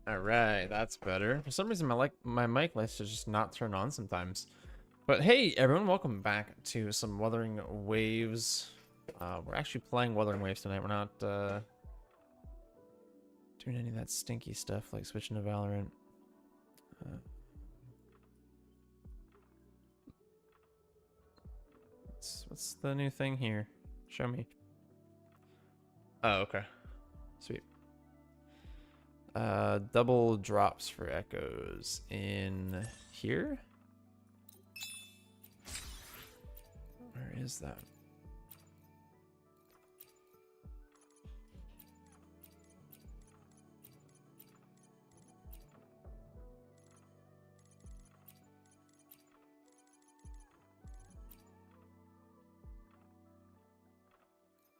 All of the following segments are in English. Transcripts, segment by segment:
All right, that's better. For some reason, my mic likes to just not turn on sometimes. But hey, everyone, welcome back to some Wuthering Waves. We're actually playing Wuthering Waves tonight. We're not doing any of that stinky stuff like switching to Valorant. What's the new thing here? Show me. Oh, okay. Sweet. Double drops for echoes in here. Where is that?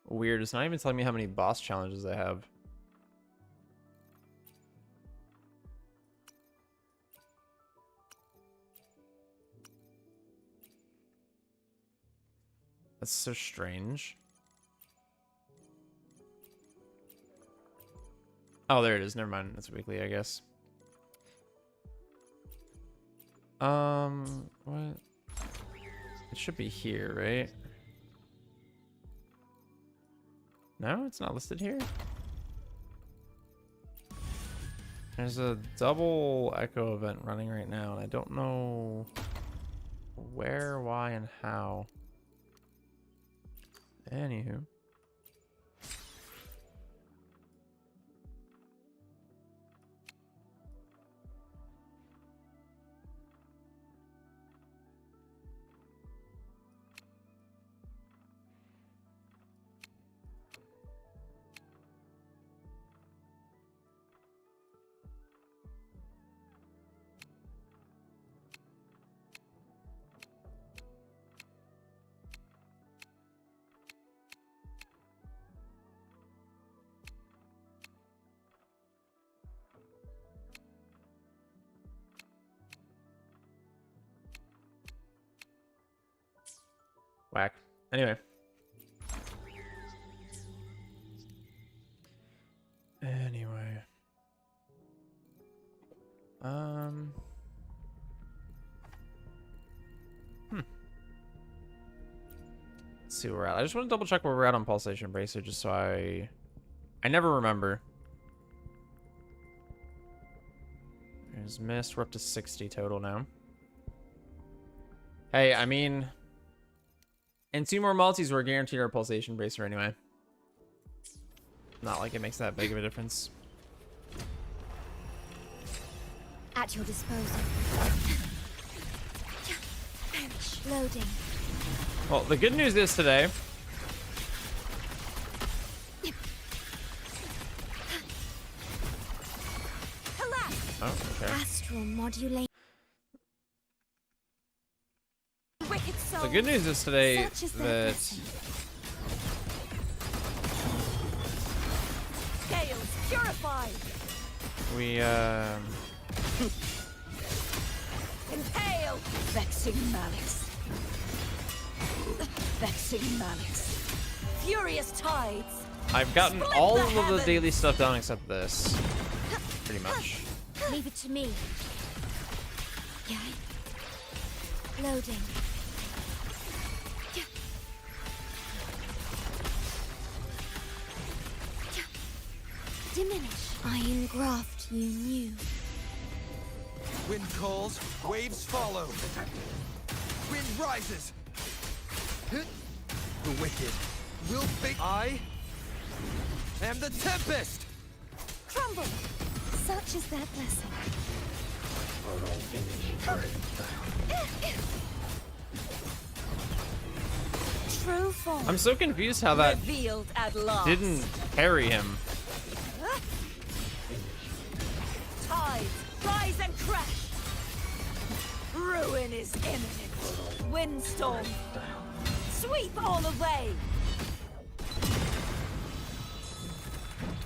Weird. It's not even telling me how many boss challenges I have. That's so strange. Oh, there it is. Never mind. It's weekly, I guess. What? It should be here, right? No, it's not listed here. There's a double echo event running right now, and I don't know where, why, and how. Anywho. Whack. Anyway. Let's see where we're at. I just want to double check where we're at on Pulsation Bracer just so I never remember. There's missed. We're up to 60 total now. Hey, I mean, in 2 more multis, we're guaranteed our Pulsation Bracer anyway. Not like it makes that big of a difference. At your disposal. Loading. Well, the good news is today. Oh, okay. Astral modulation. The good news is today that Scales purified. we Impale. Vexing malice. Vexing malice. Furious tides. I've gotten Split all the of the heavens. daily stuff done except this, pretty much. Leave it to me. Yeah. Loading. Diminish. I engraft you new. Wind calls, waves follow. Wind rises. The wicked will be. I am the tempest. Crumble. Such is their blessing. True form. I'm so confused how that Revealed at last. didn't parry him. Tides, rise and crash. Ruin is imminent. Windstorm. Sweep all away.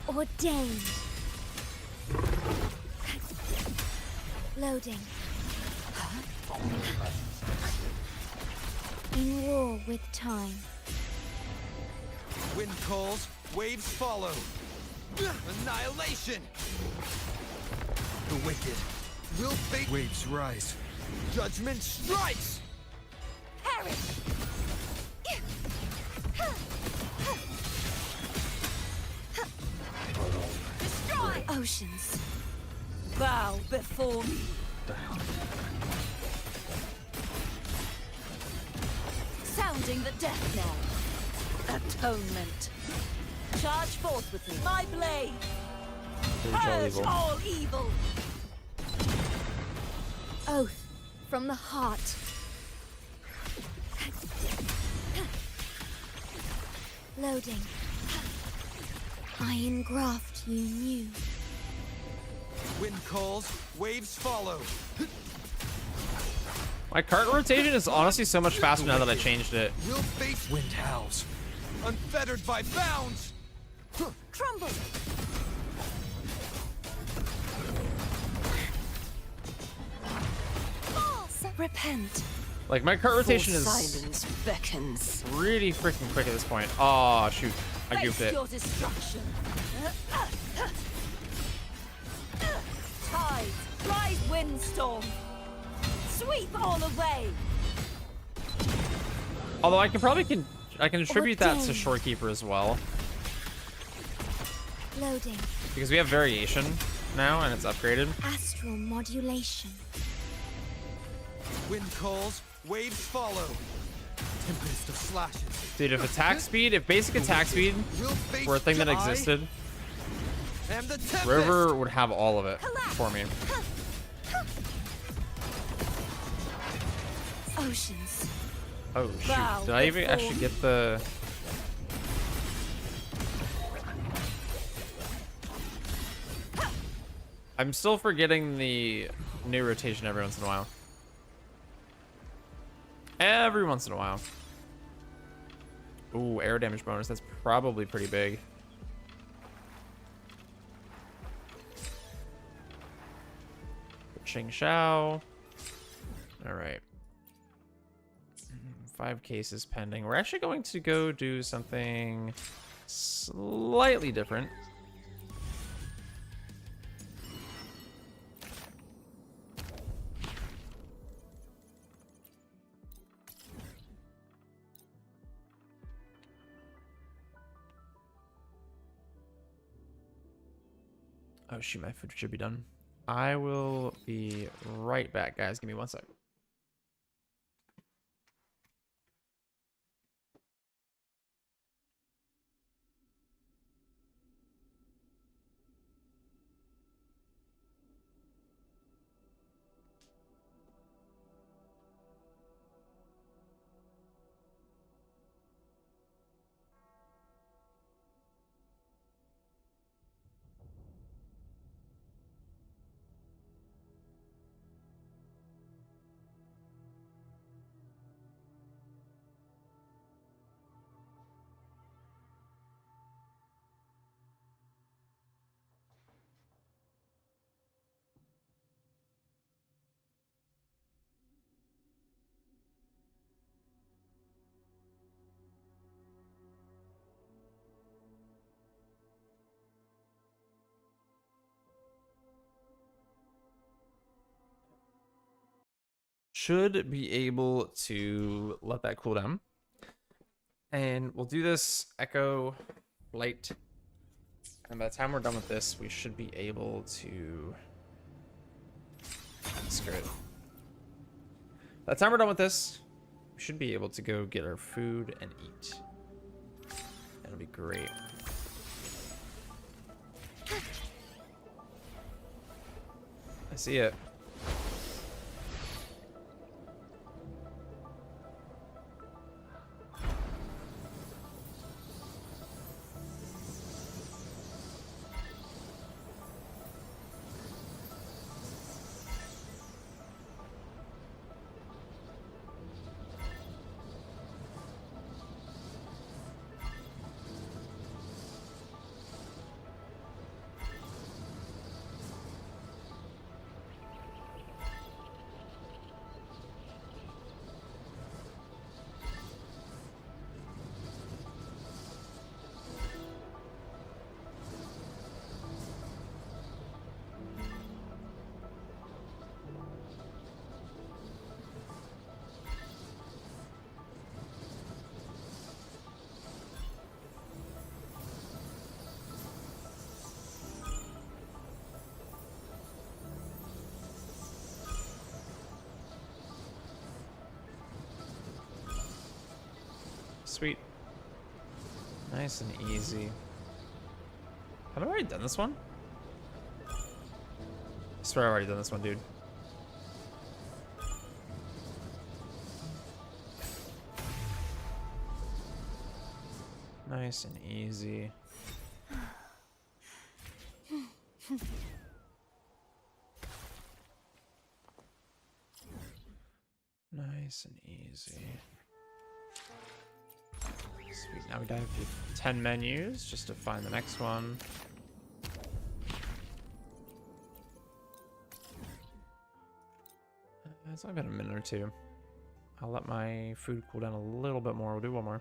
Ordained. Loading. In war with time. Wind calls, waves follow. Annihilation. the wicked will face. Waves rise. Judgment strikes. Perish! Destroy! Oceans, bow before me. Sounding the death knell. Atonement. Charge forth with me. My blade. Purge all evil. Oath from the heart. Loading. I engraft you new. Wind calls, waves follow. My cart rotation is honestly so much faster now that I changed it. Will face wind howls, unfettered by bounds. Crumble. False. Repent. Like, my cart rotation is Silence beckons. pretty freaking quick at this point. Oh, shoot. I goofed it. Your destruction. Tide, rise windstorm. Sweep all away. Although I can probably I can attribute that to Shorekeeper as well. Loading. Because we have variation now and it's upgraded. Astral modulation. Wind calls, waves follow. Tempest of slashes. Dude, if basic attack speed Will face were a thing that I existed, am the tempest. Rover would have all of it for me. Oceans. Oh shoot, Bow did I even before actually get the... I'm still forgetting the new rotation every once in a while. Every once in a while. Ooh, air damage bonus, that's probably pretty big. Ching Shao. All right. 5 cases pending. We're actually going to go do something slightly different. Oh shoot, my food should be done. I will be right back, guys. Give me 1 sec. Should be able to let that cool down. And we'll do this Echo Light. And by the time we're done with this, we should be able to... Screw it. By the time we're done with this, we should be able to go get our food and eat. That'll be great. I see it. Sweet. Nice and easy. Have I already done this one? I swear I've already done this one, dude. Nice and easy. Nice and easy. Sweet, now we dive through 10 menus just to find the next one. It's only been a minute or two. I'll let my food cool down a little bit more. We'll do one more.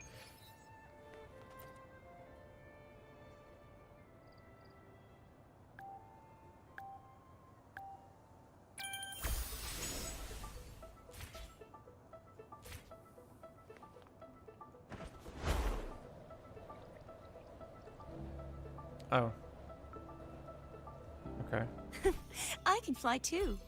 Oh. Okay. I can fly too.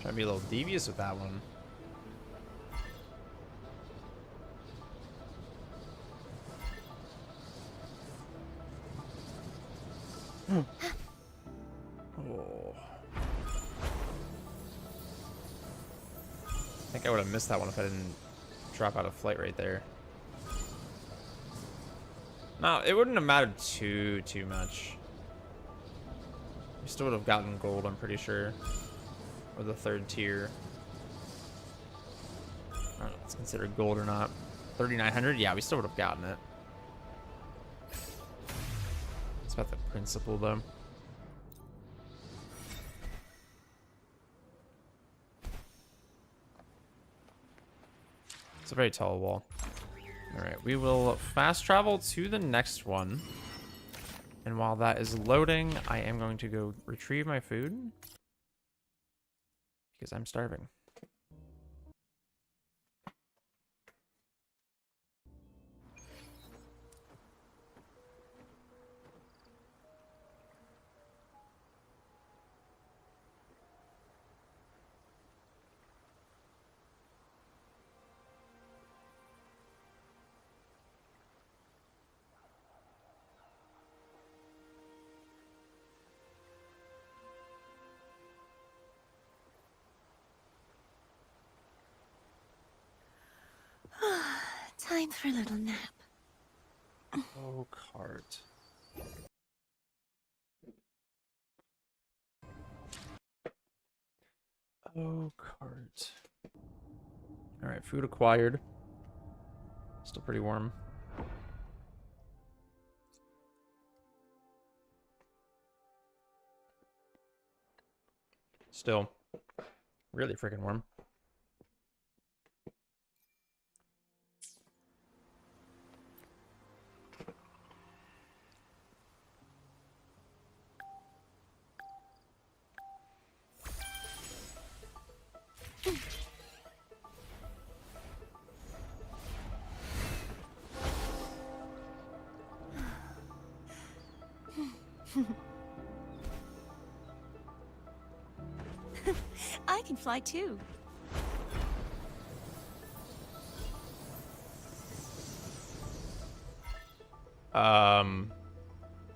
Trying to be a little devious with that one. Oh. I think I would have missed that one if I didn't drop out of flight right there. No, it wouldn't have mattered too much. We still would have gotten gold, I'm pretty sure. Or the third tier. I don't know if it's considered gold or not. 3,900? Yeah, we still would have gotten it. It's about the principle, though. It's a very tall wall. Alright, we will fast travel to the next one. And while that is loading, I am going to go retrieve my food. Because I'm starving. Time for a little nap. Oh, cart. Oh, cart. Alright, food acquired. Still pretty warm. Still really freaking warm. I can fly too.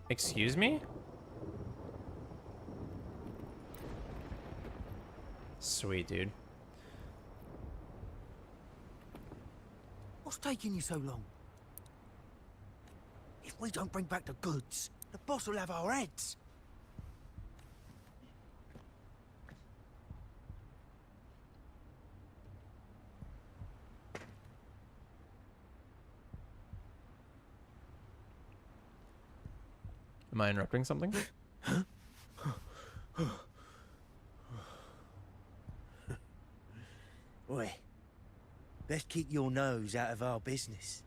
Excuse me? Sweet, dude. What's taking you so long? If we don't bring back the goods, the boss will have our heads. Am I interrupting something? Oi, best keep your nose out of our business.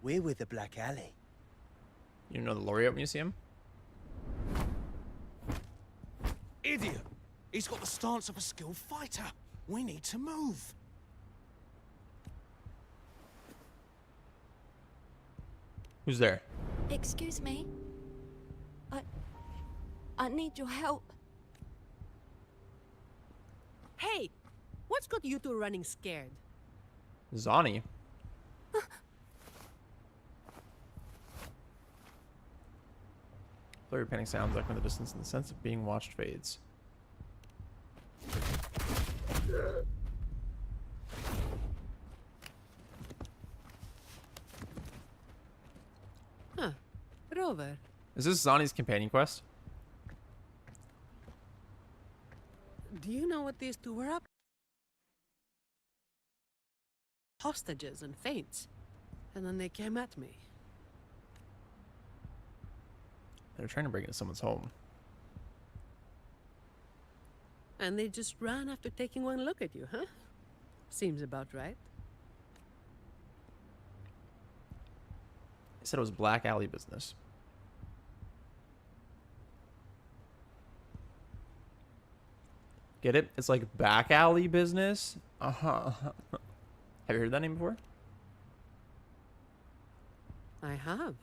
We're with the Black Alley. You know the Laureate Museum? Idiot! He's got the stance of a skilled fighter. We need to move. Who's there? Excuse me. I need your help. Hey, what's got you two running scared? Zani. Flurry panic sounds like from the distance, and the sense of being watched fades. Huh. Rover, Is this Zani's companion quest? do you know what these two were up? Hostages and feints. And then they came at me. They're trying to break into someone's home. And they just ran after taking one look at you, huh? Seems about right. They said it was Black Alley business. Get it? It's like back alley business. Uh-huh. Have you heard that name before? I have.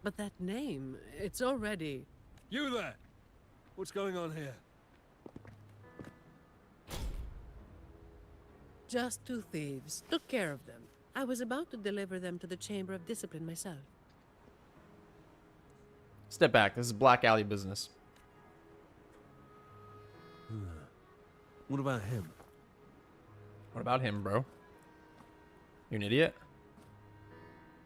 But that name, it's already... You there! What's going on here? Just two thieves. Took care of them. I was about to deliver them to the Chamber of Discipline myself. Step back. This is Black Alley business. What about him? What about him, bro? You an idiot?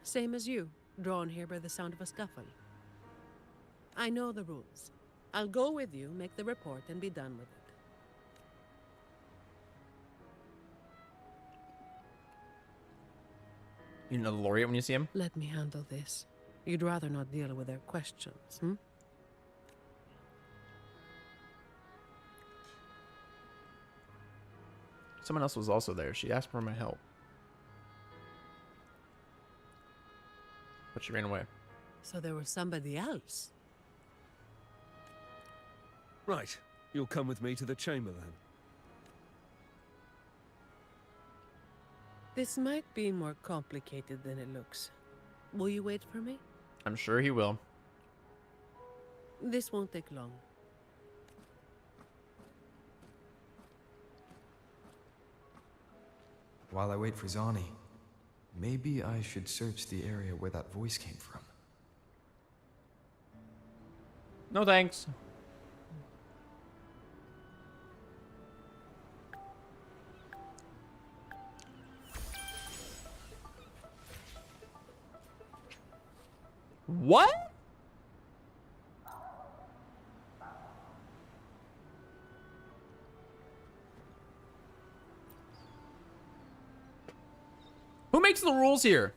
Same as you, drawn here by the sound of a scuffle. I know the rules. I'll go with you, make the report, and be done with it. You know the Laureate when you see him? Let me handle this. You'd rather not deal with their questions, hmm? Someone else was also there. She asked for my help. But she ran away. So there was somebody else. Right. You'll come with me to the chamber then. This might be more complicated than it looks. Will you wait for me? I'm sure he will. This won't take long. While I wait for Zani, maybe I should search the area where that voice came from. No thanks. What? Who makes the rules here?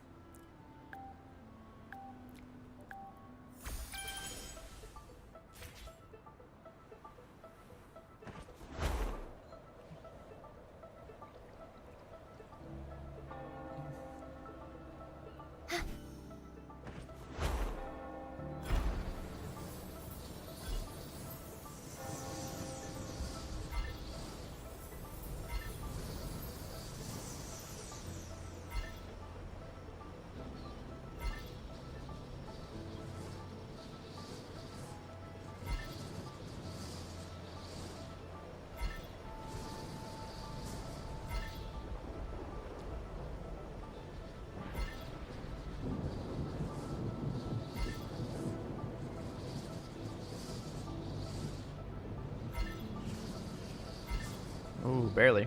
Ooh, barely.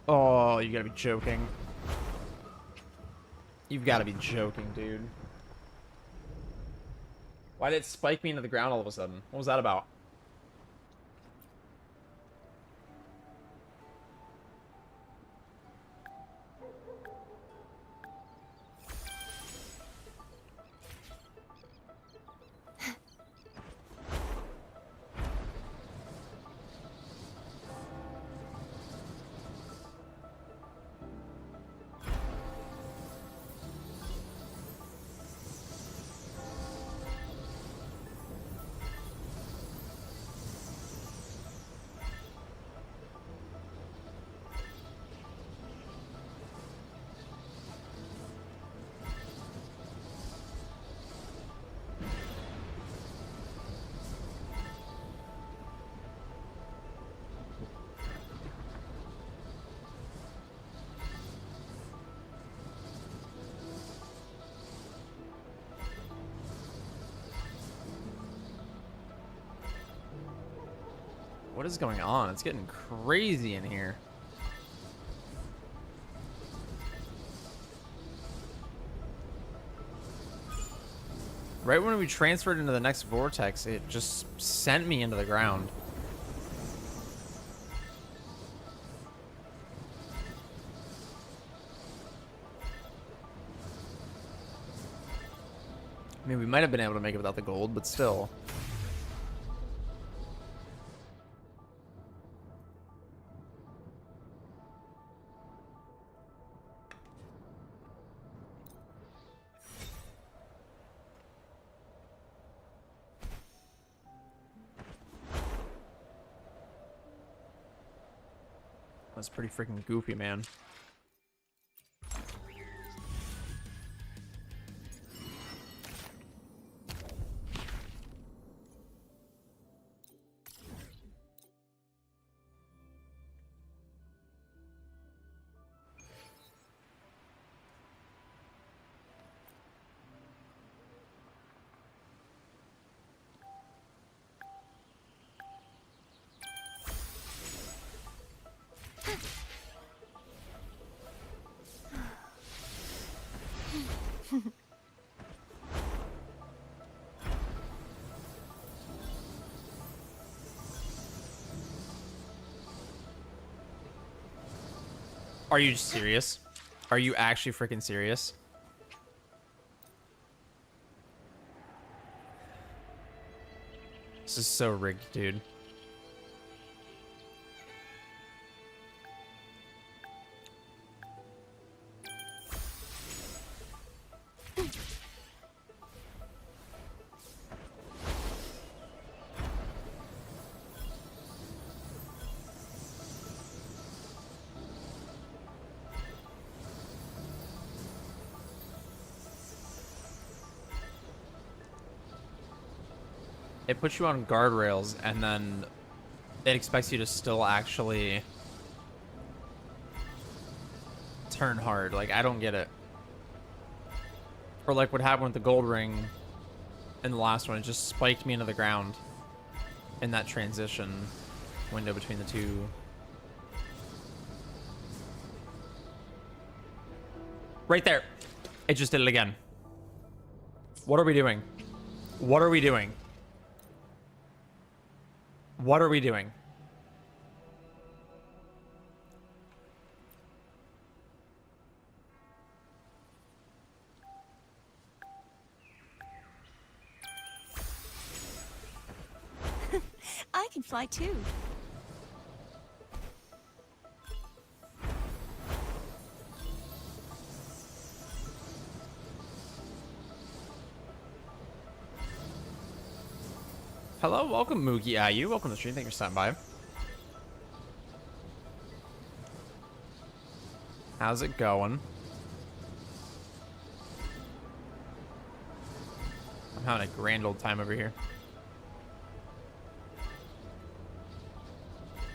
Oh, you gotta be joking. You've gotta be joking, dude. Why did it spike me into the ground all of a sudden? What was that about? What is going on? It's getting crazy in here. Right when we transferred into the next vortex, it just sent me into the ground. I mean, we might have been able to make it without the gold, but still. That's pretty freaking goofy, man. Are you serious? Are you actually freaking serious? This is so rigged, dude. It puts you on guardrails, and then it expects you to still actually turn hard. Like, I don't get it. Or like what happened with the gold ring in the last one. It just spiked me into the ground in that transition window between the two. Right there. It just did it again. What are we doing? What are we doing? What are we doing? I can fly too. Hello, welcome Moogie IU. Welcome to the stream. Thank you for stopping by. How's it going? I'm having a grand old time over here.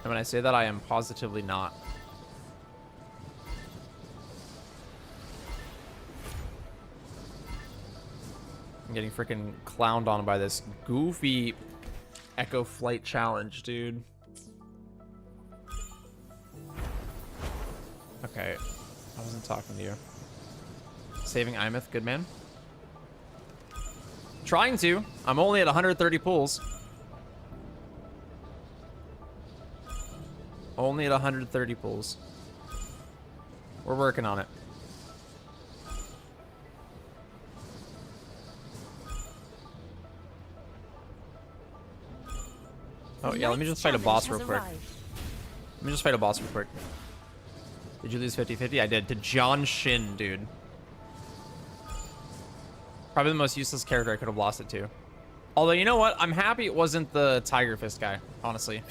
And when I say that, I am positively not. I'm getting freaking clowned on by this goofy Echo Flight challenge, dude. Okay, I wasn't talking to you. Saving aemeath, good man. Trying to. I'm only at 130 pulls. Only at 130 pulls. We're working on it. Oh yeah, let me just fight a boss real quick. Let me just fight a boss real quick. Did you lose 50-50? I did. To John Shin, dude. Probably the most useless character I could have lost it to. Although, you know what? I'm happy it wasn't the Tiger Fist guy, honestly.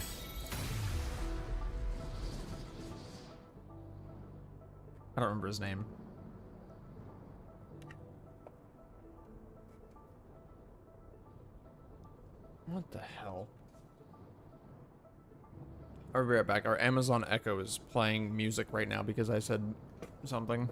I don't remember his name. What the hell? I'll be right back. Our Amazon Echo is playing music right now because I said something.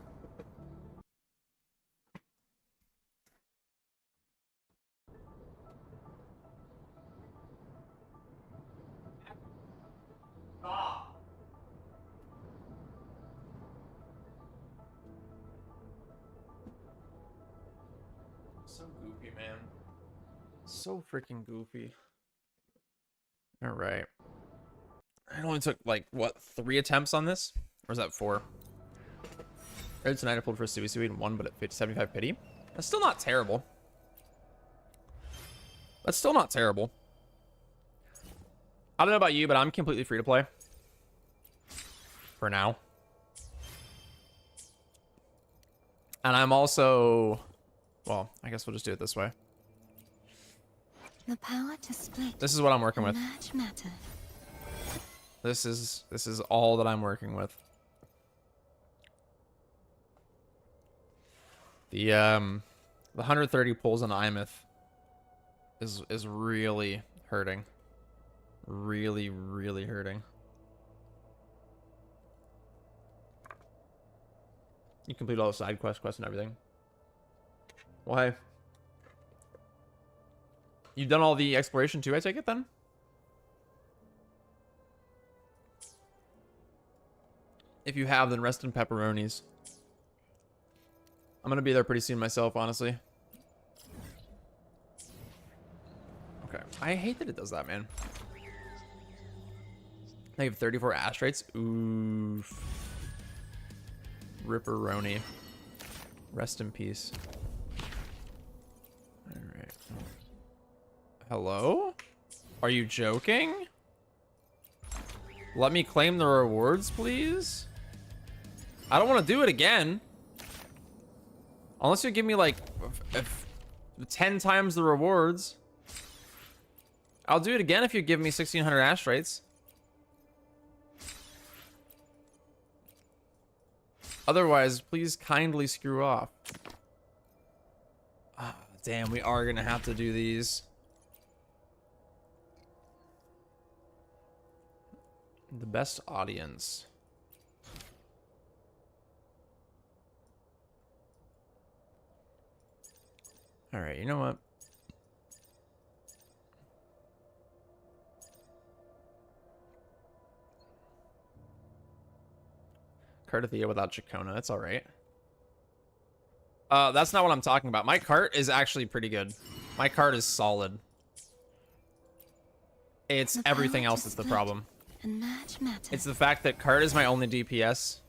So goofy, man. So freaking goofy. All right. It only took like what 3 attempts on this, or is that 4? Earlier tonight I pulled for a Sui and 1, but at 75 pity. That's still not terrible. That's still not terrible. I don't know about you, but I'm completely free to play. For now. And I'm also... Well, I guess we'll just do it this way. The power to split. This is what I'm working with. Match matter. This is all that I'm working with. The 130 pulls on aemeath is really hurting. Really, really hurting. You complete all the side quests and everything. Why? You've done all the exploration too, I take it then? If you have, then rest in pepperonis. I'm gonna be there pretty soon myself, honestly. Okay. I hate that it does that, man. I have 34 astrates. Oof. Ripperoni. Rest in peace. Alright. Hello? Are you joking? Let me claim the rewards, please? I don't want to do it again. Unless you give me like 10 times the rewards. I'll do it again if you give me 1600 astrates. Otherwise, please kindly screw off. Ah, damn, we are gonna have to do these. The best audience. All right, you know what? Cartathea without Chacona. That's all right. That's not what I'm talking about. My cart is actually pretty good. My cart is solid. It's everything else that's the problem. It's the fact that cart is my only DPS.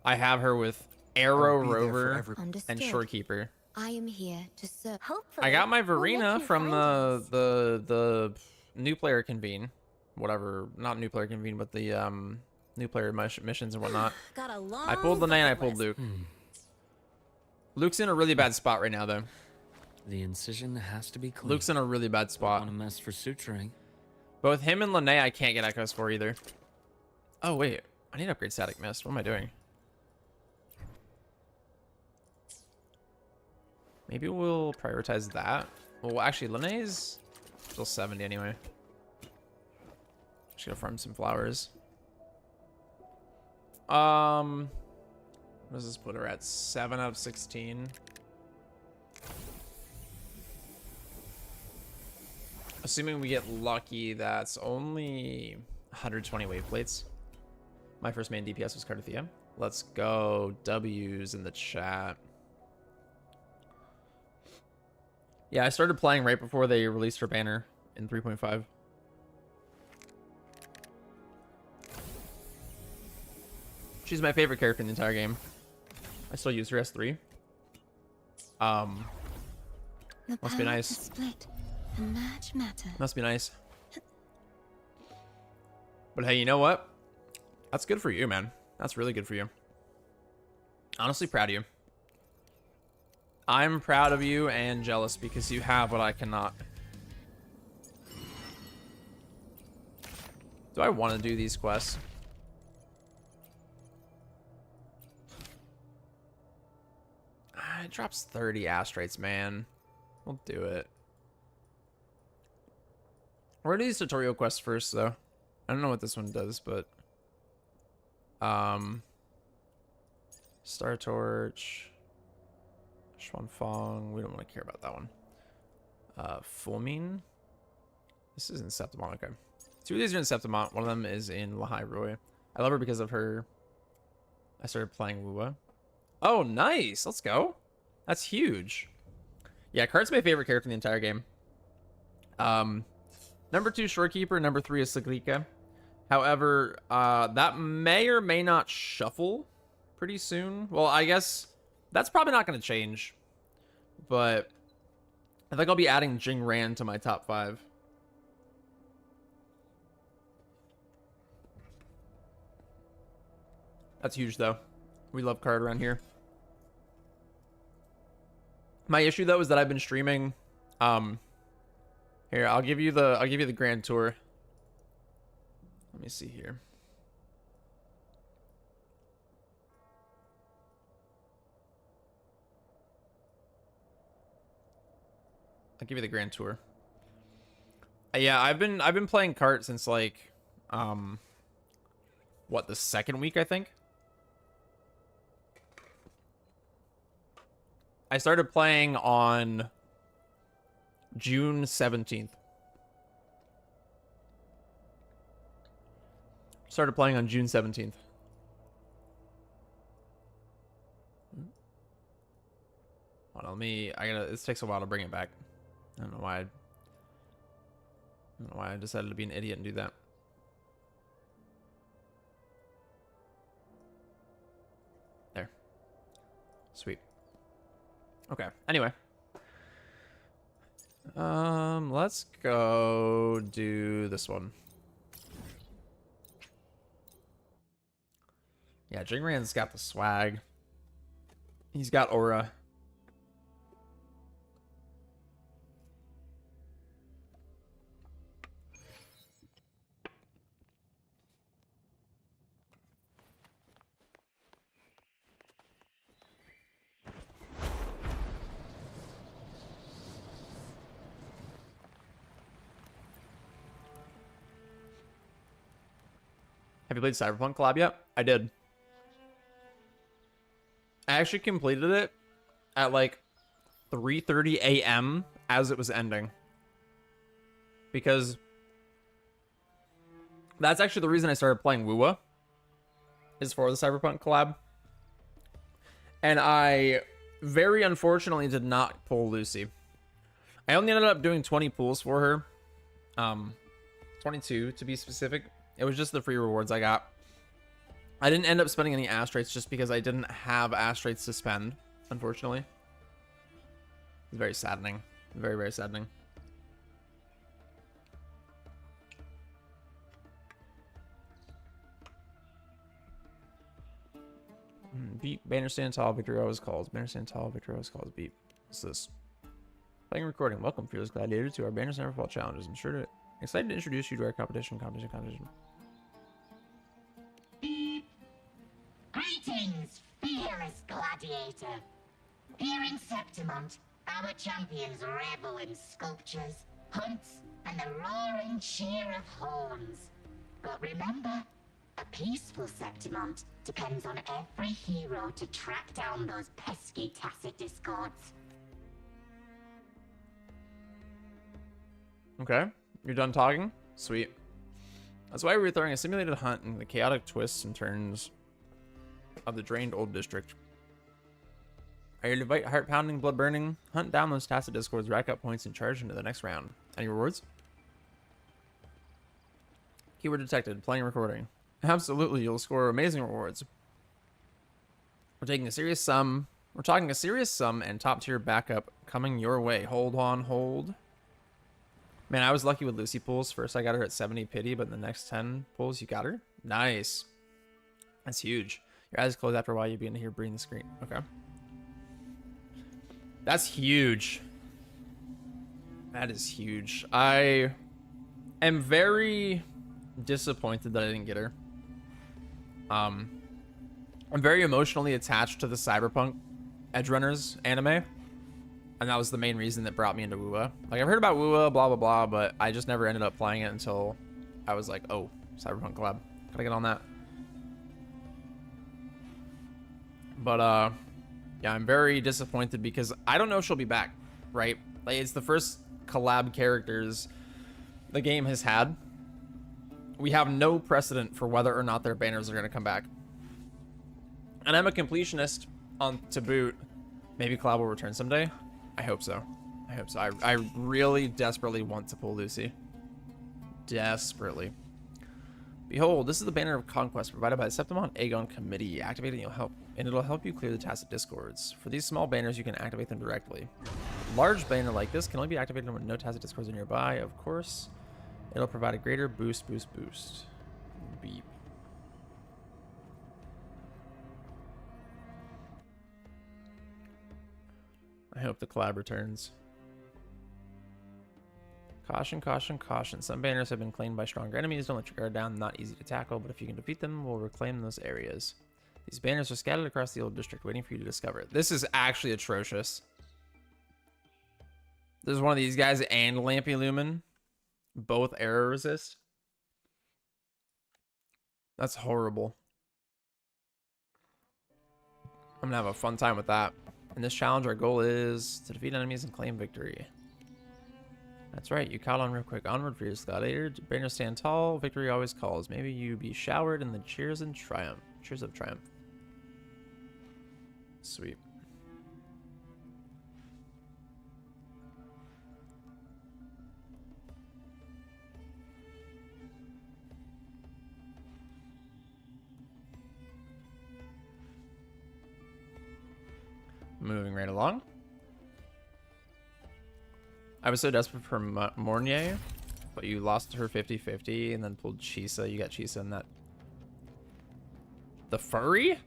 I have her with Arrow, Rover, and Shorekeeper. I am here to serve. Hopefully, I got my we'll make Verena you from friends. the new player convene. Whatever. Not new player convene, but the new player missions and whatnot. Got a long I pulled Lene and I bucket pulled list. Luke. Luke's in a really bad spot right now, though. The incision has to be clean. Luke's in a really bad spot. On a mess for suturing. Both him and Lene I can't get echoes for either. Oh, wait. I need to upgrade Static Mist. What am I doing? Maybe we'll prioritize that. Well, actually, Lene's still 70 anyway. Just gotta farm some flowers. What does this put her at? 7 out of 16. Assuming we get lucky, that's only 120 wave plates. My first main DPS was Cartathea. Let's go. W's in the chat. Yeah, I started playing right before they released her banner in 3.5. She's my favorite character in the entire game. I still use her S3. Must be nice. Split and match matter. Must be nice. But hey, you know what? That's good for you, man. That's really good for you. Honestly, proud of you. I'm proud of you and jealous because you have what I cannot. Do I want to do these quests? It drops 30 astrates, man. We'll do it. We're gonna do these tutorial quests first, though. I don't know what this one does, but Star Torch, Xuanfang. We don't want to care about that one. Fulmine. This is in Septimont. Okay, 2 of these are in Septimont. One of them is in Lahai Rui. I love her because of her. I started playing Wuwa. Oh, nice. Let's go. That's huge. Yeah, Kart's my favorite character in the entire game. Number 2, Shorekeeper. Number 3 is Siglika. However, that may or may not shuffle pretty soon. Well, I guess that's probably not going to change. But I think I'll be adding Jing Ran to my top 5. That's huge, though. We love Kart around here. My issue, though, is that I've been streaming. Here, I'll give you the grand tour. Let me see here. I'll give you the grand tour. Yeah, I've been playing Kart since like what, the second week, I think. I started playing on June 17th. Started playing on June 17th. Hold on, this takes a while to bring it back. I don't know why I decided to be an idiot and do that. There. Sweet. Okay, anyway. Let's go do this one. Yeah, Jingran's got the swag. He's got aura. Have you played Cyberpunk collab yet? I did. I actually completed it at like 3:30 a.m. as it was ending. Because that's actually the reason I started playing WoWa, is for the Cyberpunk collab. And I very unfortunately did not pull Lucy. I only ended up doing 20 pulls for her. 22 to be specific. It was just the free rewards I got. I didn't end up spending any astrates just because I didn't have astrates to spend, unfortunately. It's very saddening. Very, very saddening. Beat. Banner stand tall, victory always calls. Banner stand tall, victory always calls. Beat. What's this? Playing recording. Welcome, Fearless Gladiator, to our Banner Never Fall challenges. I'm sure to excited to introduce you to our competition. Greetings, fearless gladiator. Here in Septimont, our champions revel in sculptures, hunts, and the roaring cheer of horns. But remember, a peaceful Septimont depends on every hero to track down those pesky tacit discords. Okay, you're done talking? Sweet. That's why we're throwing a simulated hunt in the chaotic twists and turns of the drained old district. Are you to heart pounding, blood burning? Hunt down those tacit discords, rack up points, and charge into the next round. Any rewards? Keyword detected. Playing recording. Absolutely, you'll score amazing rewards. We're taking a serious sum. We're talking a serious sum and top tier backup coming your way. Hold on, hold. Man, I was lucky with Lucy pulls. First, I got her at 70 pity, but in the next 10 pulls, you got her. Nice. That's huge. Your eyes closed after a while, you begin to hear breathing the screen. Okay. That's huge. That is huge. I am very disappointed that I didn't get her. I'm very emotionally attached to the Cyberpunk Edgerunners anime. And that was the main reason that brought me into WoWa. Like, I've heard about WoWa, blah, blah, blah, but I just never ended up playing it until I was like, oh, Cyberpunk collab. Gotta get on that. But, yeah, I'm very disappointed because I don't know if she'll be back, right? Like, it's the first collab characters the game has had. We have no precedent for whether or not their banners are going to come back. And I'm a completionist to boot. Maybe collab will return someday. I hope so. I hope so. I really desperately want to pull Lucy. Desperately. Behold, this is the banner of conquest provided by the Septimon Aegon Committee. Activate it and it'll help you clear the Tacit Discords. For these small banners, you can activate them directly. A large banner like this can only be activated when no Tacit Discords are nearby. Of course, it'll provide a greater boost. Beep. I hope the collab returns. Caution, caution, caution. Some banners have been claimed by stronger enemies. Don't let your guard down. Not easy to tackle, but if you can defeat them, we'll reclaim those areas. These banners are scattered across the old district, waiting for you to discover. This is actually atrocious. There's one of these guys and Lampy Lumen. Both error resist. That's horrible. I'm gonna have a fun time with that. In this challenge, our goal is to defeat enemies and claim victory. That's right, you caught on real quick. Onward, fierce gladiator. Banners stand tall, victory always calls. Maybe you be showered in the cheers and triumph. Cheers of triumph. Sweet. Moving right along. I was so desperate for Mornier, but you lost her 50-50 and then pulled Chisa. You got Chisa in that. The furry?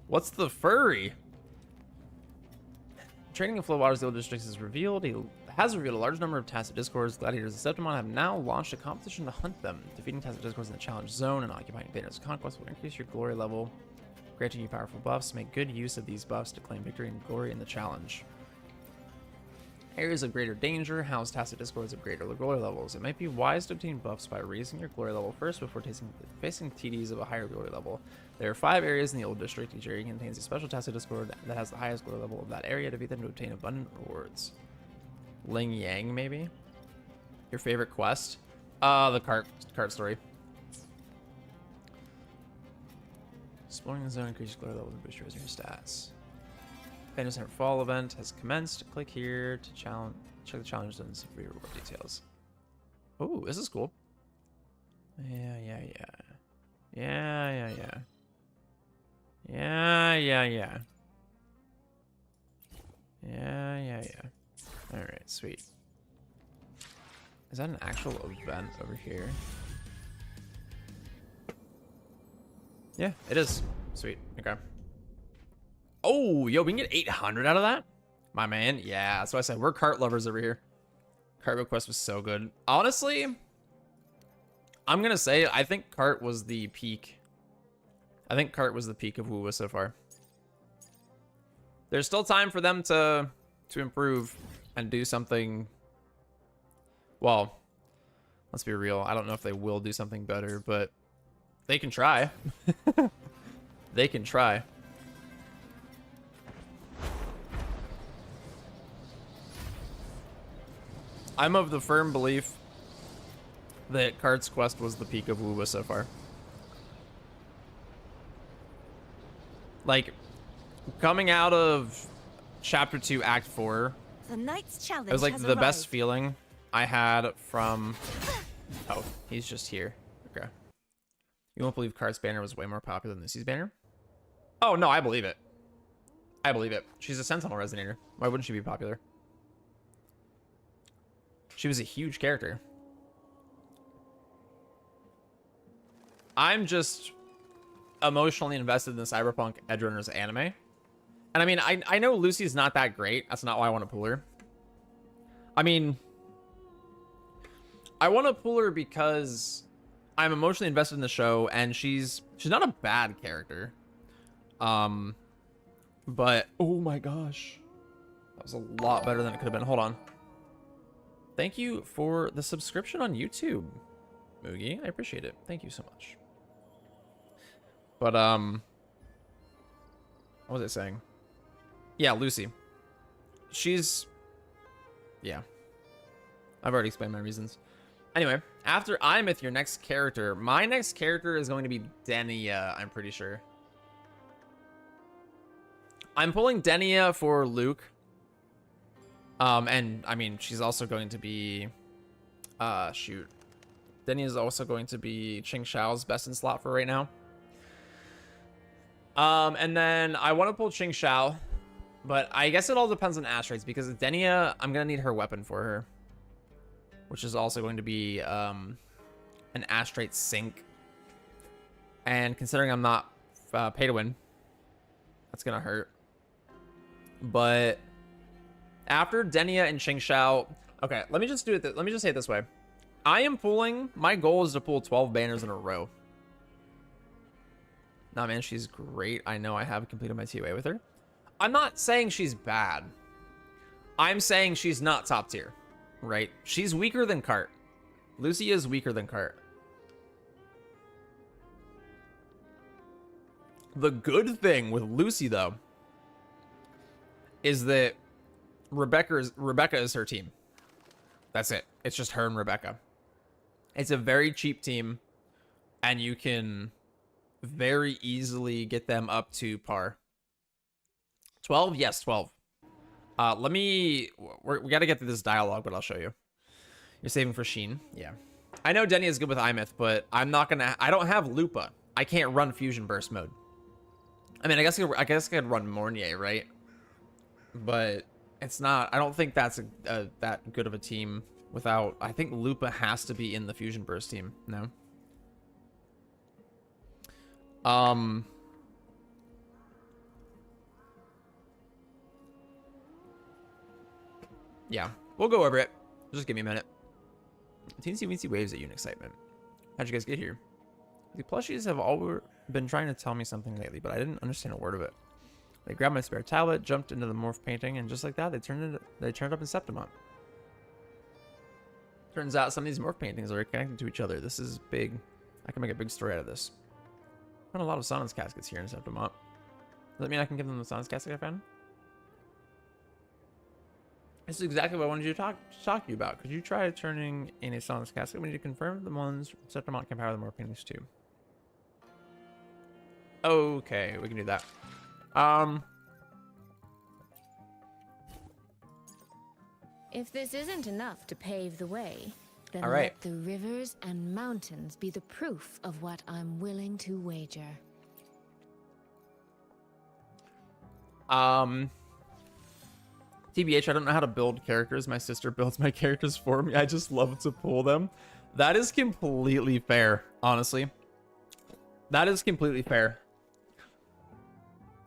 What's the furry? Trading in Flow Waters, the old districts has revealed a large number of Tacit Discords. Gladiators of Septimon have now launched a competition to hunt them. Defeating Tacit Discords in the challenge zone and occupying banners of conquest will increase your glory level, granting you powerful buffs. Make good use of these buffs to claim victory and glory in the challenge. Areas of greater danger house Tacit Discords of greater glory levels. It might be wise to obtain buffs by raising your glory level first before facing TDs of a higher glory level. There are 5 areas in the old district. Each area contains a special Tacit Discord that has the highest glory level of that area. Defeat them to obtain abundant rewards. Ling Yang, maybe? Your favorite quest? The cart story. Exploring the zone increases glory level and boost your stats. Famous Center Fall event has commenced. Click here to check the challenge zones for your reward details. Oh, this is cool. Yeah. Alright, sweet. Is that an actual event over here? Yeah, it is. Sweet. Okay. Oh, yo, we can get 800 out of that? My man. Yeah, that's what I said. We're cart lovers over here. Cart request was so good. Honestly, I'm going to say I think cart was the peak. I think cart was the peak of Wuwa so far. There's still time for them to improve and do something. Well, let's be real. I don't know if they will do something better, but they can try. They can try. I'm of the firm belief that Cart's quest was the peak of Wuwa so far. Like, coming out of Chapter 2, Act 4, The night's challenge it was like has the best arrived. feeling I had from... Oh, he's just here. Okay. You won't believe Cart's banner was way more popular than Lucy's banner? Oh, no, I believe it. I believe it. She's a Sentinel Resonator. Why wouldn't she be popular? She was a huge character. I'm just emotionally invested in the Cyberpunk Edgerunners anime. And I mean, I know Lucy's not that great. That's not why I want to pull her. I mean, I want to pull her because I'm emotionally invested in the show, and she's not a bad character. But oh my gosh, that was a lot better than it could have been. Hold on. Thank you for the subscription on YouTube, Moogie. I appreciate it. Thank you so much. But what was I saying? Yeah, Lucy. She's, yeah. I've already explained my reasons. Anyway, after aemeath, your next character. My next character is going to be Denia, I'm pretty sure. I'm pulling Denia for Luke. And I mean, she's also going to be, shoot. Denia is also going to be Ching Shao's best in slot for right now. And then I want to pull Ching Shao, but I guess it all depends on Astrates because Denia, I'm going to need her weapon for her, which is also going to be, an Astrate sync. And considering I'm not, pay to win, that's going to hurt. But after Denia and Ching Shao, okay, let me just do it. Let me just say it this way. I am pulling, my goal is to pull 12 banners in a row. Nah, man, she's great. I know I have completed my TOA with her. I'm not saying she's bad. I'm saying she's not top tier, right? She's weaker than Cart. Lucy is weaker than Cart. The good thing with Lucy, though, is that Rebecca is her team. That's it. It's just her and Rebecca. It's a very cheap team, and you can very easily get them up to par. 12? Yes, 12. We got to get through this dialogue, but I'll show you. You're saving for Sheen? Yeah. I know Denny is good with aemeath, but I'm not going to... I don't have Lupa. I can't run Fusion Burst mode. I mean, I guess I could run Mornier, right? But it's not... I don't think that's that good of a team without... I think Lupa has to be in the Fusion Burst team. No? Yeah, we'll go over it. Just give me a minute. Teensy weensy waves at you in excitement. How'd you guys get here? The plushies have all been trying to tell me something lately, but I didn't understand a word of it. They grabbed my spare tablet, jumped into the morph painting, and just like that, they turned up in Septimont. Turns out some of these morph paintings are connected to each other. This is big. I can make a big story out of this. I found a lot of Silence Caskets here in Septimont. Does that mean I can give them the Silence Casket I found? This is exactly what I wanted you to talk to you about. Could you try turning in a Silence Casket? We need to confirm the ones Septimont can power the morph paintings too. Okay, we can do that. If this isn't enough to pave the way, then all right. Let the rivers and mountains be the proof of what I'm willing to wager. TBH, I don't know how to build characters. My sister builds my characters for me. I just love to pull them. That is completely fair, honestly. That is completely fair.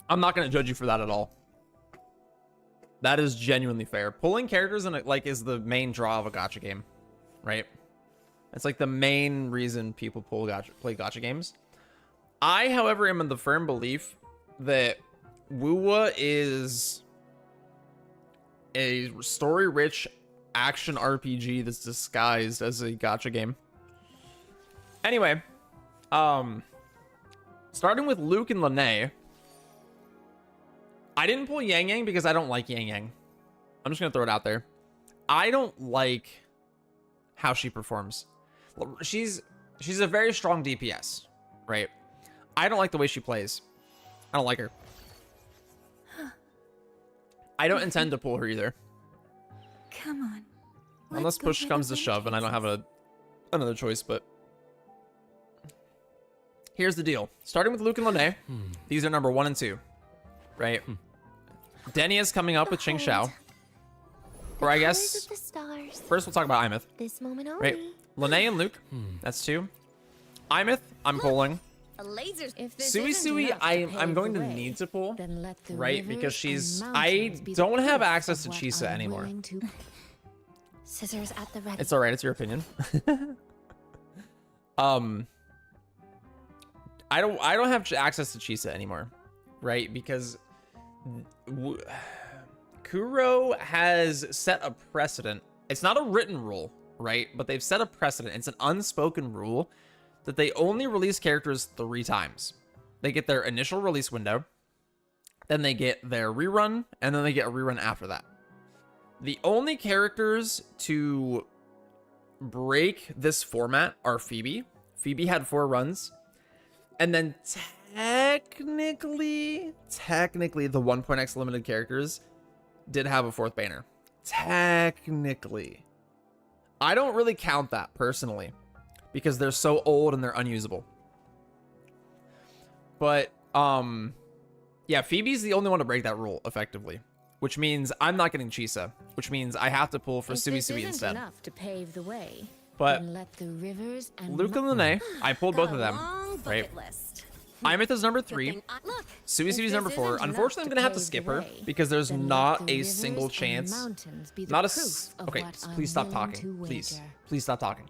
I'm not going to judge you for that at all. That is genuinely fair. Pulling characters in is the main draw of a gacha game, right? It's like the main reason people play gacha games. I, however, am in the firm belief that Wuwa is a story-rich action RPG that's disguised as a gacha game. Anyway, starting with Luke and Lene. I didn't pull Yang Yang because I don't like Yang Yang. I'm just gonna throw it out there. I don't like how she performs. She's a very strong DPS, right? I don't like the way she plays. I don't like her. I don't intend to pull her either. Come on. Unless push comes to shove and I don't have another choice, but... Here's the deal. Starting with Luke and Lene, these are number 1 and 2, right? Denia's coming up with Ching Shao. Or I guess... First we'll talk about aemeath. This moment only. Right. Lene and Luke, that's 2. aemeath, I'm pulling. Sui Sui, I'm going to need to pull, right? Because I don't have access to Chisa anymore. Scissors at the ready. It's alright, it's your opinion. I don't have access to Chisa anymore, right? Because Kuro has set a precedent. It's not a written rule, right? But they've set a precedent. It's an unspoken rule that they only release characters 3 times. They get their initial release window, then they get their rerun, and then they get a rerun after that. The only characters to break this format are Phoebe. Phoebe had 4 runs. And then technically, the 1.x limited characters did have a 4th banner. Technically. I don't really count that personally because they're so old and they're unusable. But, yeah, Phoebe's the only one to break that rule effectively, which means I'm not getting Chisa, which means I have to pull for Sui Sui instead. Enough to pave the way, but then let the rivers and Luke and Lene, I pulled both of them, right? Aemeath is number 3. Sui Sui is number 4. Unfortunately, I'm gonna have to skip her because there's not a single chance. Not a. Okay, please stop talking. Please stop talking.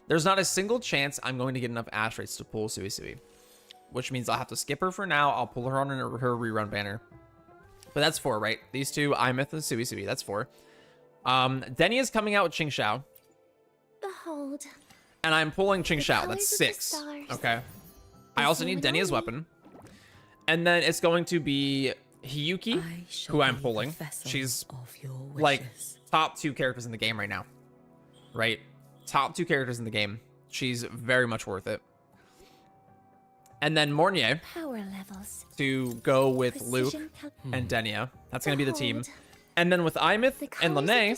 There's not a single chance I'm going to get enough ash rates to pull Sui Sui, which means I'll have to skip her for now. I'll pull her on her rerun banner. But that's 4, right? These two, Aemeath and Sui Sui. That's 4. Denny is coming out with Ching Shao. Behold. And I'm pulling Ching Shao. That's 6. Okay. I also need Denny as weapon. And then it's going to be Hiyuki, who I'm pulling. She's like top 2 characters in the game right now. Right? Top 2 characters in the game. She's very much worth it. And then Mornier Power levels. to go with Luke and Denia. That's going to be the team. And then with Aemeath and Lene,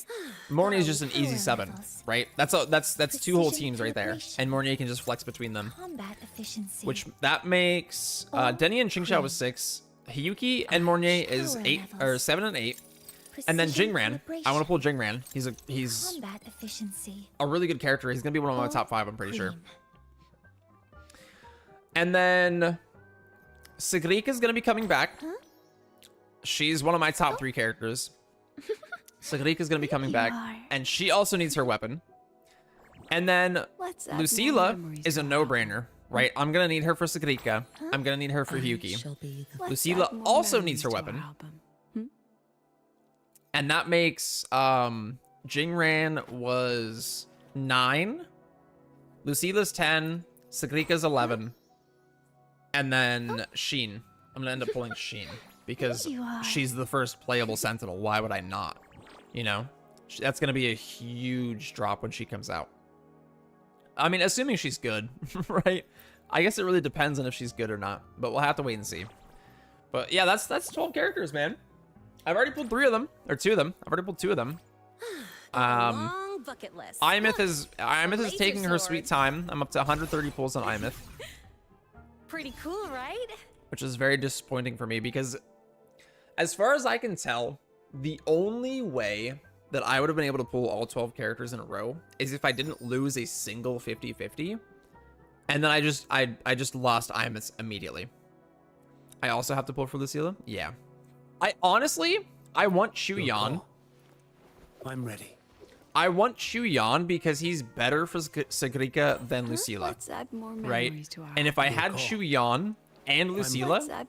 Mornier is just an easy 7, right? That's 2 whole teams right there. And Mornier can just flex between them. Which that makes Denia and Qingxiao was 6. Hiyuki and Mornier is 8 or 7 and 8. And then Jingran, I want to pull Jingran. He's a really good character. He's going to be one of my top 5, I'm pretty sure. And then Sigrika is going to be coming back. She's one of my top 3 characters. Sigrika is going to be coming back. And she also needs her weapon. And then Lucilla is a no-brainer, right? I'm going to need her for Sigrika. I'm going to need her for Hyuki. Lucilla also needs her weapon. And that makes Jingran was 9. Lucilla's 10. Sigrika's 11. And then Sheen. I'm going to end up pulling Sheen because she's the first playable Sentinel. Why would I not? You know? That's going to be a huge drop when she comes out. I mean, assuming she's good, right? I guess it really depends on if she's good or not. But we'll have to wait and see. But yeah, that's 12 characters, man. I've already pulled 3 of them. Or 2 of them. I've already pulled 2 of them. Long bucket list. Aemeath is taking her sweet time. I'm up to 130 pulls on Aemeath. Pretty cool, right? Which is very disappointing for me because as far as I can tell, the only way that I would have been able to pull all 12 characters in a row is if I didn't lose a single 50-50. And then I just lost Aemeath immediately. I also have to pull for Lucilla? Yeah. I want Chu Yan. I'm ready. I want Chu Yan because he's better for Sigrika than Lucilla. Let's add more right? To our And if I had Chu Yan and Lucilla,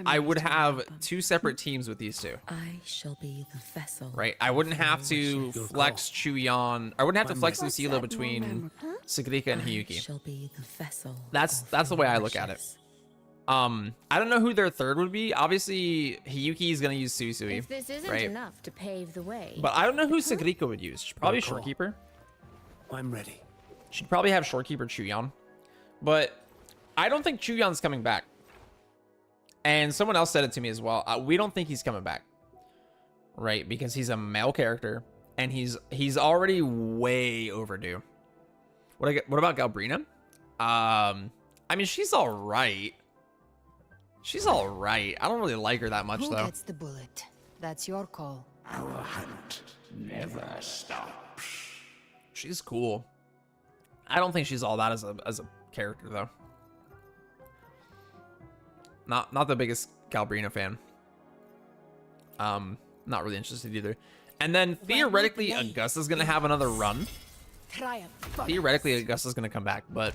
I would have 2 separate teams with these 2. I shall be the vessel. Right? I wouldn't have to flex Chu Yan. I wouldn't have to flex Lucilla between Sigrika and Hiyuki. Shall be the vessel. That's the way I look at it. I don't know who their third would be. Obviously, Hiyuki is gonna use Sui Sui, If this isn't right? enough to pave the way. But I don't know who Sigrika would use. Probably Shorekeeper. I'm ready. She'd probably have Shorekeeper Chuyan. But I don't think Chuyan's coming back. And someone else said it to me as well. We don't think he's coming back. Right? Because he's a male character. And he's already way overdue. What about Galbrina? I mean, she's alright. She's alright. I don't really like her that much, Who though. gets the bullet? That's your call. Our hunt never stops. She's cool. I don't think she's all that as a character, though. Not the biggest Galbrina fan. Not really interested either. And then theoretically, Augusta's gonna have another run. Theoretically, Augusta's gonna come back, but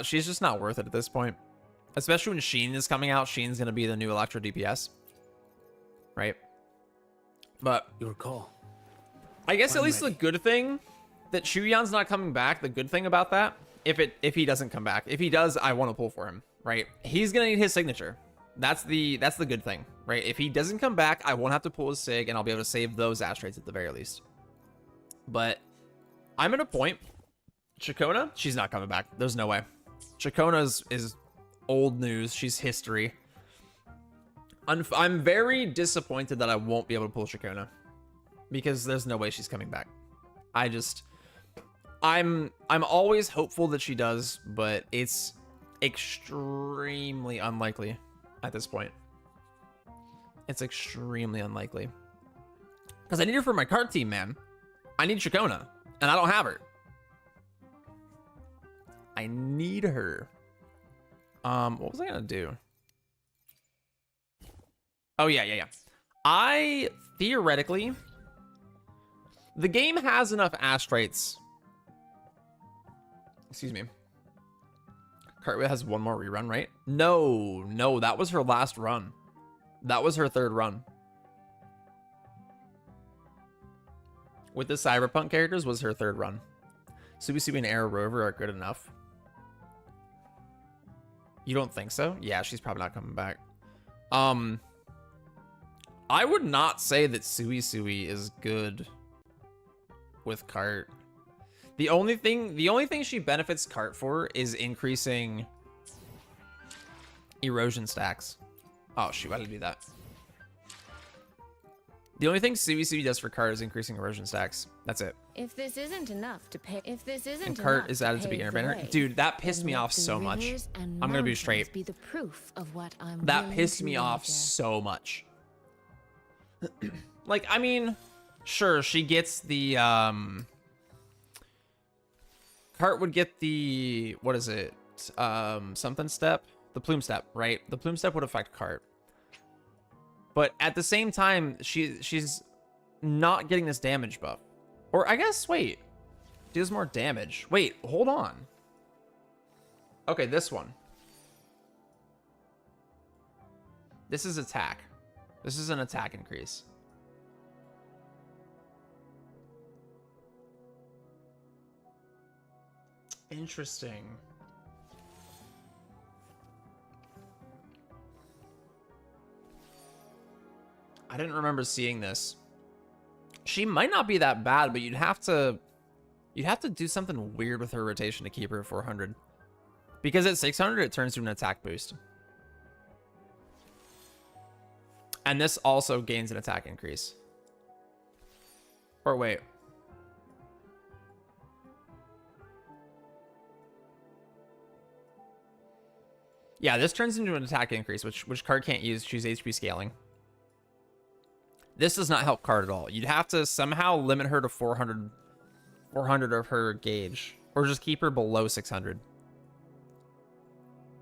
she's just not worth it at this point. Especially when Sheen is coming out. Sheen's gonna be the new Electro DPS, right? But your call. I guess at least the good thing that Chuyan's not coming back. The good thing about that, if he doesn't come back, if he does, I want to pull for him, right? He's gonna need his signature. That's the good thing, right? If he doesn't come back, I won't have to pull his sig, and I'll be able to save those ash rates at the very least. But I'm at a point. Chacona, she's not coming back. There's no way. Chacona is old news. She's history. I'm very disappointed that I won't be able to pull Chacona because there's no way she's coming back. I'm always hopeful that she does, but it's extremely unlikely at this point. It's extremely unlikely. Because I need her for my card team, man. I need Chacona, and I don't have her. I need her. What was I gonna do? Oh, yeah. I, theoretically, the game has enough astrates. Excuse me. Cartwheel has one more rerun, right? No, that was her last run. That was her third run. With the Cyberpunk characters was her third run. Subi and Arrow Rover are good enough. You don't think so? Yeah, she's probably not coming back. I would not say that Sui is good with Cart. The only thing she benefits Cart for is increasing erosion stacks. Oh shoot, why did I do that? The only thing Sui does for Cart is increasing erosion stacks. That's it. If this isn't enough to pay, and Cart is added to beginner banner. Dude, that pissed me off so much. I'm gonna be straight. Be the proof of what I'm that pissed me off so much. Like, I mean, sure, she gets the Cart would get the, what is it? Something step? The plume step, right? The plume step would affect Cart. But at the same time, she's not getting this damage buff. Or I guess, wait. She does more damage. Wait, hold on. Okay, this one. This is attack. This is an attack increase. Interesting. I didn't remember seeing this. She might not be that bad, but you'd have to do something weird with her rotation to keep her at 400. Because at 600, it turns to an attack boost. And this also gains an attack increase. Or wait. Yeah, this turns into an attack increase, which Card can't use. She's HP scaling. This does not help Card at all. You'd have to somehow limit her to 400 of her gauge. Or just keep her below 600.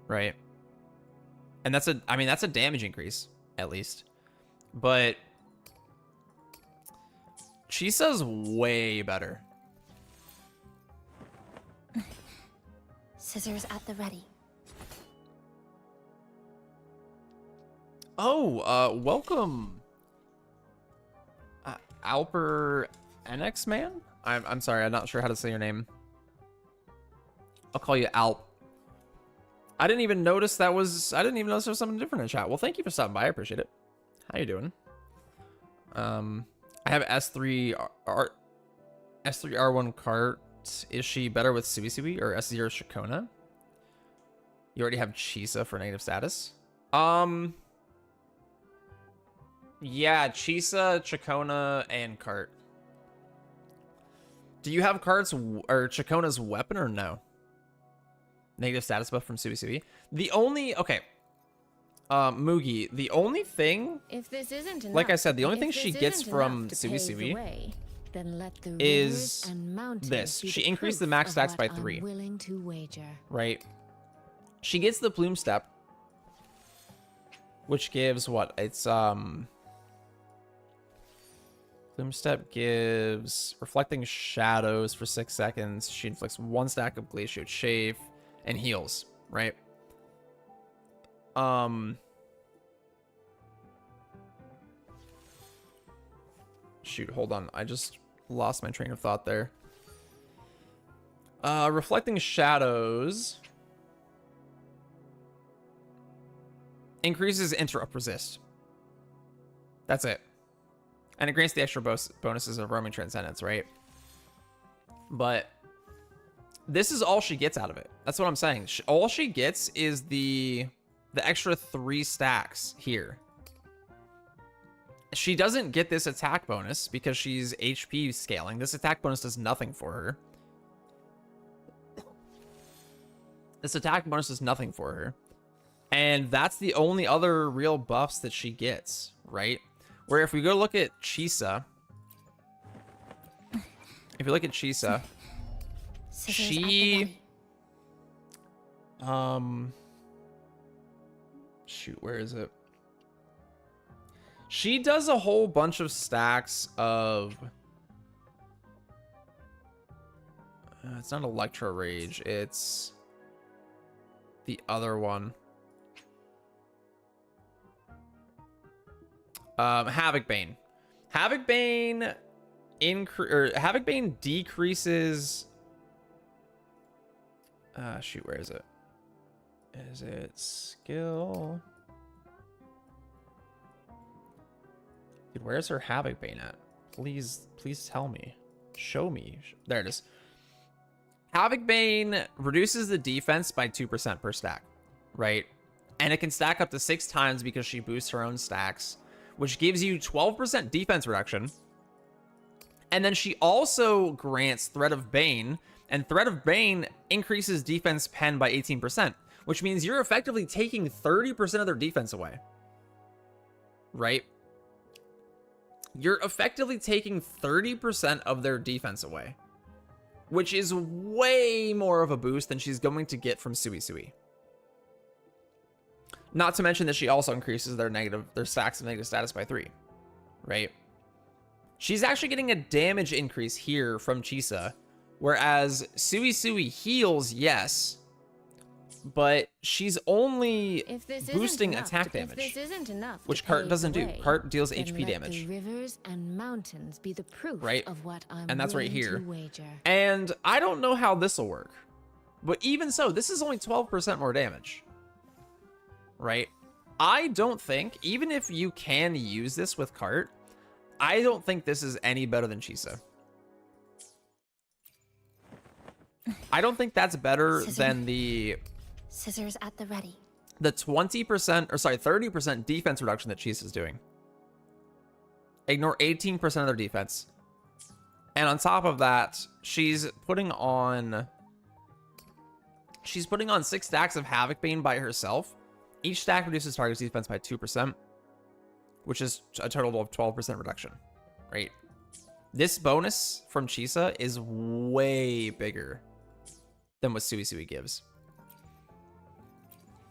Right? And that's a damage increase, at least. But Chisa's way better. Scissors at the ready. Oh, welcome, Alper NX man. I'm sorry, I'm not sure how to say your name. I'll call you Alp. I didn't even notice there was something different in chat. Well, thank you for stopping by. I appreciate it. How you doing? I have S3R1 Cart. Is she better with Sui or S0 Chacona? You already have Chisa for negative status. Yeah, Chisa, Chacona, and Cart. Do you have Cart's or Chacona's weapon or no? Negative status buff from Sui. The only Mugi, the only thing, if this isn't enough, like I said, the only thing she gets from Sui is this. She increased the max stacks by 3. Right? She gets the plume step, which gives what? It's plume step gives reflecting shadows for 6 seconds. She inflicts 1 stack of glaciate chafe and heals, right? Shoot, hold on. I just lost my train of thought there. Reflecting shadows increases interrupt resist. That's it. And it grants the extra bonuses of roaming transcendence, right? But this is all she gets out of it. That's what I'm saying. All she gets is the extra 3 stacks here. She doesn't get this attack bonus because she's HP scaling. This attack bonus does nothing for her. This attack bonus does nothing for her. And that's the only other real buffs that she gets, right? Where if we go look at Chisa, if you look at Chisa, she, shoot, where is it? She does a whole bunch of stacks of, it's not Electro Rage, it's the other one. Havoc Bane. Havoc Bane Havoc Bane decreases. Shoot, where is it? Is it skill? Dude, where's her Havoc Bane at? Please tell me. Show me. There it is. Havoc Bane reduces the defense by 2% per stack, right? And it can stack up to 6 times because she boosts her own stacks, which gives you 12% defense reduction. And then she also grants Threat of Bane, and Threat of Bane increases defense pen by 18%, which means you're effectively taking 30% of their defense away, right? You're effectively taking 30% of their defense away, which is way more of a boost than she's going to get from Sui Sui. Not to mention that she also increases their stacks of negative status by 3, right? She's actually getting a damage increase here from Chisa, whereas Sui Sui heals, yes, but she's only boosting attack damage, which Cart doesn't do. Cart deals HP damage. Rivers and mountains be the proof right? of what I'm and that's right willing here. to wager. And I don't know how this will work, but even so, this is only 12% more damage, right? I don't think, even if you can use this with Cart, I don't think this is any better than Chisa. I don't think that's better than the scissors at the ready. The 20%, or sorry, 30% defense reduction that Chisa's doing. Ignore 18% of their defense. And on top of that, she's putting on 6 stacks of Havoc Bane by herself. Each stack reduces target's defense by 2%, which is a total of 12% reduction, right? This bonus from Chisa is way bigger than what Sui Sui gives.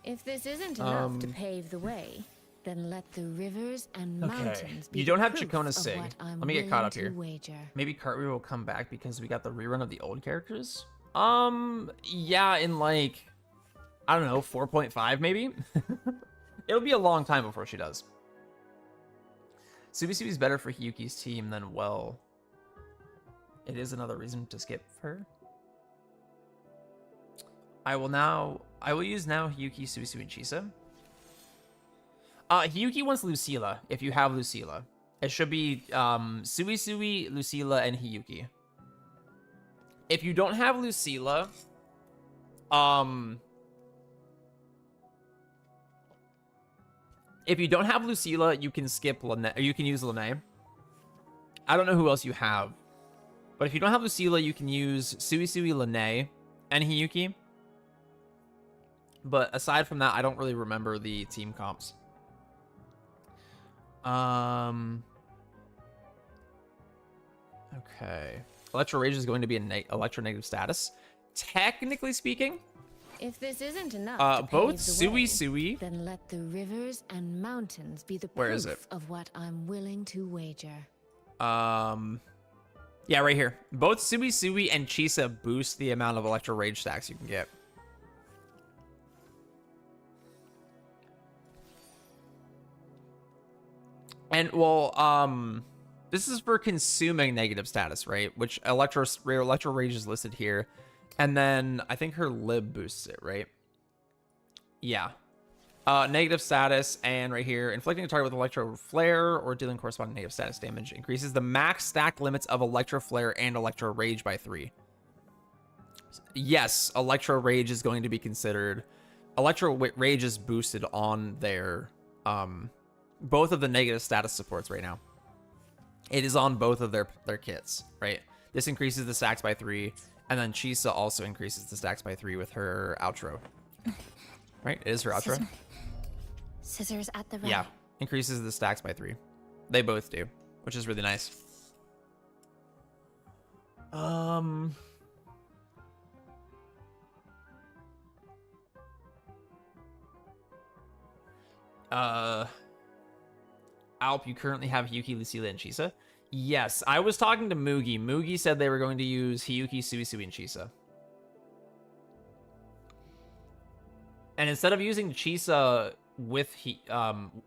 If this isn't enough to pave the way, then let the rivers and Okay. mountains be You don't the have proof Chacona of Sig. what I'm Let me get caught up willing here. to wager. Maybe Cartwheel will come back because we got the rerun of the old characters. Yeah, in like, I don't know, 4.5 maybe? It'll be a long time before she does. Sui Sui is better for Hiyuki's team than well. It is another reason to skip her. I will use now Hiyuki, Sui Sui, and Chisa. Hiyuki wants Lucilla, if you have Lucilla. It should be Sui Sui, Lucilla, and Hiyuki. If you don't have Lucilla, you can skip Lene, or you can use Lene. I don't know who else you have. But if you don't have Lucilla, you can use Sui Sui, Lene, and Hiyuki. But aside from that, I don't really remember the team comps. Okay. Electro Rage is going to be a electro negative status. Technically speaking, If this isn't enough to both pave the Sui way, Sui. then let the rivers and mountains be the Where proof is it? of what I'm willing to wager. Yeah, right here. Both Sui Sui and Chisa boost the amount of Electro Rage stacks you can get. And, well, this is for consuming negative status, right? Which Electro Rage is listed here. And then I think her lib boosts it, right? Yeah. Negative status, and right here, inflicting a target with Electro Flare or dealing corresponding negative status damage increases the max stack limits of Electro Flare and Electro Rage by 3. Yes, Electro Rage is going to be considered. Electro Rage is boosted on their both of the negative status supports right now. It is on both of their kits, right? This increases the stacks by 3, and then Chisa also increases the stacks by 3 with her outro. Right? It is her outro. Scissors at the ready. Yeah, increases the stacks by 3. They both do, which is really nice. Alp, you currently have Hyuki, Lucilla, and Chisa? Yes, I was talking to Mugi. Mugi said they were going to use Hyuki, Suisui, and Chisa. And instead of using Chisa with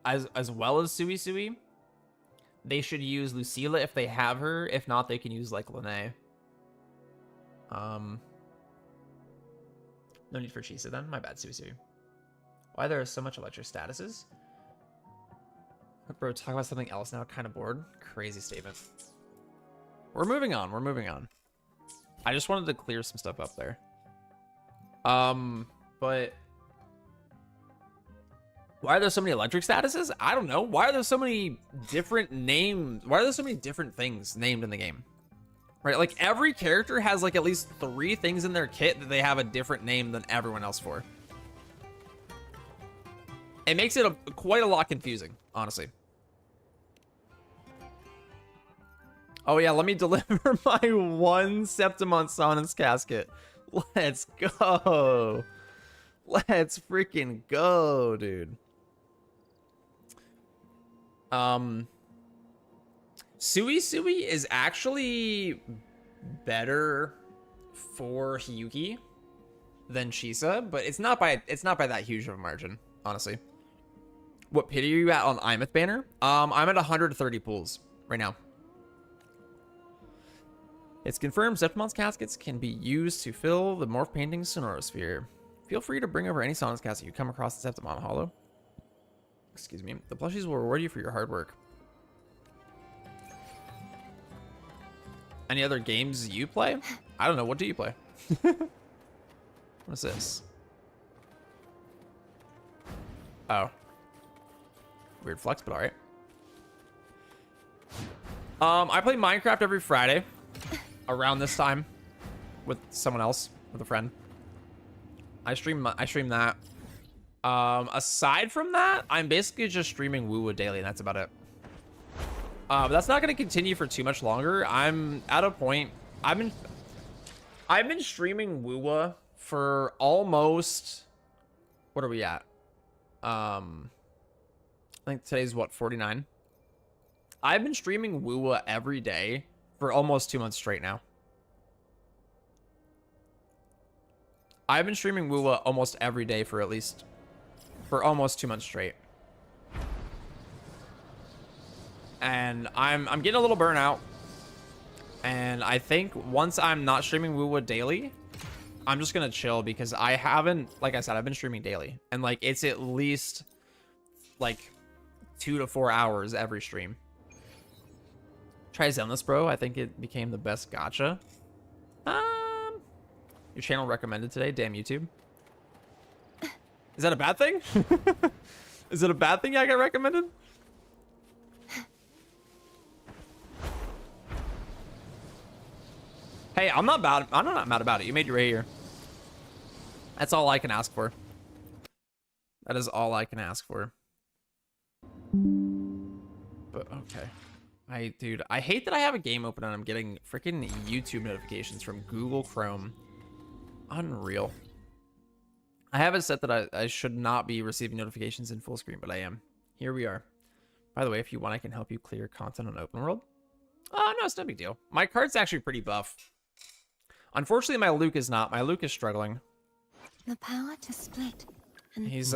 as well as Suisui, they should use Lucilla if they have her. If not, they can use like Lene. No need for Chisa then. My bad, Suisui. Why there are so much electric statuses? Bro, talk about something else now. Kind of bored. Crazy statement. We're moving on. We're moving on. I just wanted to clear some stuff up there. But why are there so many electric statuses? I don't know. Why are there so many different names? Why are there so many different things named in the game? Right? Like every character has like at least 3 things in their kit that they have a different name than everyone else for. It makes it quite a lot confusing, honestly. Oh yeah, let me deliver my 1 Septimon Sonus casket. Let's go. Let's freaking go, dude. Suisui is actually better for Hyuki than Chisa, but it's not by that huge of a margin, honestly. What pit are you at on aemeath banner? I'm at 130 pools right now. It's confirmed Septimon's caskets can be used to fill the Morph Painting Sonorosphere. Feel free to bring over any Sonus casket you come across the Septimon Hollow. Excuse me. The plushies will reward you for your hard work. Any other games you play? I don't know. What do you play? What's this? Oh. Weird flex, but alright. I play Minecraft every Friday. Around this time. With someone else. With a friend. I stream that. Aside from that, I'm basically just streaming Woo daily, and that's about it. But that's not going to continue for too much longer. I'm at a point. I've been streaming Woo for almost. What are we at? I think today's what, 49. I've been streaming Woo every day for almost 2 months straight now. I've been streaming Woo almost every day for almost 2 months straight. And I'm getting a little burnout. And I think once I'm not streaming Woo daily, I'm just gonna chill because I haven't, like I said, I've been streaming daily. And like it's at least like 2 to 4 hours every stream. Try Zenless, bro. I think it became the best gacha. Your channel recommended today. Damn YouTube. Is that a bad thing? Is it a bad thing I got recommended? Hey, I'm not mad about it. You made your way here. That's all I can ask for. That is all I can ask for. But okay. Dude, I hate that I have a game open and I'm getting freaking YouTube notifications from Google Chrome. Unreal. I have it set that I should not be receiving notifications in full screen, but I am. Here we are. By the way, if you want, I can help you clear content on open world. Oh, no, it's no big deal. My card's actually pretty buff. Unfortunately, my Luke is not. My Luke is struggling. The power to split. He's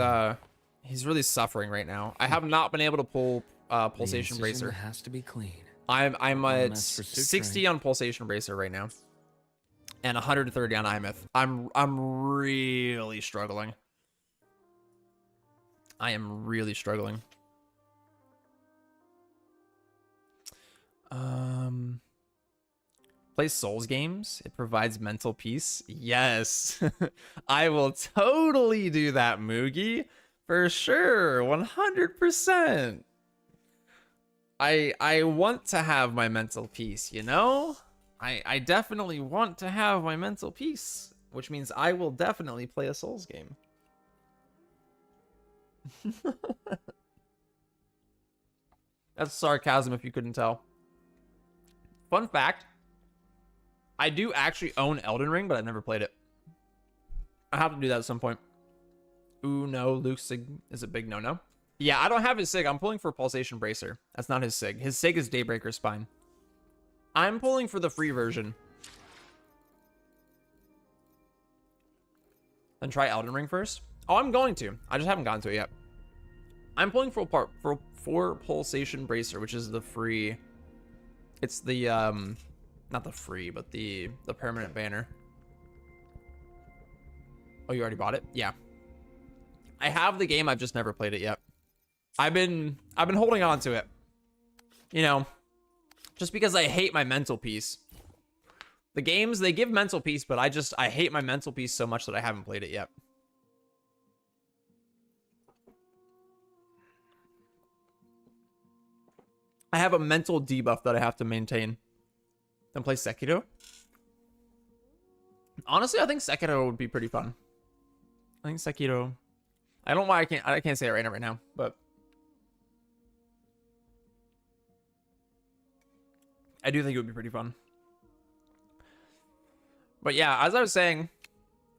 really suffering right now. I have not been able to pull Pulsation Bracer. Has to be clean. I'm at 60 on Pulsation Bracer right now. And 130 on aemeath. I'm really struggling. I am really struggling. Play Souls games. It provides mental peace. Yes. I will totally do that, Moogie. For sure. 100%. I want to have my mental peace, you know? I definitely want to have my mental peace, which means I will definitely play a Souls game. That's sarcasm if you couldn't tell. Fun fact, I do actually own Elden Ring, but I've never played it. I have to do that at some point. Ooh, no, Luke's SIG is a big no-no. Yeah, I don't have his SIG. I'm pulling for Pulsation Bracer. That's not his SIG. His SIG is Daybreaker Spine. I'm pulling for the free version. Then try Elden Ring first. Oh, I'm going to. I just haven't gotten to it yet. I'm pulling for Pulsation Bracer, which is the free. It's the not the free, but the permanent banner. Oh, you already bought it? Yeah. I have the game. I've just never played it yet. I've been holding on to it. You know, just because I hate my mental peace. The games, they give mental peace, but I hate my mental peace so much that I haven't played it yet. I have a mental debuff that I have to maintain. Then play Sekiro. Honestly, I think Sekiro would be pretty fun. I think Sekiro. I don't know why I can't say it right now, but I do think it would be pretty fun. But yeah, as I was saying,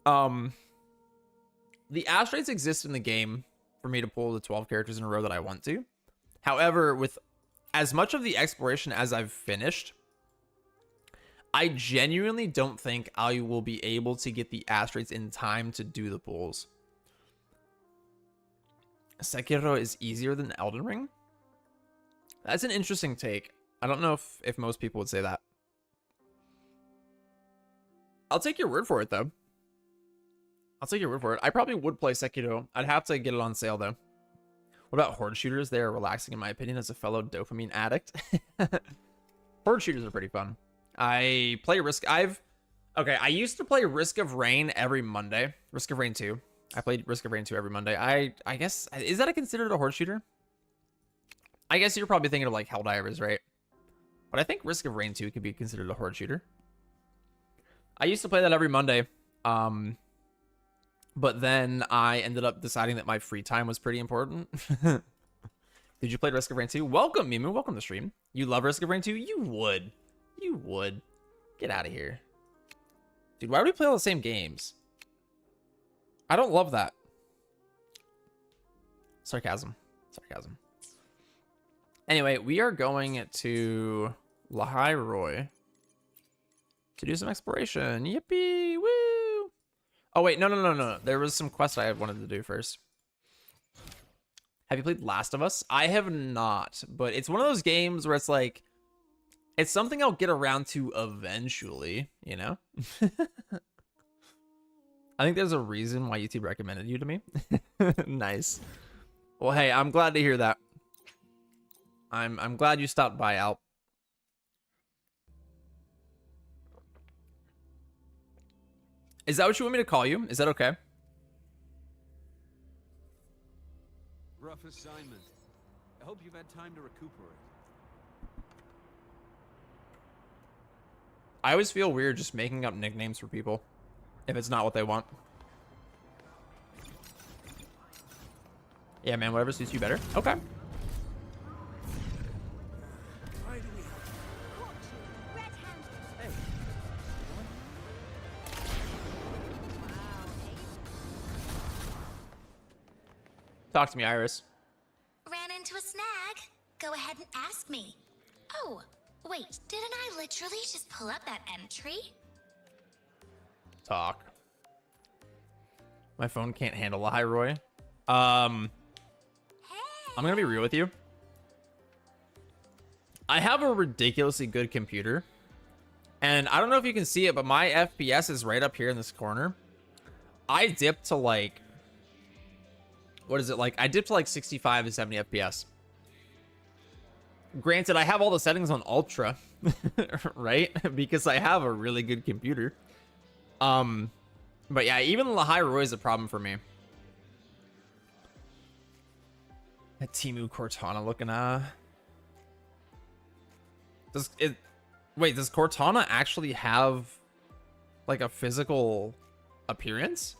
the asteroids exist in the game for me to pull the 12 characters in a row that I want to. However, with as much of the exploration as I've finished, I genuinely don't think I will be able to get the asteroids in time to do the pulls. Sekiro is easier than Elden Ring? That's an interesting take. I don't know if most people would say that. I'll take your word for it, though. I'll take your word for it. I probably would play Sekiro. I'd have to get it on sale, though. What about horde shooters? They're relaxing, in my opinion, as a fellow dopamine addict. Horde shooters are pretty fun. I play Okay, I used to play Risk of Rain every Monday. Risk of Rain 2. I played Risk of Rain 2 every Monday. I guess, is that considered a horde shooter? I guess you're probably thinking of like Helldivers, right? But I think Risk of Rain 2 could be considered a horde shooter. I used to play that every Monday. But then I ended up deciding that my free time was pretty important. Did you play Risk of Rain 2? Welcome, Mimu. Welcome to the stream. You love Risk of Rain 2? You would. You would. Get out of here. Dude, why would we play all the same games? I don't love that. Sarcasm. Sarcasm. Anyway, we are going to Lahai to do some exploration. Yippee! Woo! Oh, wait. No. There was some quest I wanted to do first. Have you played Last of Us? I have not, but it's one of those games where it's like, it's something I'll get around to eventually, you know? I think there's a reason why YouTube recommended you to me. Nice. Well, hey, I'm glad to hear that. I'm glad you stopped by, Alp. Is that what you want me to call you? Is that okay? Rough assignment. I hope you've had time to recuperate. I always feel weird just making up nicknames for people if it's not what they want. Yeah, man, whatever suits you better. Okay. Talk to me, Iris. Ran into a snag. Go ahead and ask me. Oh, wait, didn't I literally just pull up that entry? Talk. My phone can't handle a high Roy. I'm gonna be real with you. I have a ridiculously good computer. And I don't know if you can see it, but my FPS is right up here in this corner. I dipped to like... What is it like? I dipped to like 65 to 70 FPS. Granted, I have all the settings on ultra, right? Because I have a really good computer. But yeah, even Leroy is a problem for me. That Timu Cortana looking, Wait, does Cortana actually have, like, a physical appearance?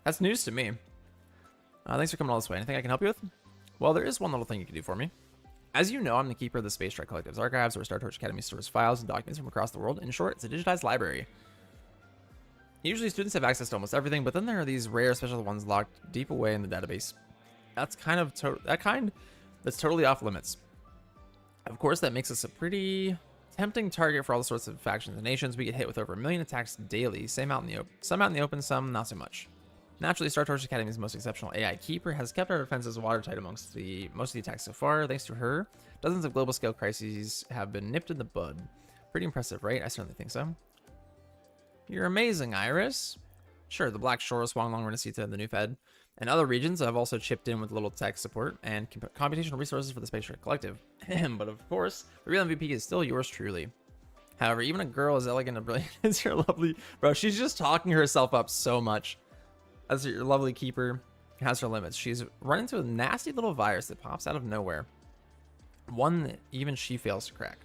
That's news to me. Thanks for coming all this way. Anything I can help you with? Well, there is one little thing you can do for me. As you know, I'm the keeper of the Space Strike Collective's archives, where Star Torch Academy stores files and documents from across the world. In short, it's a digitized library. Usually students have access to almost everything, but then there are these rare special ones locked deep away in the database. That's that's totally off limits. Of course, that makes us a pretty tempting target for all the sorts of factions and nations. We get hit with over 1 million attacks daily, some out in the open, some not so much. Naturally, Star Torch Academy's most exceptional AI keeper has kept our defenses watertight amongst most of the attacks so far. Thanks to her, dozens of global scale crises have been nipped in the bud. Pretty impressive, right? I certainly think so. You're amazing, Iris. Sure, the Black Shore, Swanglong, Renacita, and the New Fed, and other regions have also chipped in with little tech support and computational resources for the Space Trek Collective. But of course, the real MVP is still yours truly. However, even a girl as elegant and brilliant as your lovely... Bro, she's just talking herself up so much. As your lovely keeper has her limits. She's run into a nasty little virus that pops out of nowhere. One that even she fails to crack.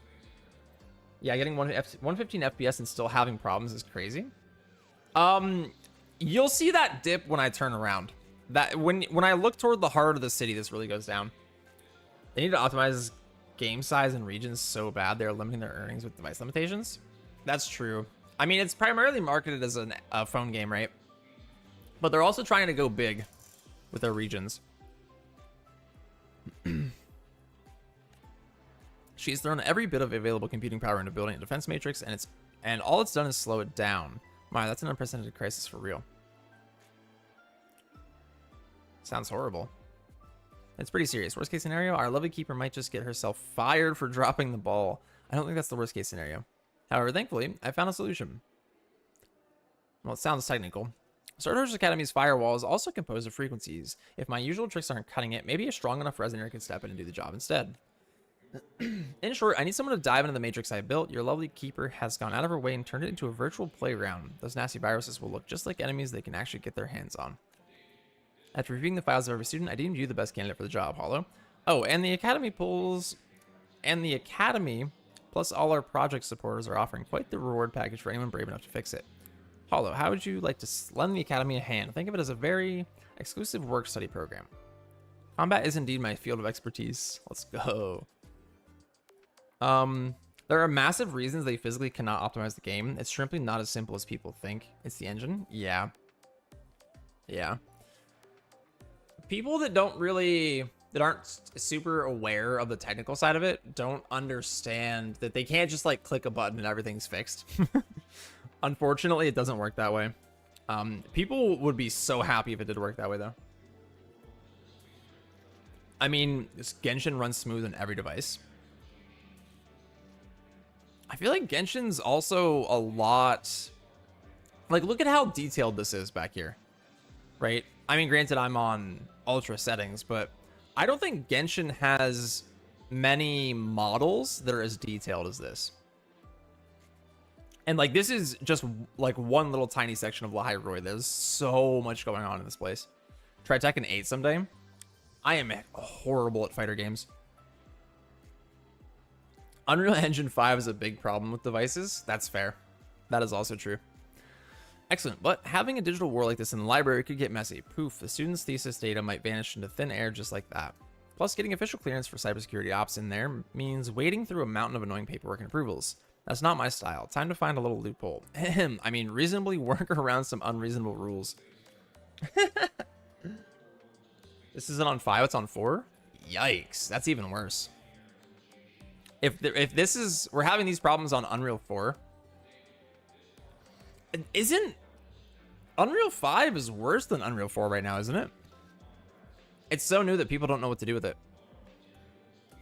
Yeah, getting 115 FPS and still having problems is crazy. You'll see that dip when I turn around. That when I look toward the heart of the city, this really goes down. They need to optimize game size and regions so bad they're limiting their earnings with device limitations. That's true. I mean, it's primarily marketed as a phone game, right? But they're also trying to go big with their regions. She's thrown every bit of available computing power into building a defense matrix, and all it's done is slow it down. My, that's an unprecedented crisis for real. Sounds horrible. It's pretty serious. Worst case scenario, our lovely keeper might just get herself fired for dropping the ball. I don't think that's the worst case scenario. However, thankfully, I found a solution. Well, it sounds technical. Star Torch Academy's firewall is also composed of frequencies. If my usual tricks aren't cutting it, maybe a strong enough resonator can step in and do the job instead. In short, I need someone to dive into the matrix I built. Your lovely keeper has gone out of her way and turned it into a virtual playground. Those nasty viruses will look just like enemies they can actually get their hands on. After reviewing the files of every student, I deemed you the best candidate for the job, Hollow. Oh, and the Academy plus all our project supporters are offering quite the reward package for anyone brave enough to fix it. Hollow, how would you like to lend the Academy a hand? Think of it as a very exclusive work study program. Combat is indeed my field of expertise. Let's go. There are massive reasons they physically cannot optimize the game. It's simply not as simple as people think. It's the engine. Yeah. People that aren't super aware of the technical side of it don't understand that they can't just like click a button and everything's fixed. Unfortunately, it doesn't work that way. People would be so happy if it did work that way, though. I mean, this Genshin runs smooth on every device. I feel like Genshin's also a lot... Like, look at how detailed this is back here. Right? I mean, granted, I'm on ultra settings, but I don't think Genshin has many models that are as detailed as this. And like, this is just like one little tiny section of Leroy. There's so much going on in this place. Try Tekken 8 someday. I am horrible at fighter games. Unreal Engine 5 is a big problem with devices. That's fair. That is also true. Excellent, but having a digital war like this in the library could get messy. Poof, the student's thesis data might vanish into thin air just like that. Plus, getting official clearance for cybersecurity ops in there means wading through a mountain of annoying paperwork and approvals. That's not my style. Time to find a little loophole. I mean, reasonably work around some unreasonable rules. This isn't on 5, it's on 4? Yikes, that's even worse. If this is... We're having these problems on Unreal 4. Isn't... Unreal 5 is worse than Unreal 4 right now, isn't it? It's so new that people don't know what to do with it.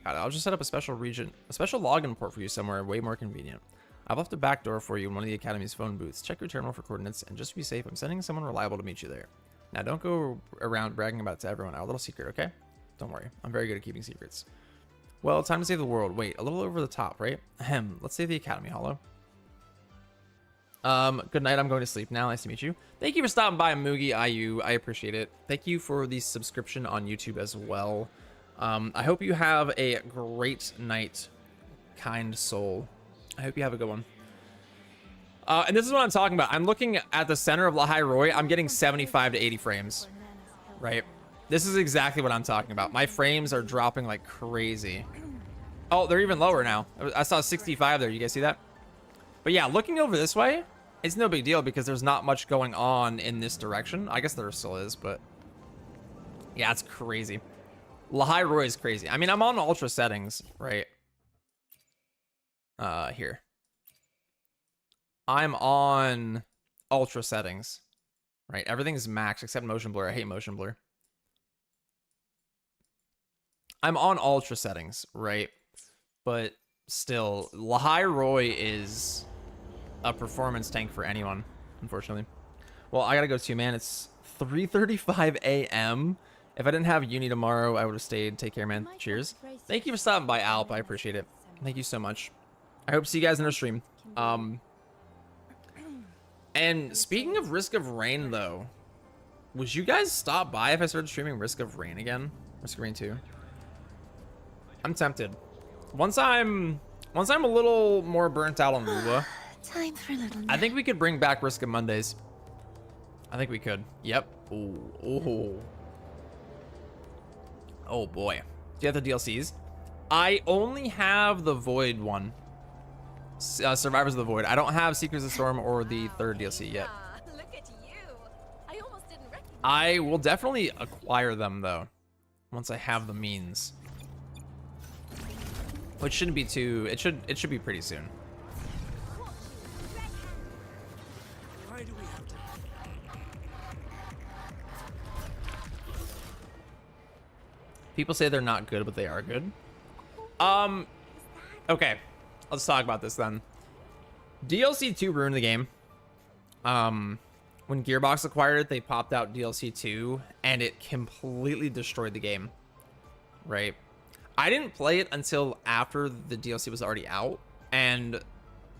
God, I'll just set up a special login port for you somewhere way more convenient. I've left a back door for you in one of the Academy's phone booths. Check your terminal for coordinates, and just to be safe, I'm sending someone reliable to meet you there. Now, don't go around bragging about it to everyone. Our little secret, okay? Don't worry. I'm very good at keeping secrets. Well, time to save the world. Wait, a little over the top, right? Ahem. Let's save the Academy Hollow. Good night. I'm going to sleep now. Nice to meet you. Thank you for stopping by, Moogie IU. I appreciate it. Thank you for the subscription on YouTube as well. I hope you have a great night, kind soul. I hope you have a good one. And this is what I'm talking about. I'm looking at the center of Lahai Roy. I'm getting 75 to 80 frames, right? This is exactly what I'm talking about. My frames are dropping like crazy. Oh, they're even lower now. I saw 65 there. You guys see that? But yeah, looking over this way, it's no big deal because there's not much going on in this direction. I guess there still is, but yeah, it's crazy. Lahai Roy is crazy. I mean, I'm on ultra settings, right? Here. I'm on ultra settings, right? Everything's max except motion blur. I hate motion blur. I'm on ultra settings, right? But still, Lahai Roy is a performance tank for anyone, unfortunately. Well, I gotta go too, man. It's 3:35 a.m. If I didn't have uni tomorrow, I would have stayed. Take care, man. Cheers. Thank you for stopping by, Alp. I appreciate it. Thank you so much. I hope to see you guys in our stream. And speaking of Risk of Rain, though, would you guys stop by if I started streaming Risk of Rain again? Risk of Rain 2. I'm tempted. Once I'm a little more burnt out on Lula, Time for a little nap. I think we could bring back Risk of Mondays. I think we could. Yep. Ooh. Ooh. Oh boy. Do you have the DLCs? I only have the Void one. Survivors of the Void. I don't have Seekers of the Storm or the third DLC yet. Look at you. I almost didn't recognize. I will definitely acquire them though, once I have the means. Which shouldn't be too. It should be pretty soon. Why do we have to? People say they're not good, but they are good. Okay. Let's talk about this then. DLC 2 ruined the game. When Gearbox acquired it, they popped out DLC 2 and it completely destroyed the game. Right? I didn't play it until after the DLC was already out, and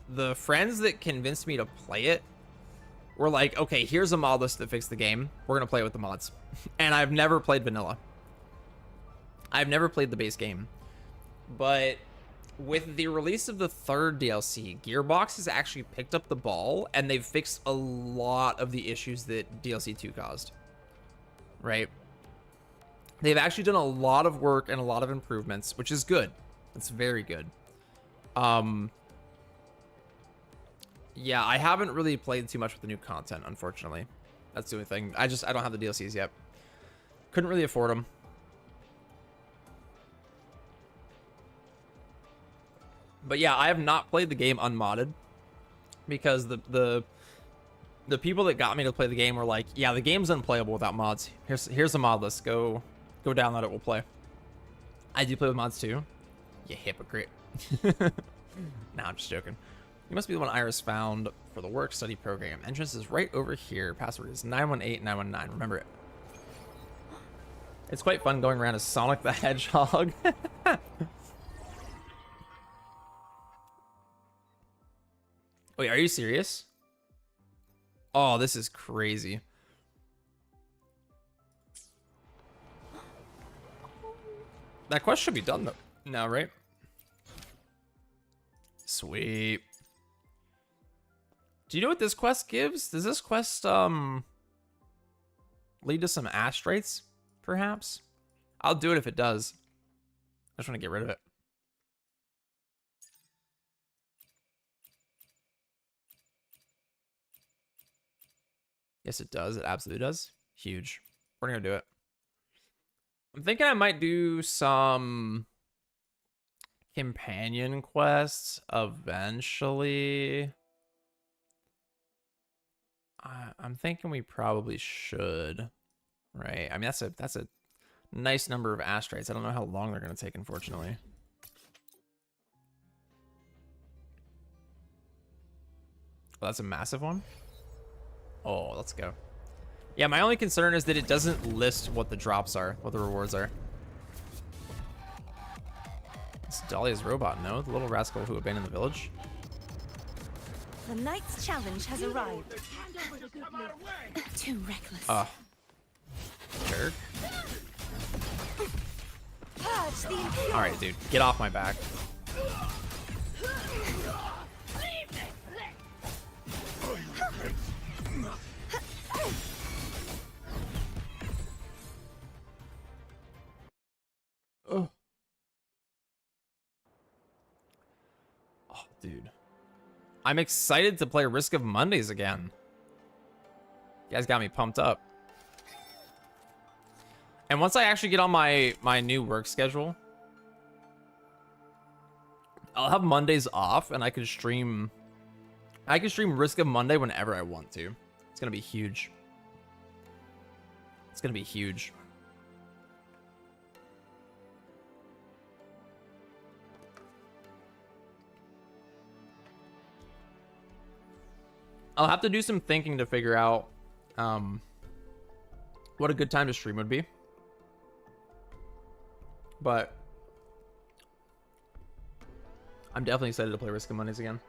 the friends that convinced me to play it were like, okay, here's a mod list to fix the game. We're gonna play it with the mods. And I've never played vanilla. I've never played the base game. But with the release of the third DLC, Gearbox has actually picked up the ball and they've fixed a lot of the issues that DLC 2 caused. Right? They've actually done a lot of work and a lot of improvements, which is good. It's very good. Yeah, I haven't really played too much with the new content, unfortunately. That's the only thing. I don't have the DLCs yet. Couldn't really afford them. But yeah, I have not played the game unmodded because the people that got me to play the game were like, yeah, the game's unplayable without mods. Here's a mod list. Go download it. We'll play. I do play with mods too. You hypocrite. Nah, I'm just joking. You must be the one Iris found for the work study program. Entrance is right over here. Password is 918919. Remember it. It's quite fun going around as Sonic the Hedgehog. Wait, are you serious? Oh, this is crazy. That quest should be done though now, right? Sweet. Do you know what this quest gives? Does this quest lead to some astrates, perhaps? I'll do it if it does. I just want to get rid of it. Yes, it does. It absolutely does. Huge. We're gonna do it. I'm thinking I might do some companion quests eventually. I'm thinking we probably should, right? I mean, that's a nice number of astrates. I don't know how long they're gonna take, unfortunately. Oh, that's a massive one. Oh, let's go. Yeah, my only concern is that it doesn't list what the drops are, what the rewards are. Dahlia's robot, no? The little rascal who abandoned the village? The knight's challenge has arrived. Too reckless. Jerk. Purge the impure. Alright, dude. Get off my back. Oh. Oh, dude. I'm excited to play Risk of Mondays again. You guys got me pumped up. And once I actually get on my new work schedule, I'll have Mondays off and I can stream Risk of Monday whenever I want to. It's gonna be huge. It's gonna be huge. I'll have to do some thinking to figure out what a good time to stream would be. But I'm definitely excited to play Risk of Mondays again.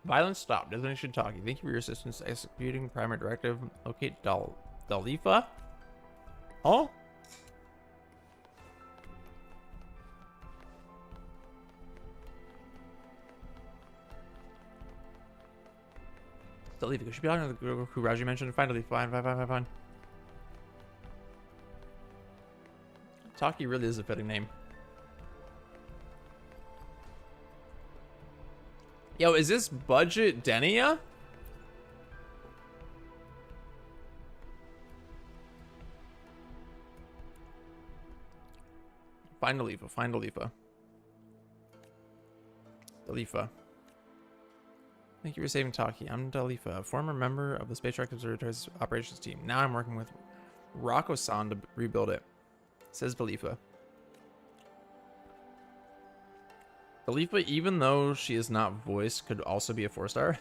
Violence stopped. Designation talking. Thank you for your assistance executing primary directive. Locate Dalifa. Oh? Dalifa. Should be talking to the girl who Raji mentioned. Finally, fine. Taki really is a fitting name. Yo, is this budget Denia? Find Dalifa. Find Dalifa. Dalifa. Thank you for saving Taki. I'm Dalifa, a former member of the Space Trek Observatory's operations team. Now I'm working with Rocco-san to rebuild it. Says Dalifa. Dalifa, even though she is not voiced, could also be a 4-star.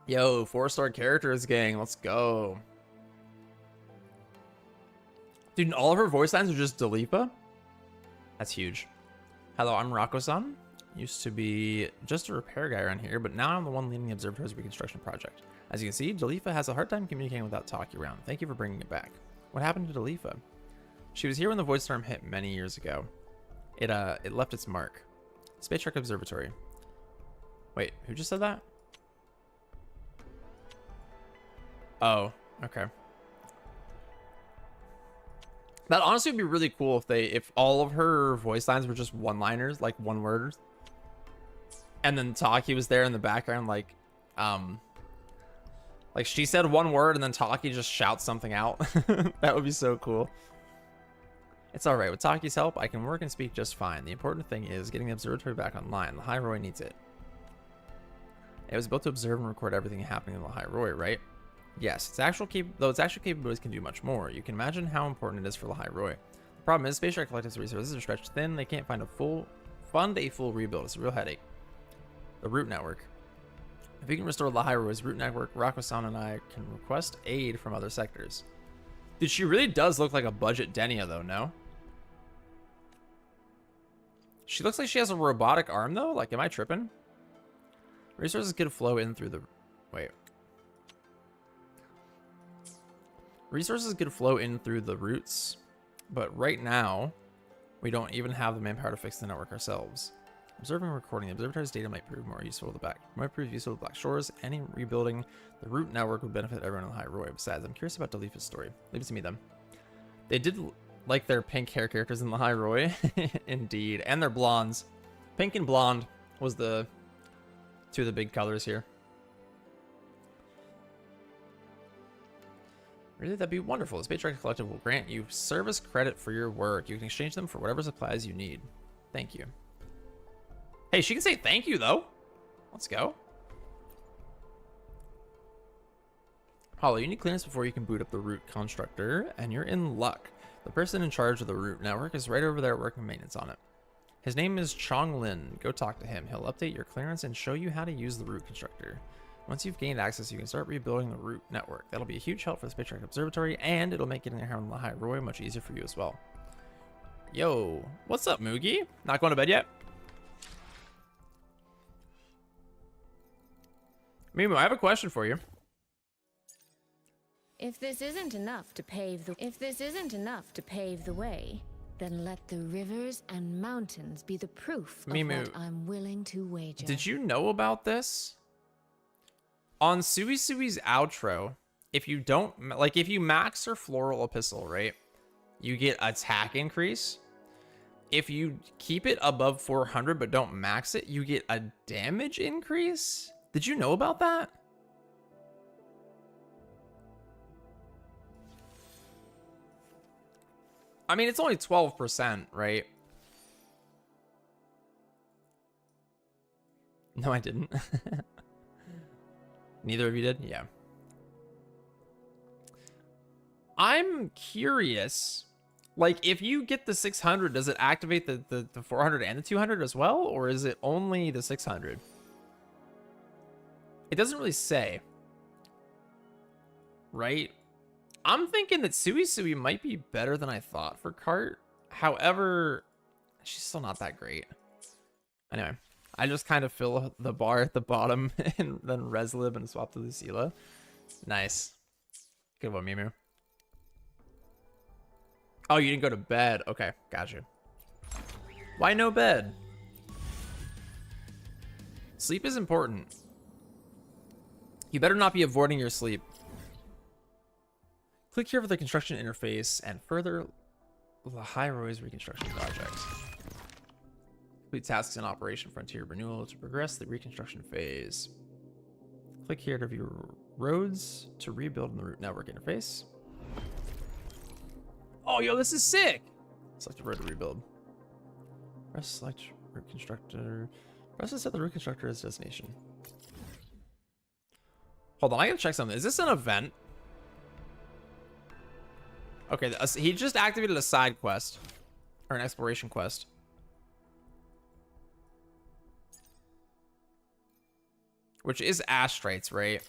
Yo, 4-star characters, gang. Let's go. Dude, and all of her voice lines are just Dalifa? That's huge. Hello, I'm Rocco-san. Used to be just a repair guy around here, but now I'm the one leading the observatory's reconstruction project. As you can see, Dalifa has a hard time communicating without Taki around. Thank you for bringing it back. What happened to Dalifa? She was here when the void storm hit many years ago. It left its mark. Space Trek Observatory. Wait, who just said that? Oh, okay. That honestly would be really cool if all of her voice lines were just one-liners, like one word. And then Taki was there in the background, like she said one word and then Taki just shouts something out. That would be so cool. It's alright, with Taki's help, I can work and speak just fine. The important thing is getting the observatory back online. The High Roy needs it. It was built to observe and record everything happening in the High Roy, right? Yes, its actual capabilities can do much more. You can imagine how important it is for the High Roy. The problem is, Space Trek Collective's resources are stretched thin. They can't fund a full rebuild. It's a real headache. The root network. If we can restore the High Roy's root network, Rocco-san and I can request aid from other sectors. Dude, she really does look like a budget Denia, though, no? She looks like she has a robotic arm, though? Like, am I tripping? Resources could flow in through the... Wait. Resources could flow in through the roots, but right now, we don't even have the manpower to fix the network ourselves. Observing and recording the observatory's data might prove useful to the Black Shores. Any rebuilding the root network would benefit everyone in the High Roy. Besides, I'm curious about Dalifa's story. Leave it to me then. They did like their pink hair characters in the High Roy. Indeed. And their blondes. Pink and blonde was the two of the big colors here. Really, that'd be wonderful. The Space Trek Collective will grant you service credit for your work. You can exchange them for whatever supplies you need. Thank you. Hey, she can say thank you, though. Let's go. Hollow, you need clearance before you can boot up the root constructor, and you're in luck. The person in charge of the root network is right over there working maintenance on it. His name is Chong Lin. Go talk to him. He'll update your clearance and show you how to use the route constructor. Once you've gained access, you can start rebuilding the route network. That'll be a huge help for the Spacecraft Observatory, and it'll make getting here on the High Roy much easier for you as well. Yo, what's up, Moogie? Not going to bed yet? Mimu, I have a question for you. If this isn't enough to pave the way, then let the rivers and mountains be the proof of Mimu, what I'm willing to wager. Did you know about this? On Suisui's outro, if you don't, like, if you max her Floral Epistle, right, you get attack increase. If you keep it above 400 but don't max it, you get a damage increase. Did you know about that? I mean, it's only 12%, right? No, I didn't. Neither of you did? Yeah. I'm curious. Like, if you get the 600, does it activate the 400 and the 200 as well? Or is it only the 600? It doesn't really say. Right? I'm thinking that Suisui might be better than I thought for Cart. However, she's still not that great. Anyway, I just kind of fill the bar at the bottom and then Reslib and swap to Lucilla. Nice. Good one, Mimu. Oh, you didn't go to bed. Okay, got you. Why no bed? Sleep is important. You better not be avoiding your sleep. Click here for the construction interface and further the High Roy's reconstruction project. Complete tasks in Operation Frontier Renewal to progress the reconstruction phase. Click here to view roads to rebuild in the route network interface. Oh, yo, this is sick! Select a road to rebuild. Press select route constructor. Press to set the route constructor as destination. Hold on, I gotta check something. Is this an event? Okay, he just activated a side quest. Or an exploration quest. Which is Astrites, right?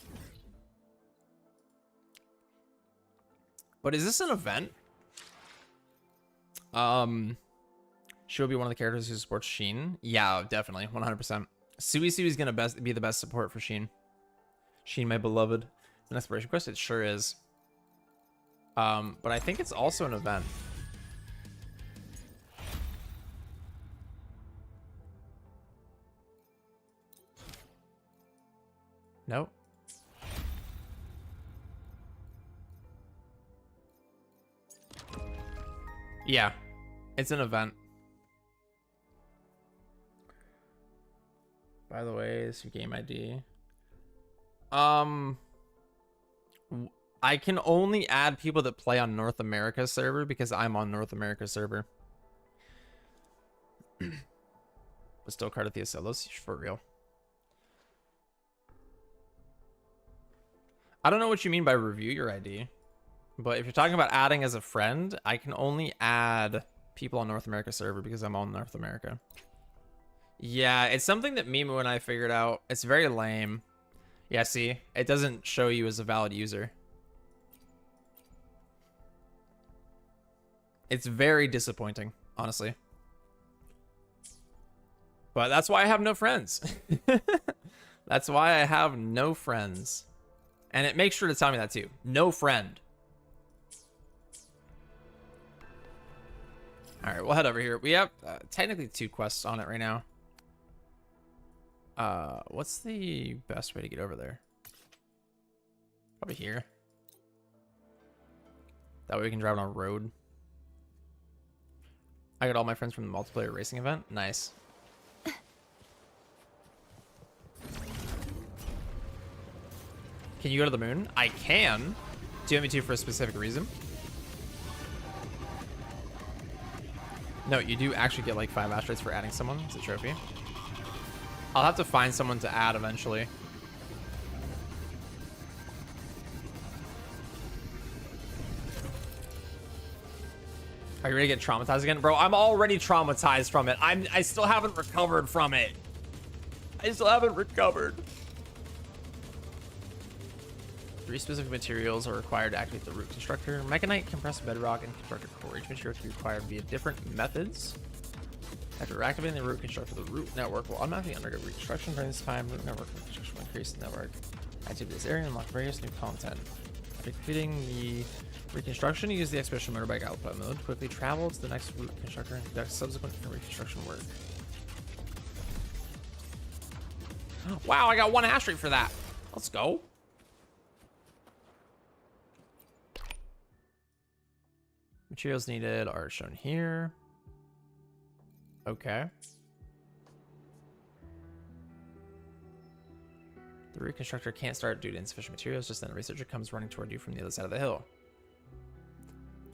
But is this an event? She'll be one of the characters who supports Sheen. Yeah, definitely, 100%. Suisui is gonna be the best support for Sheen. Sheen, my beloved. It's an exploration quest. It sure is. But I think it's also an event. Nope. Yeah, it's an event. By the way, it's your game ID. I can only add people that play on North America server because I'm on North America server. But still Cardathea Celos, for real. I don't know what you mean by review your ID. But if you're talking about adding as a friend, I can only add people on North America server because I'm on North America. Yeah, it's something that Mimu and I figured out. It's very lame. Yeah, see? It doesn't show you as a valid user. It's very disappointing, honestly. But that's why I have no friends. That's why I have no friends. And it makes sure to tell me that too. No friend. All right, we'll head over here. We have technically 2 quests on it right now. What's the best way to get over there? Probably here. That way we can drive on a road. I got all my friends from the multiplayer racing event. Nice. Can you go to the moon? I can. Do you want me to for a specific reason? No, you do actually get like 5 asteroids for adding someone as a trophy. I'll have to find someone to add eventually. Are you ready to get traumatized again? Bro, I'm already traumatized from it. I still haven't recovered from it. I still haven't recovered. 3 specific materials are required to activate the root constructor. Mechanite, compressed bedrock, and constructor core. Each material can be acquired via different methods. After activating the root constructor, the root network will automatically undergo reconstruction. During this time, root network reconstruction will increase the network. Activate this area and unlock various new content. After completing the reconstruction, use the expedition motorbike output mode to quickly travel to the next root constructor and conduct subsequent reconstruction work. Wow, I got 1 hash rate for that. Let's go. Materials needed are shown here. Okay. The reconstructor can't start due to insufficient materials. Just then a researcher comes running toward you from the other side of the hill.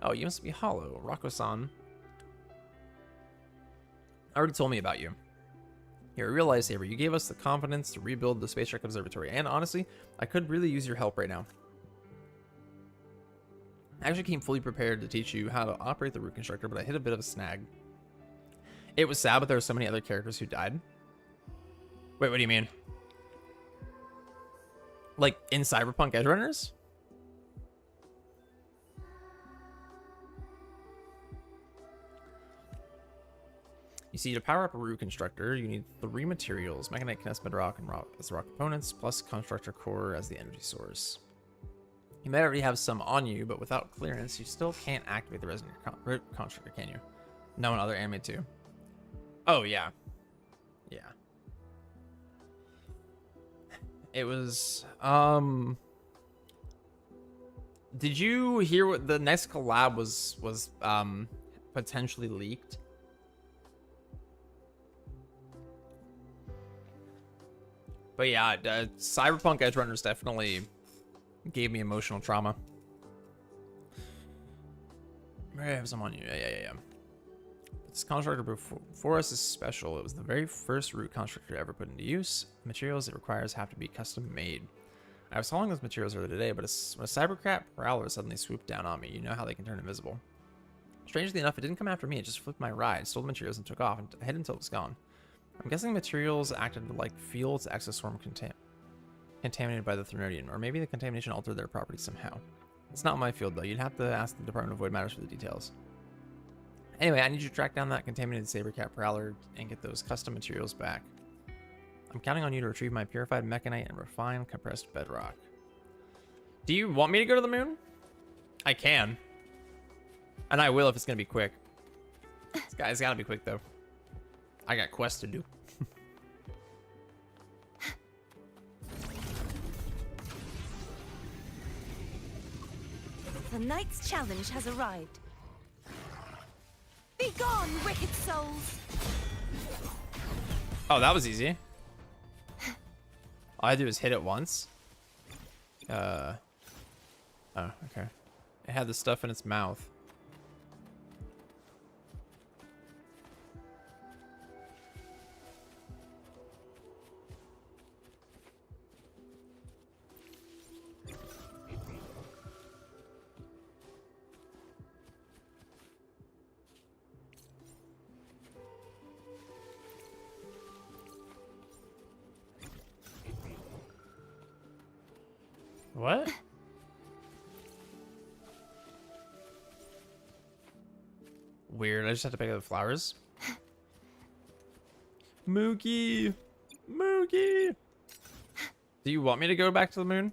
Oh, you must be Hollow. Rocco-san already told me about you. You're a real lifesaver. You gave us the confidence to rebuild the Space Trek Observatory. And honestly, I could really use your help right now. I actually came fully prepared to teach you how to operate the root constructor, but I hit a bit of a snag. It was sad, but there were so many other characters who died. Wait, what do you mean? Like in Cyberpunk Edgerunners? You see, to power up a root constructor, you need 3 materials: mechanite, condensed bedrock, and rock as the rock components, plus constructor core as the energy source. You may already have some on you, but without clearance, you still can't activate the resident root constructor, can you? No, in other anime too. Oh, yeah. Yeah. It was, did you hear what the next collab was potentially leaked? But yeah, Cyberpunk Edgerunners definitely gave me emotional trauma. I have some on you. Yeah. This constructor before us is special. It was the very first root constructor ever put into use. The materials it requires have to be custom made. I was hauling those materials earlier today, but when a cybercat prowler suddenly swooped down on me, you know how they can turn invisible. Strangely enough, it didn't come after me. It just flipped my ride, stole the materials, and took off and hid until it was gone. I'm guessing the materials acted like fuel to exoswarm contaminated by the Thermodian, or maybe the contamination altered their properties somehow. It's not my field, though. You'd have to ask the Department of Void Matters for the details. Anyway, I need you to track down that contaminated Sabercat Prowler and get those custom materials back. I'm counting on you to retrieve my purified mechanite and refined compressed bedrock. Do you want me to go to the moon? I can. And I will if it's going to be quick. This guy's got to be quick, though. I got quests to do. The knight's challenge has arrived. Be gone, wicked souls! Oh, that was easy. All I do is hit it once. Oh, okay. It had the stuff in its mouth. What? Weird. I just have to pick up the flowers. Mookie! Mookie! Do you want me to go back to the moon?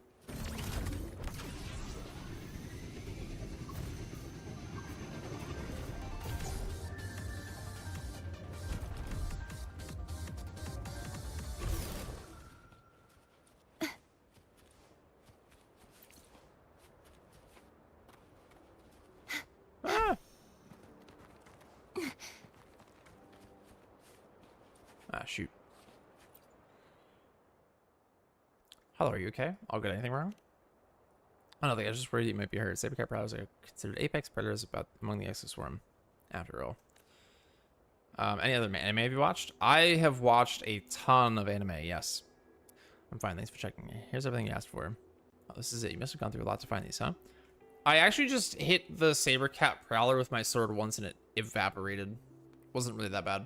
Shoot. Hello, are you okay? All good. Anything wrong? I don't think I was just worried you might be hurt. Sabercat prowlers are considered apex predators among the exoswarm, after all. Any other anime have you watched? I have watched a ton of anime, yes. I'm fine, thanks for checking. Here's everything you asked for. Oh, this is it. You must have gone through a lot to find these, huh? I actually just hit the saber cat prowler with my sword once and it evaporated. Wasn't really that bad.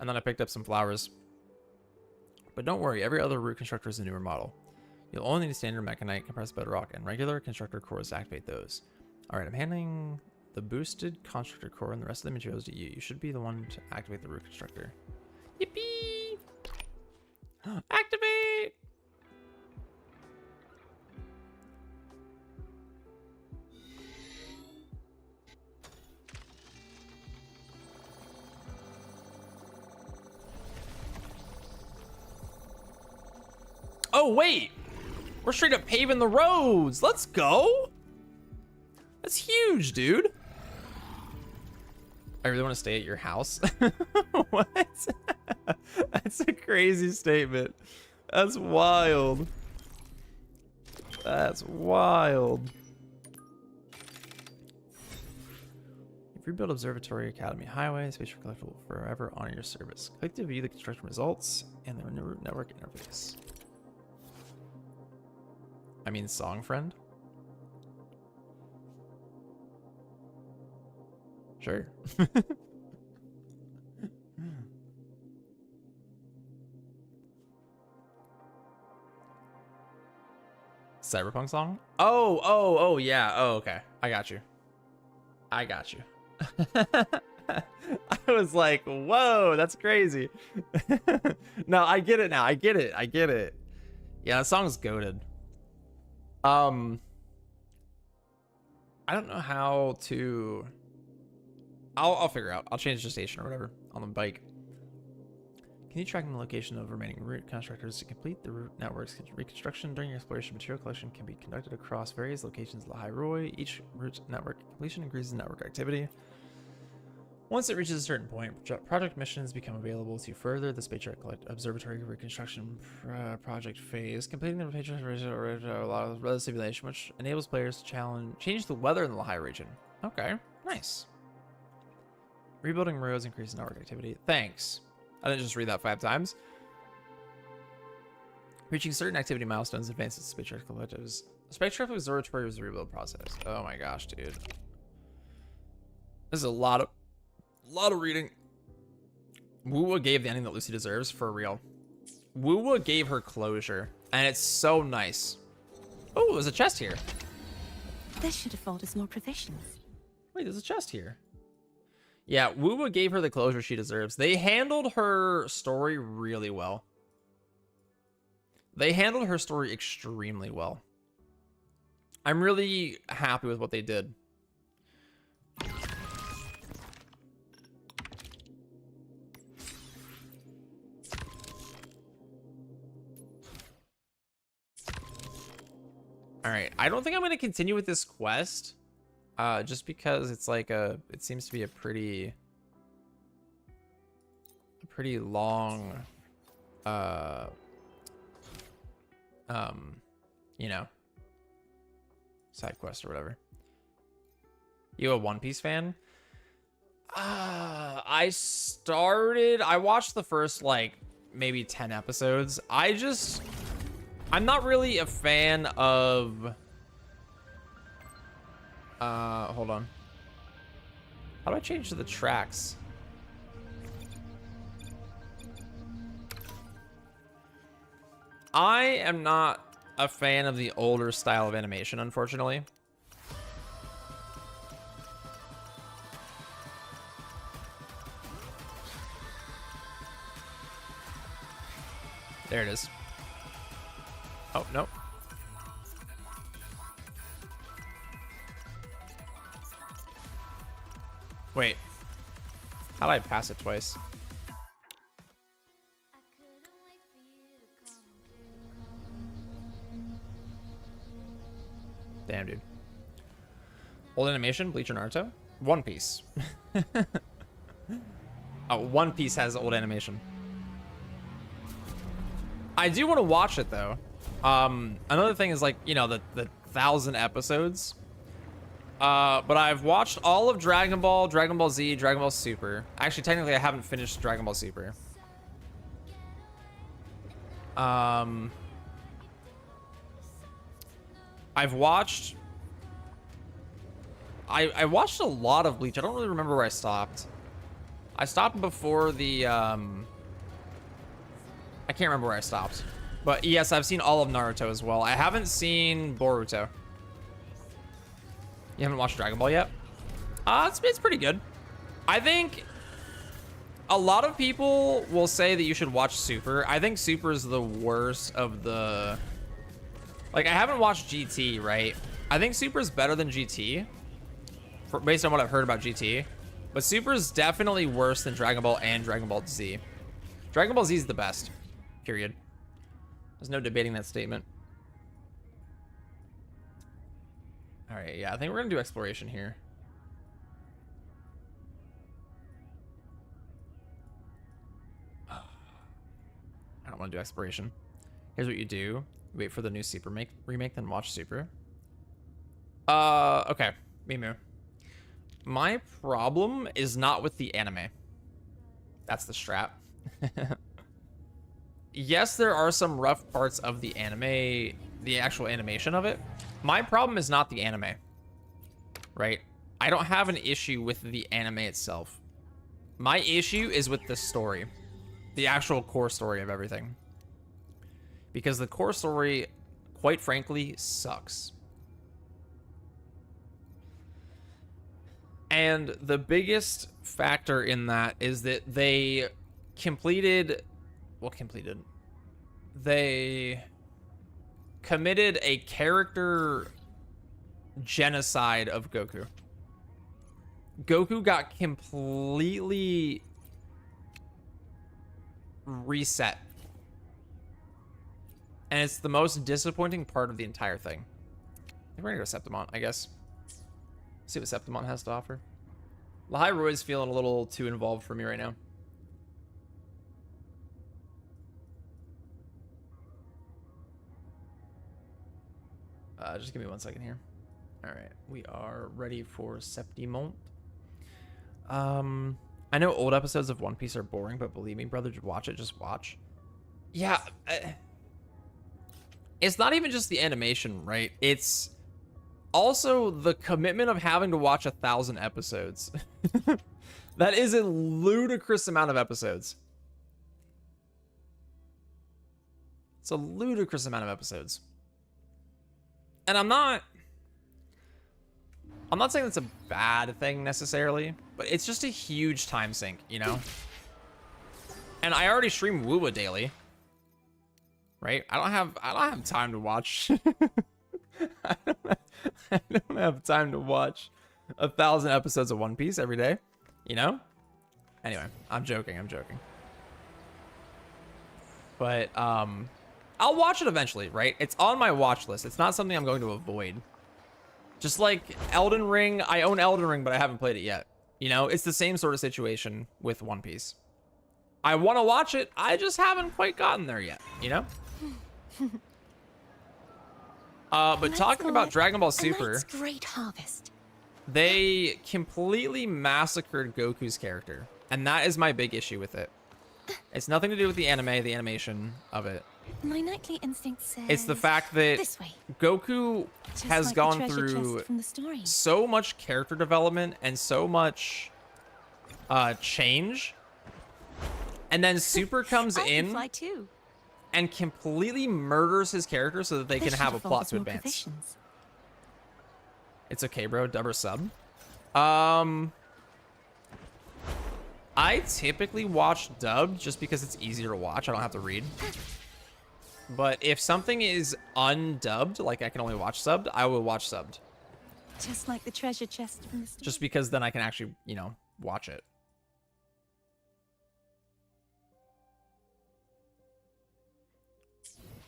And then I picked up some flowers. But don't worry, every other root constructor is a newer model. You'll only need standard mechanite, compressed bedrock, and regular constructor cores to activate those. Alright, I'm handing the boosted constructor core and the rest of the materials to you. You should be the one to activate the root constructor. Yippee! Activate! Oh, wait! We're straight up paving the roads! Let's go! That's huge, dude! I really want to stay at your house? What? That's a crazy statement. That's wild. That's wild. You've rebuilt Observatory, Academy, Highway, Space Collector will forever honor your service. Click to view the construction results and the network interface. I mean, song friend? Sure. Cyberpunk song? Oh, yeah. Oh, okay. I got you. I got you. I was like, whoa, that's crazy. No, I get it now. I get it. I get it. Yeah, that song's goated. I don't know how to... I'll figure out. I'll change the station or whatever on the bike. Can you track the location of remaining route constructors to complete the route network's reconstruction during your exploration? Material collection can be conducted across various locations of the High Roy. Each route network completion increases network activity. Once it reaches a certain point, project missions become available to further the Space Observatory reconstruction project phase. Completing the a lot of weather simulation, which enables players to change the weather in the High region. Okay, nice. Rebuilding roads increases network activity. Thanks. I didn't just read that 5 times. Reaching certain activity milestones advances Space Collectives. Spectral Observatory was the rebuild process. Oh my gosh, dude. This is a lot of reading. Wuwa gave the ending that Lucy deserves, for real. Wuwa gave her closure, and it's so nice. Oh, there's a chest here. This should afford us more provisions. Wait, there's a chest here. Yeah, Wuwa gave her the closure she deserves. They handled her story really well. They handled her story extremely well. I'm really happy with what they did. All right, I don't think I'm going to continue with this quest. Just because it's like it seems to be a pretty long, you know, side quest or whatever. You a One Piece fan? I watched the first like maybe 10 episodes. I'm not really a fan of hold on. How do I change to the tracks? I am not a fan of the older style of animation, unfortunately. There it is. Oh, no. Wait. How did I pass it twice? Damn, dude. Old animation, Bleach or Naruto? One Piece. Oh, One Piece has old animation. I do want to watch it, though. Another thing is, like, you know, the 1,000 episodes. But I've watched all of Dragon Ball, Dragon Ball Z, Dragon Ball Super. Actually, technically, I haven't finished Dragon Ball Super. I've watched I watched a lot of Bleach. I don't really remember where I stopped. I stopped before the I can't remember where I stopped. But yes, I've seen all of Naruto as well. I haven't seen Boruto. You haven't watched Dragon Ball yet? It's pretty good. I think a lot of people will say that you should watch Super. I think Super is the worst of the... Like, I haven't watched GT, right? I think Super is better than GT, based on what I've heard about GT. But Super is definitely worse than Dragon Ball and Dragon Ball Z. Dragon Ball Z is the best, period. There's no debating that statement. All right, yeah, I think we're gonna do exploration here. I don't want to do exploration. Here's what you do. Wait for the new Super remake, then watch Super. Okay, Mimu. My problem is not with the anime. That's the strap. Yes, there are some rough parts of the anime, the actual animation of it. My problem is not the anime, right? I don't have an issue with the anime itself. My issue is with the story, the actual core story of everything. Because the core story, quite frankly, sucks. And the biggest factor in that is that they they committed a character genocide of Goku. Goku got completely reset. And it's the most disappointing part of the entire thing. I think we're gonna go Septimont, I guess. See what Septimont has to offer. Lahai Roy's feeling a little too involved for me right now. Just give me 1 second here. All right, we are ready for Septimont. I know old episodes of One Piece are boring, but believe me, brother, just watch it. Just watch. Yeah, it's not even just the animation, right? It's also the commitment of having to watch 1,000 episodes. That is a ludicrous amount of episodes. It's a ludicrous amount of episodes. And I'm not saying that's a bad thing necessarily, but it's just a huge time sink, you know? And I already stream Woowa daily. Right? I don't have time to watch. I don't have time to watch 1,000 episodes of One Piece every day, you know? Anyway, I'm joking. But I'll watch it eventually, right? It's on my watch list. It's not something I'm going to avoid. Just like Elden Ring, I own Elden Ring, but I haven't played it yet. You know, it's the same sort of situation with One Piece. I want to watch it. I just haven't quite gotten there yet, you know? But talking about Dragon Ball Super, great harvest. They completely massacred Goku's character. And that is my big issue with it. It's nothing to do with the anime, the animation of it. My nightly instinct says It's the fact that this way. Goku Just has like gone the treasure through chest from the story. so much character development and so much change. And then Super comes I can in fly too. and completely murders his character so that they can have a plot to advance. It's okay, bro. Dub or sub. I typically watch dubbed just because it's easier to watch. I don't have to read. But if something is undubbed, like I can only watch subbed, I will watch subbed. Just like the treasure chest from the story. Just because then I can actually, you know, watch it.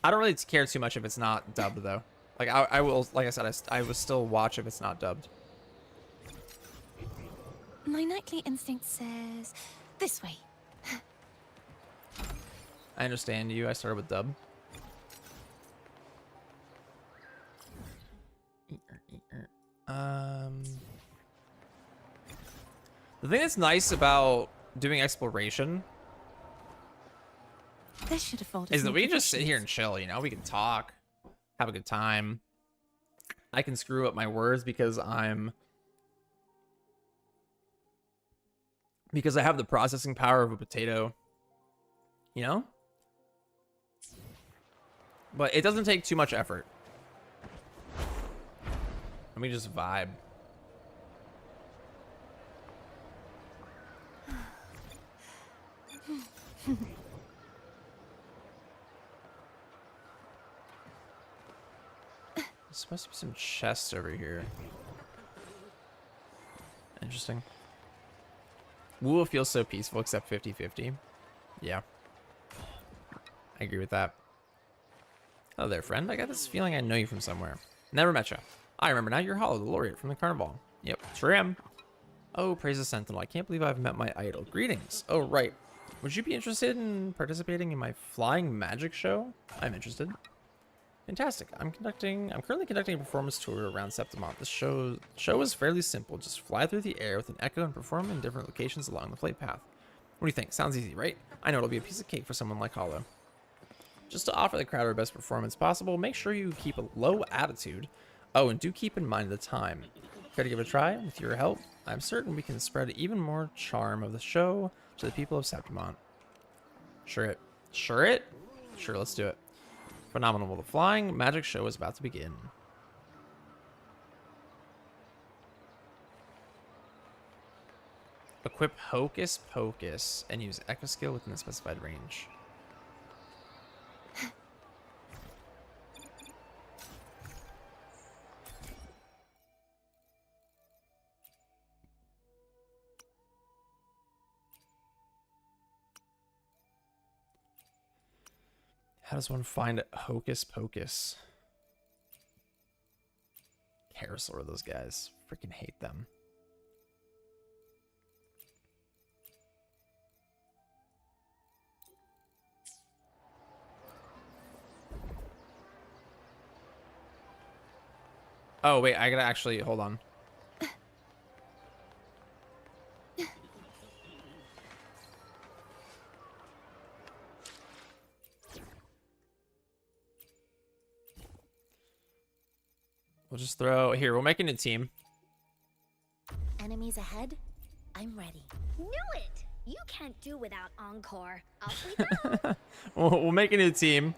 I don't really care too much if it's not dubbed, though. Like, I will, like I said, I will still watch if it's not dubbed. My nightly instinct says this way. I understand you. I started with dub. The thing that's nice about doing exploration This should afford us is that more we can just sit provisions. here and chill, you know? We can talk, have a good time. I can screw up my words because I'm because I have the processing power of a potato, you know? But it doesn't take too much effort. Let me just vibe. There's supposed to be some chests over here. Interesting. Wool feels so peaceful except 50-50. Yeah. I agree with that. Hello there, friend. I got this feeling I know you from somewhere. Never met you. I remember now. You're Hollow, the laureate from the carnival. Yep, sure am. Oh, praise the Sentinel. I can't believe I've met my idol. Greetings. Oh, right. Would you be interested in participating in my flying magic show? I'm interested. Fantastic. I'm currently conducting a performance tour around Septimont. This show is fairly simple. Just fly through the air with an echo and perform in different locations along the flight path. What do you think? Sounds easy, right? I know it'll be a piece of cake for someone like Hollow. Just to offer the crowd our best performance possible, make sure you keep a low attitude. Oh, and do keep in mind the time. Care to give it a try? With your help, I'm certain we can spread even more charm of the show to the people of Septimont. Sure, let's do it. Phenomenal. The flying magic show is about to begin. Equip Hocus Pocus and use Echo skill within the specified range. How does one find Hocus Pocus? Carousel are those guys. Freaking hate them. Oh, wait, I gotta actually, hold on. We'll just throw, here, we'll make a new team. Enemies ahead? I'm ready. Knew it! You can't do without Encore. Off we go! We'll make a new team.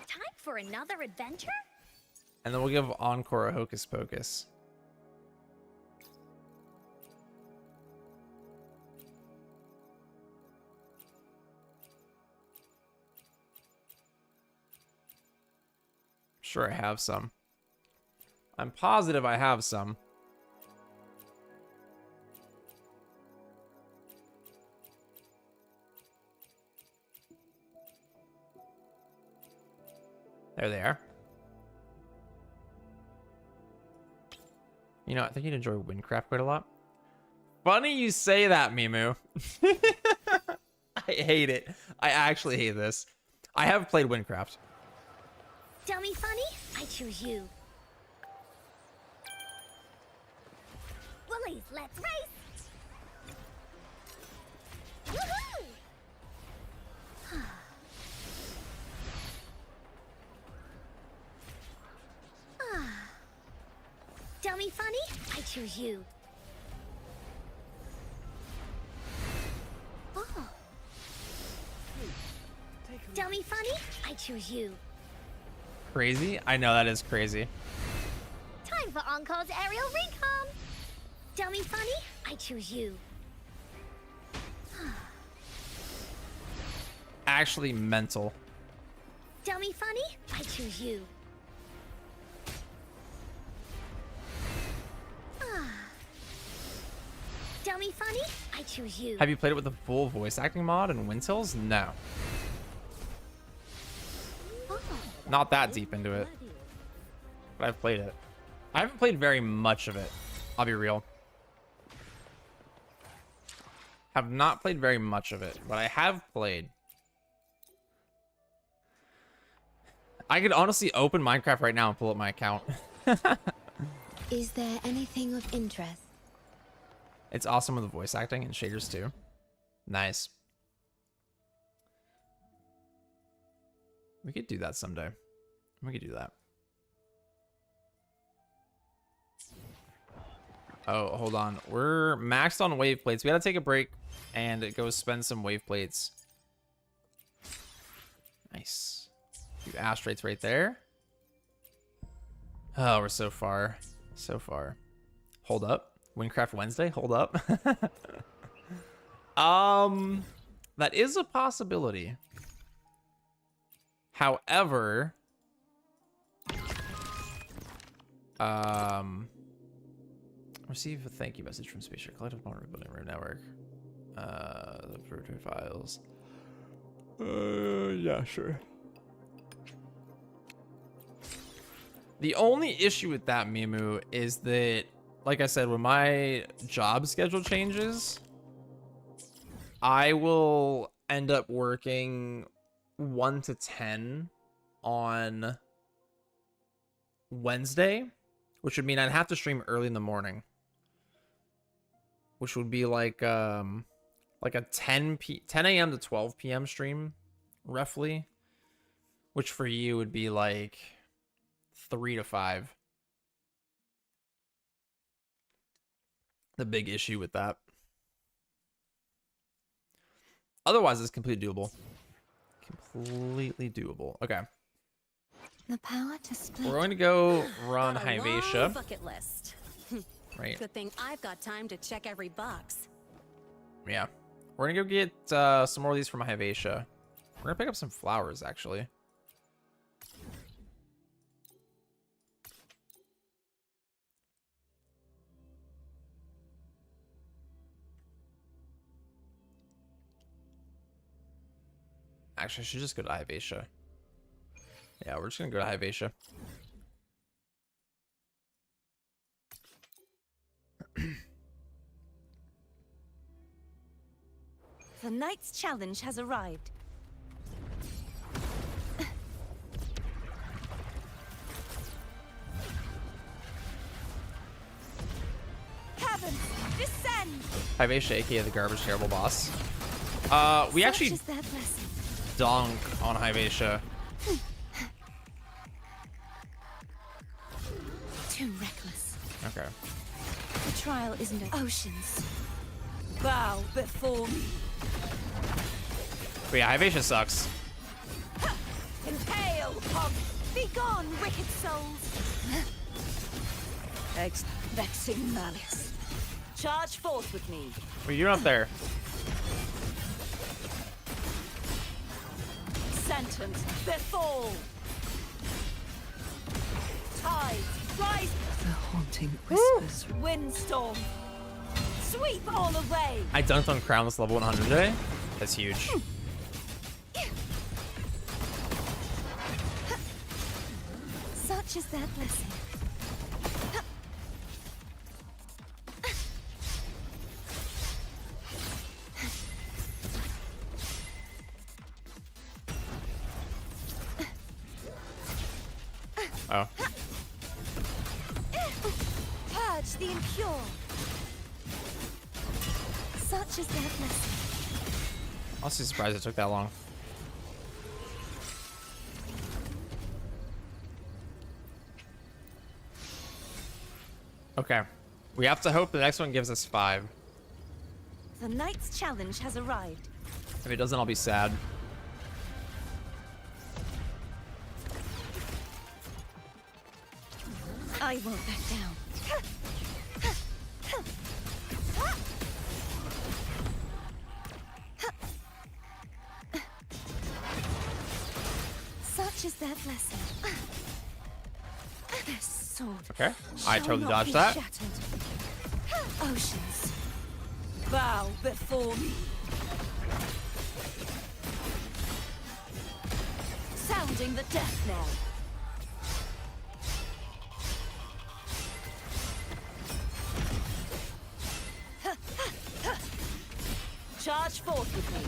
Time for another adventure? And then we'll give Encore a Hocus Pocus. Sure, I have some. I'm positive I have some. There they are. You know, I think you'd enjoy Windcraft quite a lot. Funny you say that, Mimu. I hate it. I actually hate this. I have played Windcraft. Dummy funny? I choose you. Woolies, let's race! Woohoo! Dummy funny? I choose you. Oh. Dummy funny? I choose you. Crazy? I know that is crazy. Time for Encore's aerial recon. Dummy funny? I choose you. Actually mental. Dummy funny? I choose you. Dummy funny? I choose you. Have you played it with the full voice acting mod in Windtills? No. Not that deep into it. But I've played it. I haven't played very much of it. I'll be real. Have not played very much of it, but I have played. I could honestly open Minecraft right now and pull up my account. Is there anything of interest? It's awesome with the voice acting and shaders too. Nice. We could do that someday. We could do that. Oh, hold on. We're maxed on wave plates. We gotta take a break and go spend some wave plates. Nice. 2 astrates right there. Oh, we're so far. So far. Hold up. Windcraft Wednesday? Hold up. That is a possibility. However, receive a thank you message from Spaceship Collective Modern Rebuilding Room Network. The Pro files. Yeah, sure. The only issue with that, Mimu, is that, like I said, when my job schedule changes, I will end up working 1 to 10 on Wednesday, which would mean I'd have to stream early in the morning, which would be like a 10 a.m. to 12 p.m. stream, roughly, which for you would be like 3 to 5. The big issue with that. Otherwise, it's completely doable. Completely doable. Okay. The power to split. We're going to go run Got a long Hyvatia. bucket list. Right. Good thing I've got time to check every box. Yeah. We're going to go get some more of these from Hyvatia. We're going to pick up some flowers, actually. Actually, I should just go to Hyvatia. Yeah, we're just going to go to Hyvatia. The night's challenge has arrived. Heaven, descend! Hyvatia, aka the garbage terrible boss. We actually dunk on Hyvatia. Too reckless. Okay. The trial isn't an oceans. Bow before me. But yeah, Hyvatia sucks. Impale, pump! Be gone, wicked souls! Vexing malice. Charge forth with me. Wait, you're up there. Sentence befall. Tides rise. The haunting whispers. Windstorm. Sweep all away. I dunked on Crownless level 100 today. That's huge. Such is their blessing. Oh. Purge the impure. Such is their blessing. I'm honestly surprised it took that long. Okay. We have to hope the next one gives us 5. The night's challenge has arrived. If it doesn't, I'll be sad. I won't back down. Such is their blessing. Their sword. Okay. I shall totally not dodged be that. shattered. Oceans, bow before me. Sounding the death knell. Charge forth with me.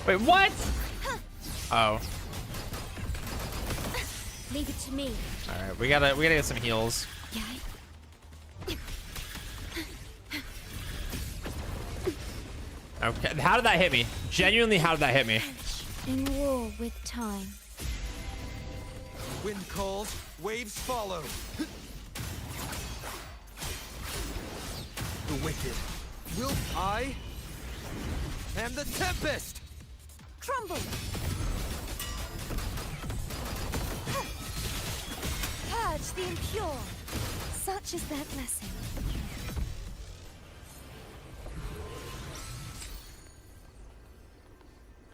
Wait, what? Oh. Leave it to me. All right, we gotta get some heals. Okay, how did that hit me? Genuinely, how did that hit me? In war with time. Wind calls, waves follow. The wicked. I am the tempest! Crumble! Purge the impure. Such is their blessing.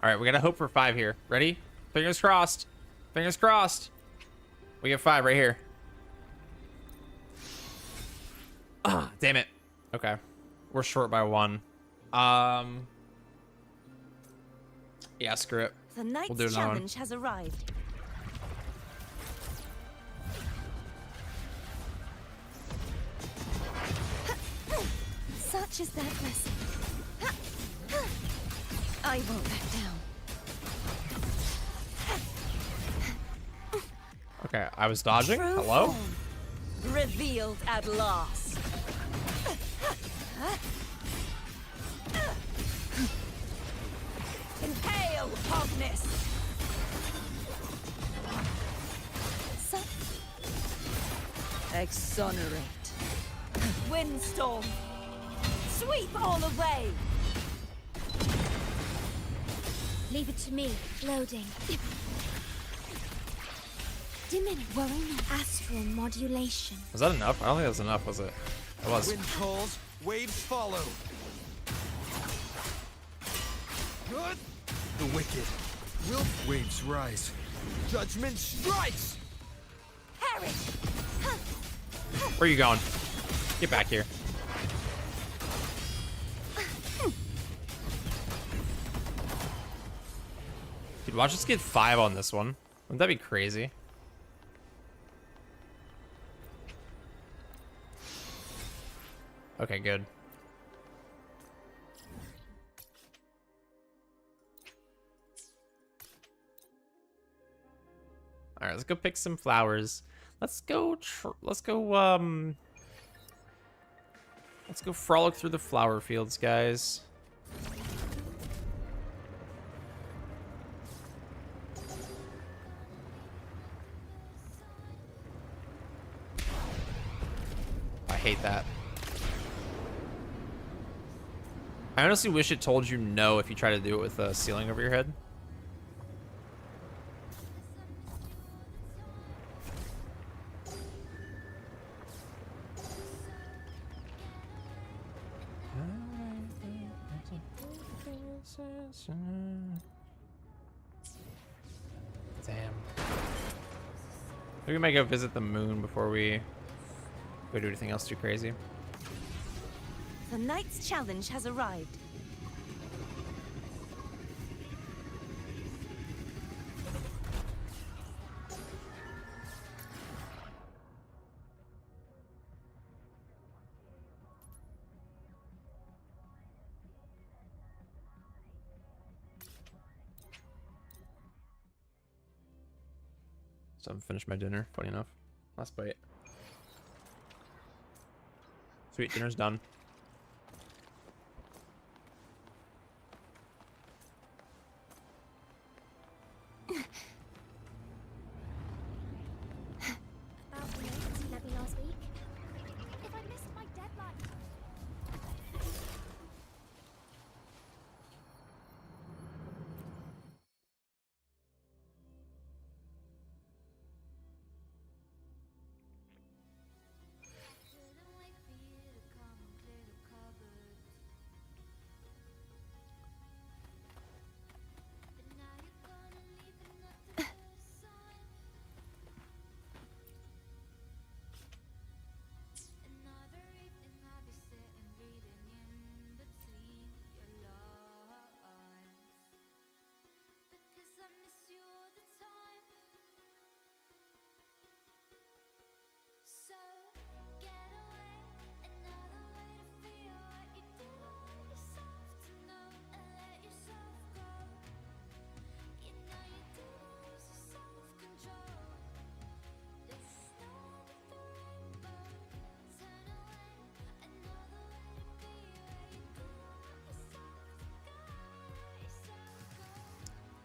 All right, we gotta hope for 5 here. Ready? Fingers crossed. Fingers crossed. We get 5 right here. Ah, damn it. Okay, we're short by 1. Yeah, screw it. The night's We'll do another one. challenge has arrived. Such is their blessing. I won't back down. Okay, I was dodging. True Hello? form revealed at last. Impale, Hogness! Exonerate. Windstorm! Sweep all away! Leave it to me. Loading. Diminish. Worrying. Astral modulation. Was that enough? I don't think that was enough, was it? It was. Wind calls, waves follow. Good. The wicked. Waves rise. Judgment strikes! Perish! Where are you going? Get back here. Dude, watch us get 5 on this one. Wouldn't that be crazy? Okay, good. All right, let's go pick some flowers. Let's go frolic through the flower fields, guys. I hate that. I honestly wish it told you no if you try to do it with a ceiling over your head. Damn. Maybe we might go visit the moon before we go do anything else too crazy. The night's challenge has arrived. So I haven't finished my dinner, funny enough. Last bite. Sweet, dinner's done. About the notes you lent me last week. If I missed my deadline.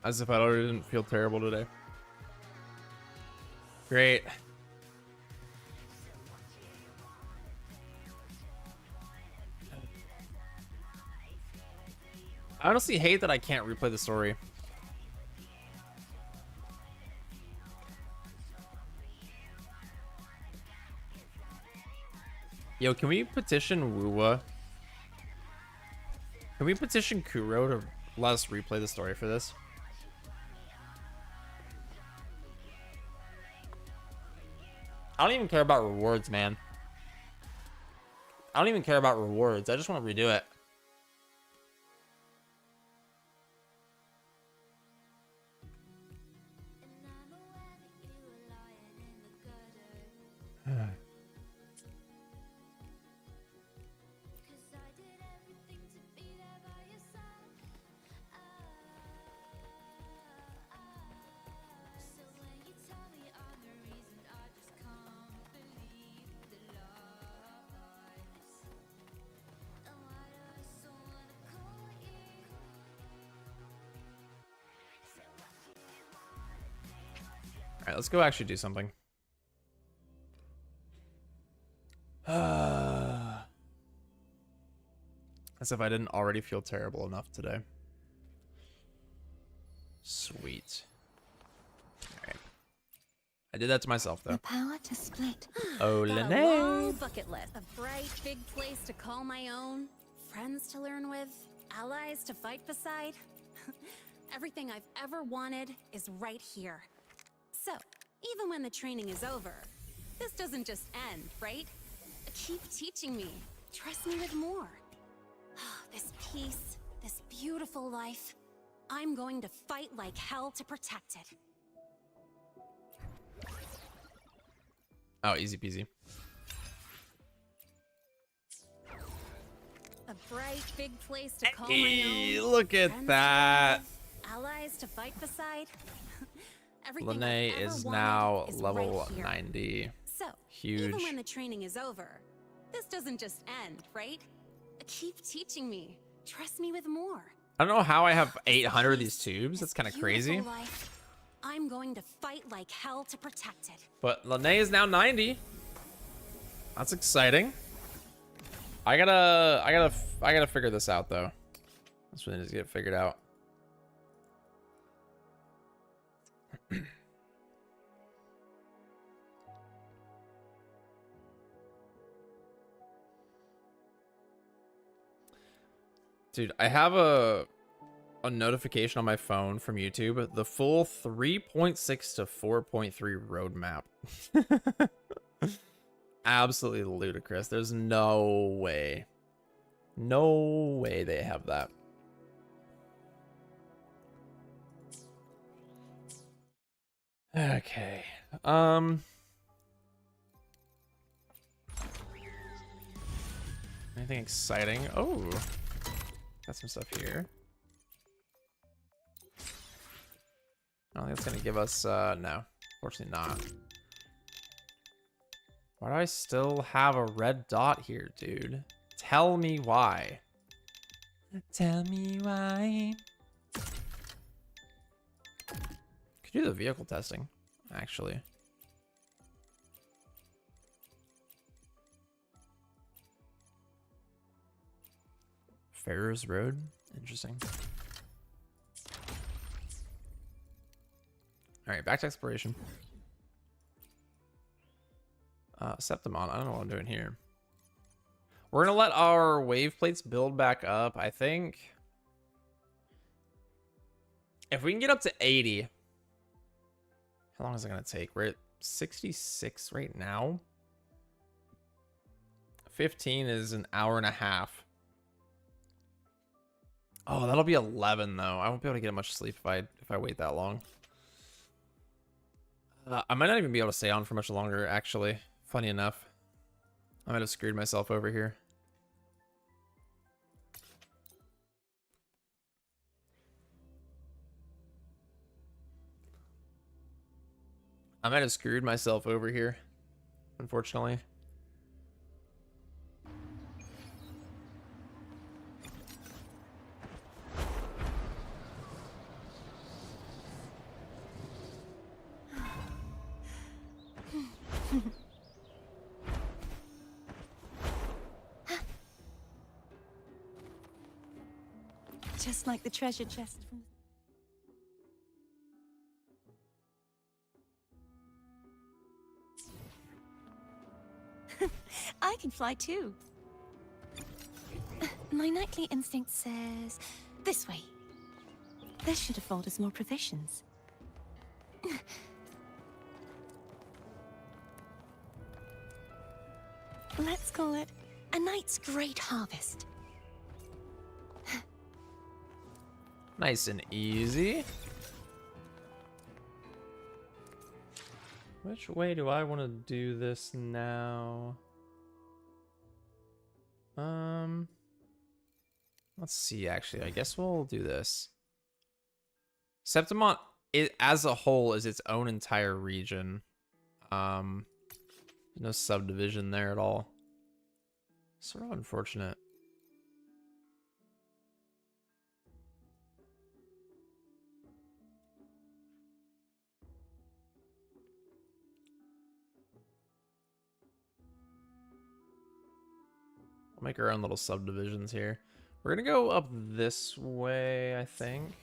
As if I already didn't feel terrible today. Great. I honestly hate that I can't replay the story. Yo, can we petition Wuwa? Can we petition Kuro to let us replay the story for this? I don't even care about rewards, man. I don't even care about rewards. I just want to redo it. All right, let's go actually do something. As if I didn't already feel terrible enough today. Sweet. All right. I did that to myself, though. The power to split. Oh, Got a long Lene. bucket list. A bright, big place to call my own. Friends to learn with. Allies to fight beside. Everything I've ever wanted is right here. So, even when the training is over, this doesn't just end, right? Keep teaching me. Trust me with more. This peace, this beautiful life. I'm going to fight like hell to protect it. Oh, easy peasy. A bright, big place to call Hey, my own. look at Friends to that. love, allies to fight beside. Everything Lene I've ever is wanted now is level right here. 90. So, Huge. even when the training is over, this doesn't just end, right? Keep teaching me. Trust me with more. I don't know how I have 800 of these tubes. That's kind of crazy. Beautiful life. I'm going to fight like hell to protect it. But Lene is now 90. That's exciting. I gotta figure this out though. That's really just get it figured out. Dude, I have a notification on my phone from YouTube, the full 3.6 to 4.3 roadmap. Absolutely ludicrous. There's no way they have that. Okay. Anything exciting? Oh, got some stuff here. I don't think it's gonna give us no, fortunately not. Why do I still have a red dot here, dude? Tell me why. Tell me why. Could do the vehicle testing, actually. Ferrers Road, interesting. All right, back to exploration. Septimon, I don't know what I'm doing here. We're gonna let our wave plates build back up, I think. If we can get up to 80, how long is it gonna take? We're at 66 right now. 15 is an hour and a half. Oh, that'll be 11 though. I won't be able to get much sleep if I wait that long. I might not even be able to stay on for much longer, actually. Funny enough. I might have screwed myself over here. Unfortunately. Just like the treasure chest from... I can fly too. My nightly instinct says this way. This should afford us more provisions. Let's call it a night's great harvest. Nice and easy. Which way do I want to do this now? Let's see, actually. I guess we'll do this. Septimont, as a whole, is its own entire region. No subdivision there at all. Sort of unfortunate. We'll make our own little subdivisions here. We're gonna go up this way, I think.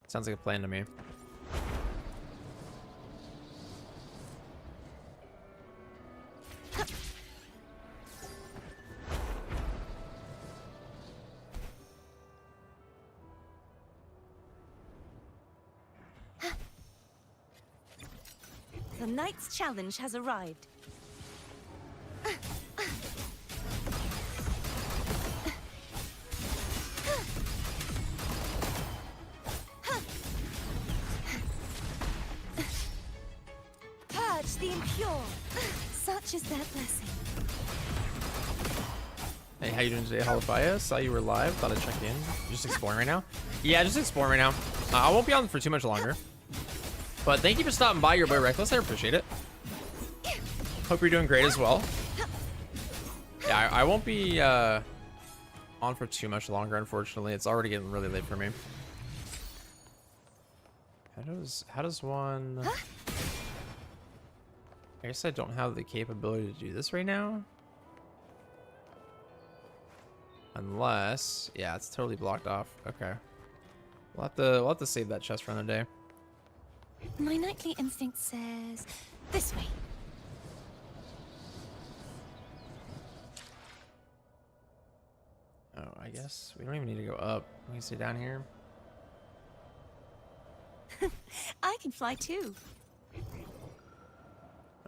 Sounds like a plan to me. The knight's challenge has arrived. Purge the impure. Such is their blessing. Hey, how you doing today, Halifaya? Saw you were live. Thought I'd check in. Just exploring right now? Yeah, just exploring right now. I won't be on for too much longer. But thank you for stopping by, your boy Reckless. I appreciate it. Hope you're doing great as well. Yeah, I won't be on for too much longer, unfortunately. It's already getting really late for me. How does one... I guess I don't have the capability to do this right now. Unless... Yeah, it's totally blocked off. Okay. We'll have to save that chest for another day. My nightly instinct says this way. Oh, I guess we don't even need to go up. We can stay down here. I can fly too.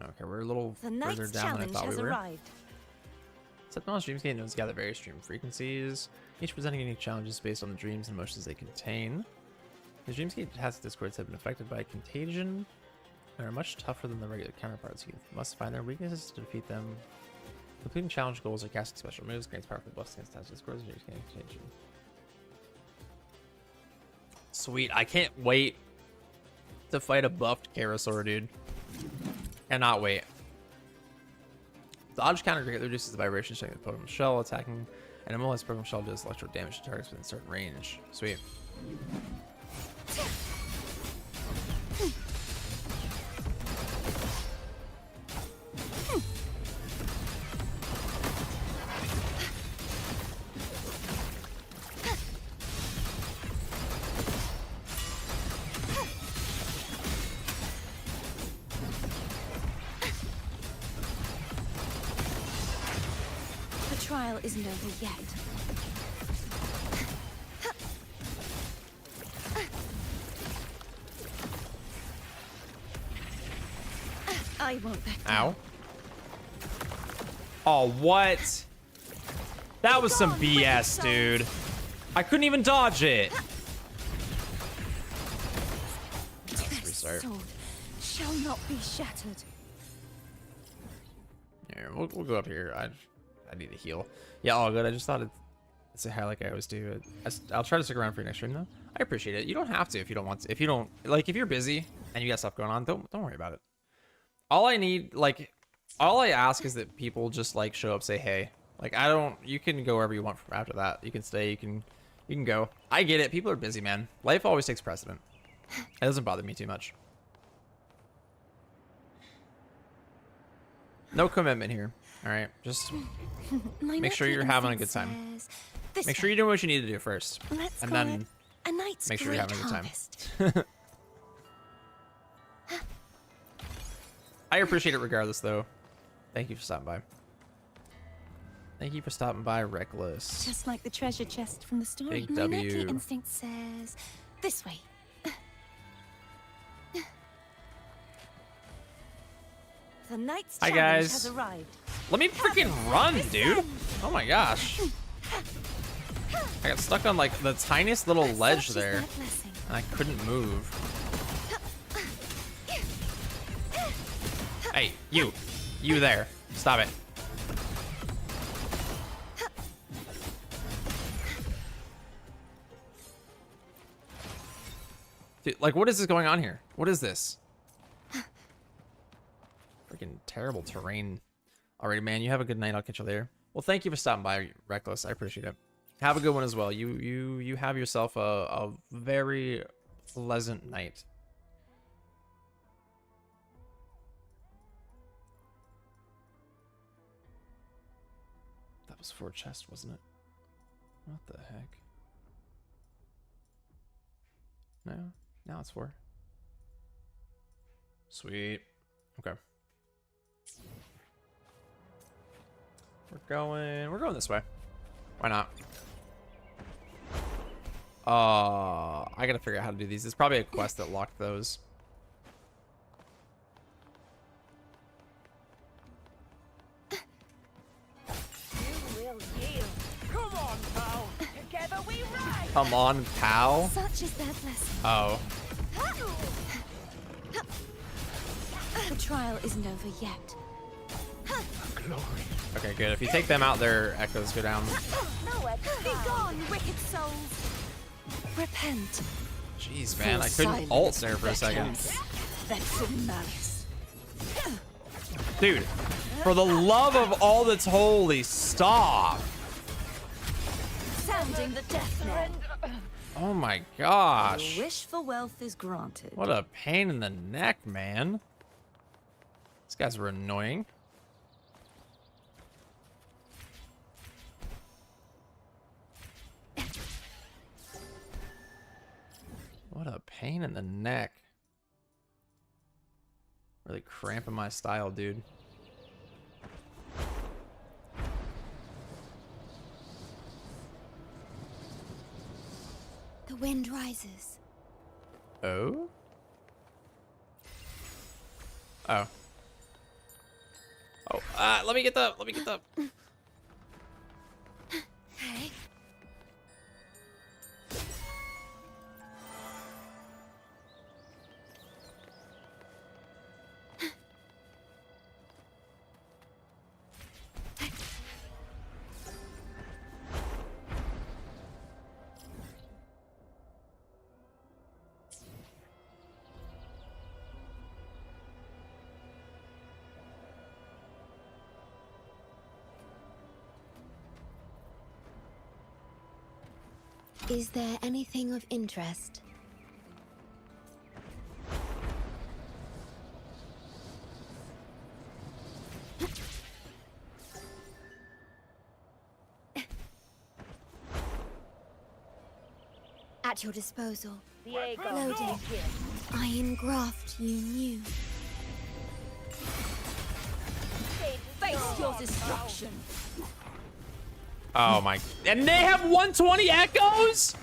Okay, we're a little The further night's down than I challenge thought has we were. arrived. Septimon's Dreamscape nodes gather various dream frequencies, each presenting unique challenges based on the dreams and emotions they contain. The Dreamscape Task Discords have been affected by contagion and are much tougher than the regular counterparts. You must find their weaknesses to defeat them. Completing challenge goals or casting special moves grants powerful buffs against Task Discords and contagion. Sweet, I can't wait to fight a buffed Karasaur, dude. Cannot wait. Dodge counter greatly reduces the vibration strength of the Pokemon Shell. Attacking an immobilized Pokemon Shell does electro damage to targets within a certain range. Sweet. The trial isn't over yet. I won't back down. Ow. Oh, what? That was some BS, dude. I couldn't even dodge it. Restart. Sword shall not be shattered. Here, we'll go up here. I need to heal. Yeah, all good. I just thought it's a high like I always do. I'll try to stick around for your next stream though. I appreciate it. You don't have to if you don't want to. If you don't like, if you're busy and you got stuff going on, don't worry about it. All I need, like, all I ask is that people just like show up, say hey. Like I don't. You can go wherever you want from after that. You can stay. You can go. I get it. People are busy, man. Life always takes precedent. It doesn't bother me too much. No commitment here. All right, just make sure you're having a good time. This Make sure you're doing what you need to do first. Let's and call then it a night's make sure you're great having a good harvest. time. I appreciate it regardless, though. Thank you for stopping by. Thank you for stopping by, Reckless. Just like the treasure chest from the story. Big My W. lurky instinct says, this way. The night's Hi, challenge guys. has arrived. Let me freaking run, dude. Oh my gosh. I got stuck on like the tiniest little ledge there. And I couldn't move. Hey, you. You there. Stop it. Dude, like, what is this going on here? What is this? Freaking terrible terrain. Alrighty, man. You have a good night. I'll catch you later. Well, thank you for stopping by, Reckless. I appreciate it. Have a good one as well. You have yourself a very pleasant night. That was 4 chests, wasn't it? What the heck? No? Now it's 4. Sweet. Okay. We're going this way. Why not? I gotta figure out how to do these. There's probably a quest that locked those. Come on, pal. Such is their blessing. Oh. The trial isn't over yet. Okay, good. If you take them out, their echoes go down. Be gone, wicked souls. Repent. Jeez, man. I couldn't ult there for a second. That's in malice. Dude, for the love of all that's holy, stop. Sounding the death knell. Oh my gosh. Your wish for wealth is granted. What a pain in the neck, man. These guys were annoying. What a pain in the neck. Really cramping my style, dude. The wind rises. Oh? Oh. Oh, let me get the. Hey. Is there anything of interest? At your disposal. Loading. I engraft you new. Face your destruction. Oh my. And they have 120 echoes?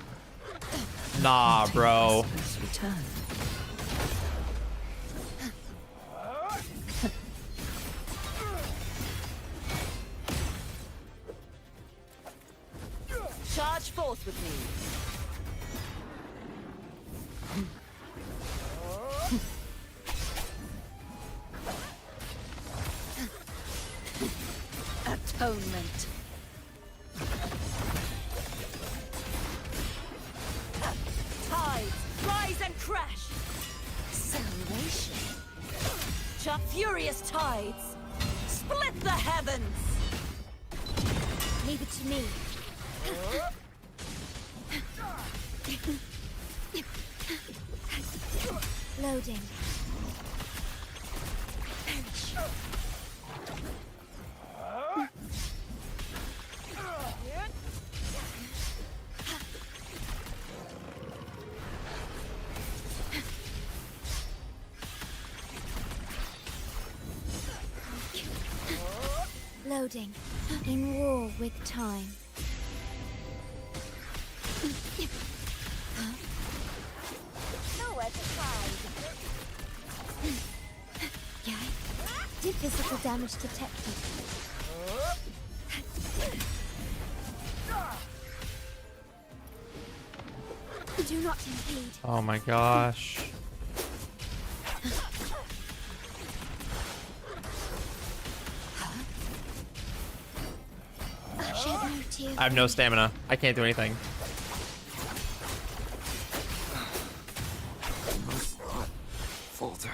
Nah, bro. Return. Charge forth with me. Atonement. Tides, rise and crash. Acceleration. Furious tides. Split the heavens. Leave it to me. Loading. Loading. In war with time. Nowhere to hide. Yeah. Did physical damage detected? Do not impede. Oh my gosh. I have no stamina. I can't do anything. Must not falter.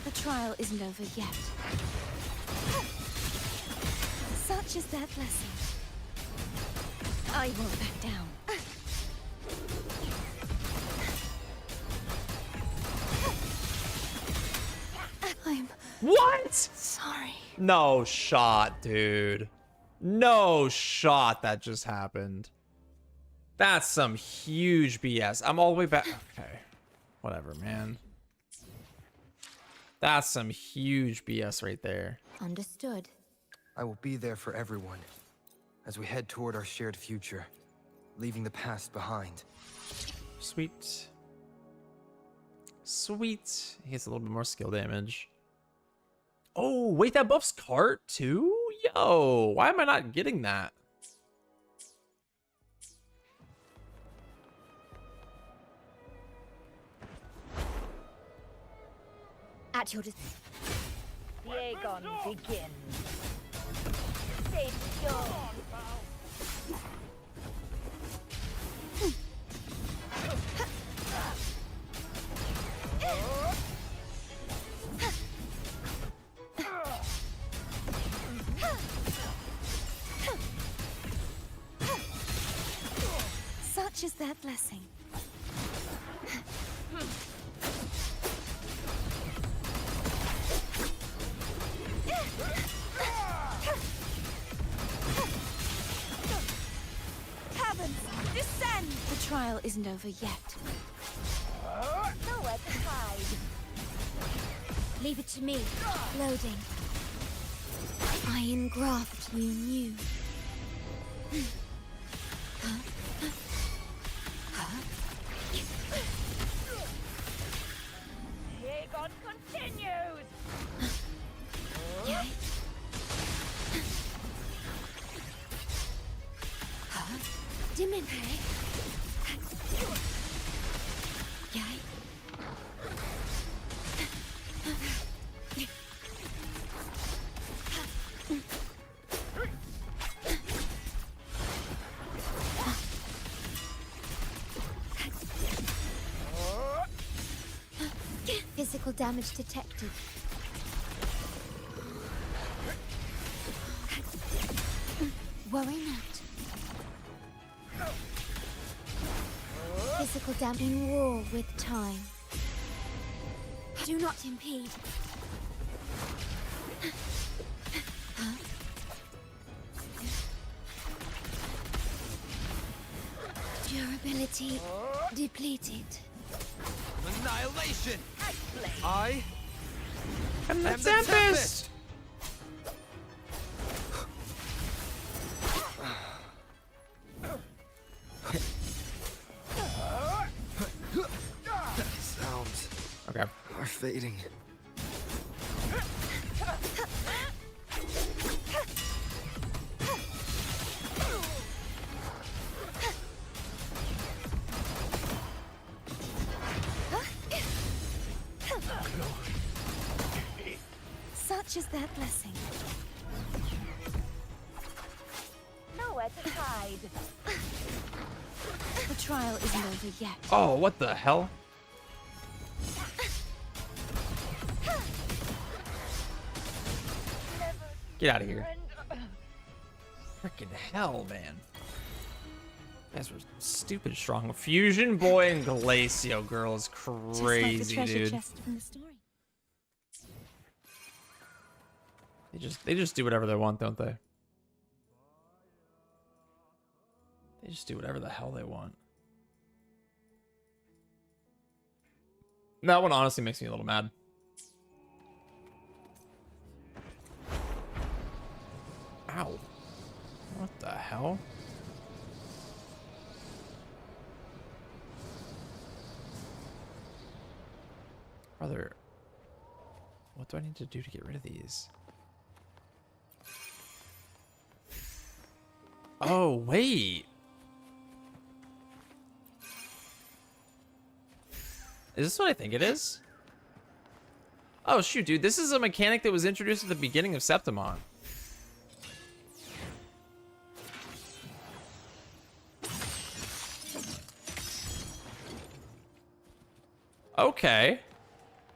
The trial isn't over yet. Such is their blessing. I won't back down. I'm What? sorry. No shot, dude. No shot that just happened. That's some huge BS. I'm all the way back. Okay. Whatever, man. That's some huge BS right there. Understood. I will be there for everyone as we head toward our shared future, leaving the past behind. Sweet. Sweet. He gets a little bit more skill damage. Oh, wait, that buffs Cart too? Yo, why am I not getting that? At your disposal. The Aegon begins. Save your. Such is their blessing. Heavens, descend! The trial isn't over yet. Nowhere to hide. Leave it to me. Loading. I engraft you new. The Aegon continues. Yeah. Dimine. Yeah. Physical damage detected. Worry not. Physical damage in war with time. Do not impede. Durability depleted. Annihilation! I am the Tempest! Tempest! Sounds Okay. are fading. Such is their blessing. Nowhere to hide. The trial isn't over yet. Oh, what the hell? Get out of here. Freaking hell, man. You guys were stupid strong. Fusion Boy and Glacio Girl is crazy, Just like the treasure dude. chest from the story. They just do whatever they want, don't they? They just do whatever the hell they want. That one honestly makes me a little mad. Ow. What the hell? Brother, what do I need to do to get rid of these? Oh, wait. Is this what I think it is? Oh, shoot, dude. This is a mechanic that was introduced at the beginning of Septimon. Okay.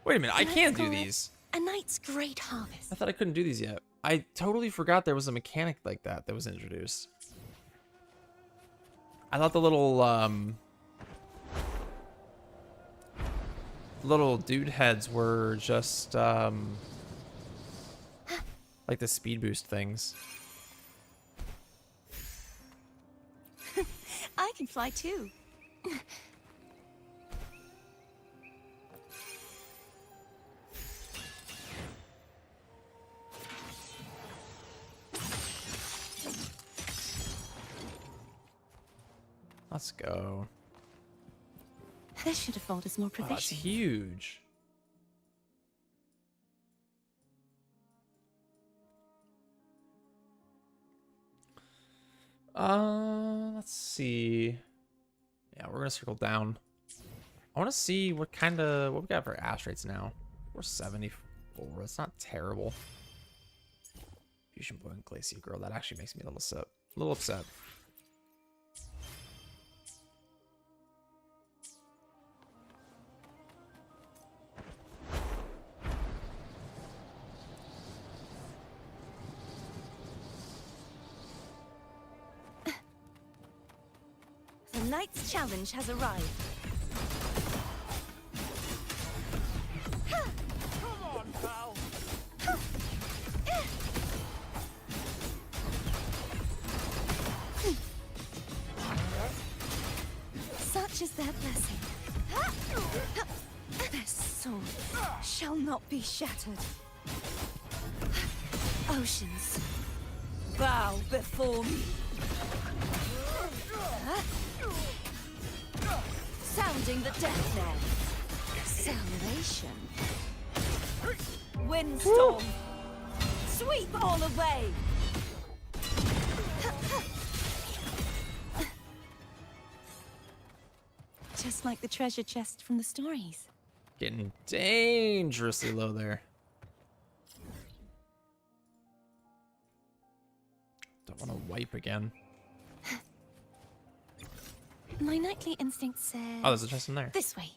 Wait a minute. I can't do these. A night's great harvest. I thought I couldn't do these yet. I totally forgot there was a mechanic like that that was introduced. I thought the little dude heads were just like the speed boost things. I can fly too. Let's go. This should afford us more Oh, that's provisions. huge. Let's see. Yeah, we're gonna circle down. I want to see what we got for ash rates now. We're 74. It's not terrible. Fusion Blowing Glacier Girl. That actually makes me a little upset. The night's challenge has arrived. Come on, pal. Such is their blessing. Their soul shall not be shattered. Oceans, bow before me. Sounding the death knell. Salvation. Windstorm. Sweep all away. Just like the treasure chest from the stories. Getting dangerously low there. Don't want to wipe again. My nightly instinct says... Oh, there's a chest in there. This way.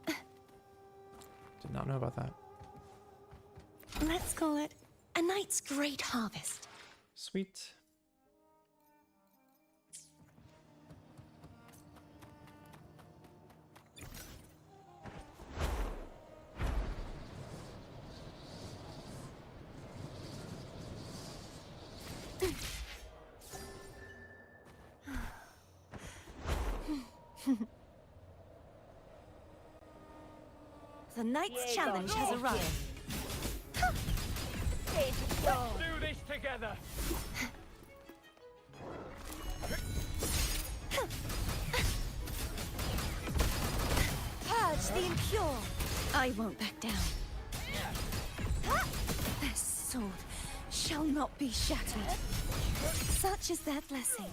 Did not know about that. Let's call it a night's great harvest. Sweet. The night's challenge has arrived. Let's do this together. Purge the impure. I won't back down. Their sword shall not be shattered. Such is their blessing.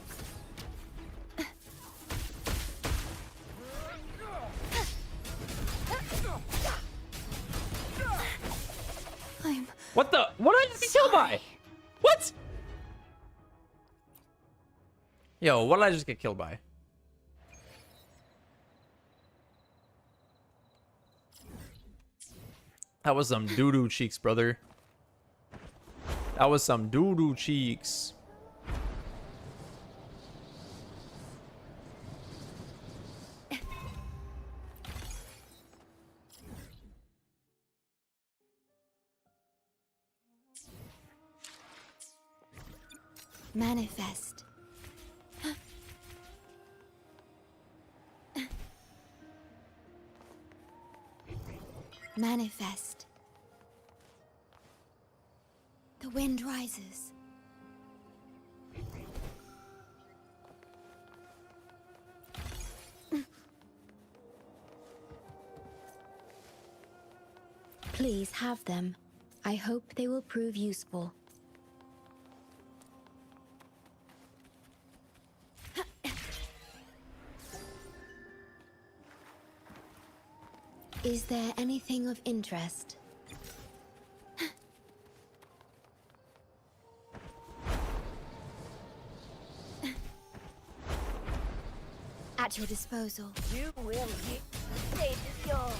What the? What did I just get killed by? What? Yo, what did I just get killed by? That was some doo-doo cheeks, brother. That was some doo-doo cheeks. Manifest. Manifest. The wind rises. Please have them. I hope they will prove useful. Is there anything of interest? At your disposal. You will be. Fate is yours.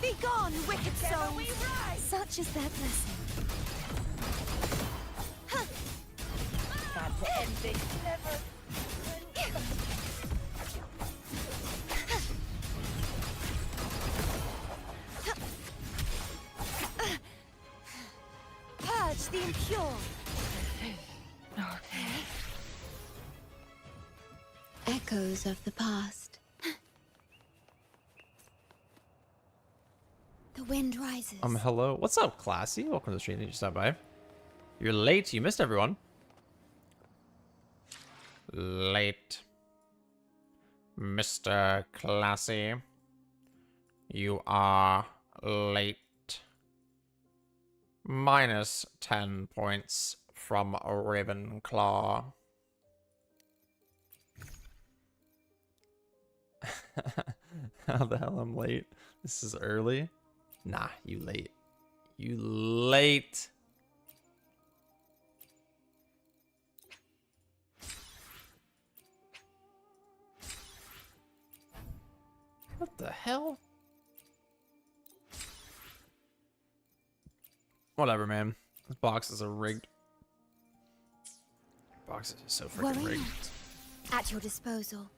Be gone, wicked Together souls! we rise. Such is their blessing. Time to end this. Never. Purge the impure. Echoes of the past. The wind rises. Hello. What's up, Classy? Welcome to the stream. Did you stop by? You're late. You missed everyone. Late. Mr. Classy. You are late. Minus 10 points from Ravenclaw. How the hell I'm late? This is early? Nah, you late. You late. What the hell? Whatever, man. This boxes are rigged. Boxes are so freaking Worry rigged. not. At your disposal.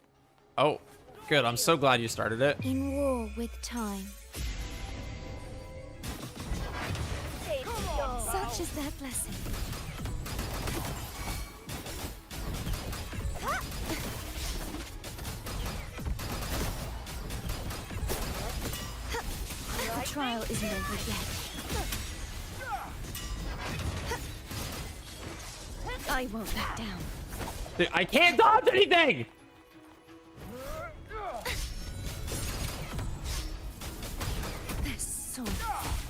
Oh, good. I'm so glad you started it. In war with time. Such is their blessing. The trial isn't over yet. I won't back down. Dude, I can't dodge anything! This sword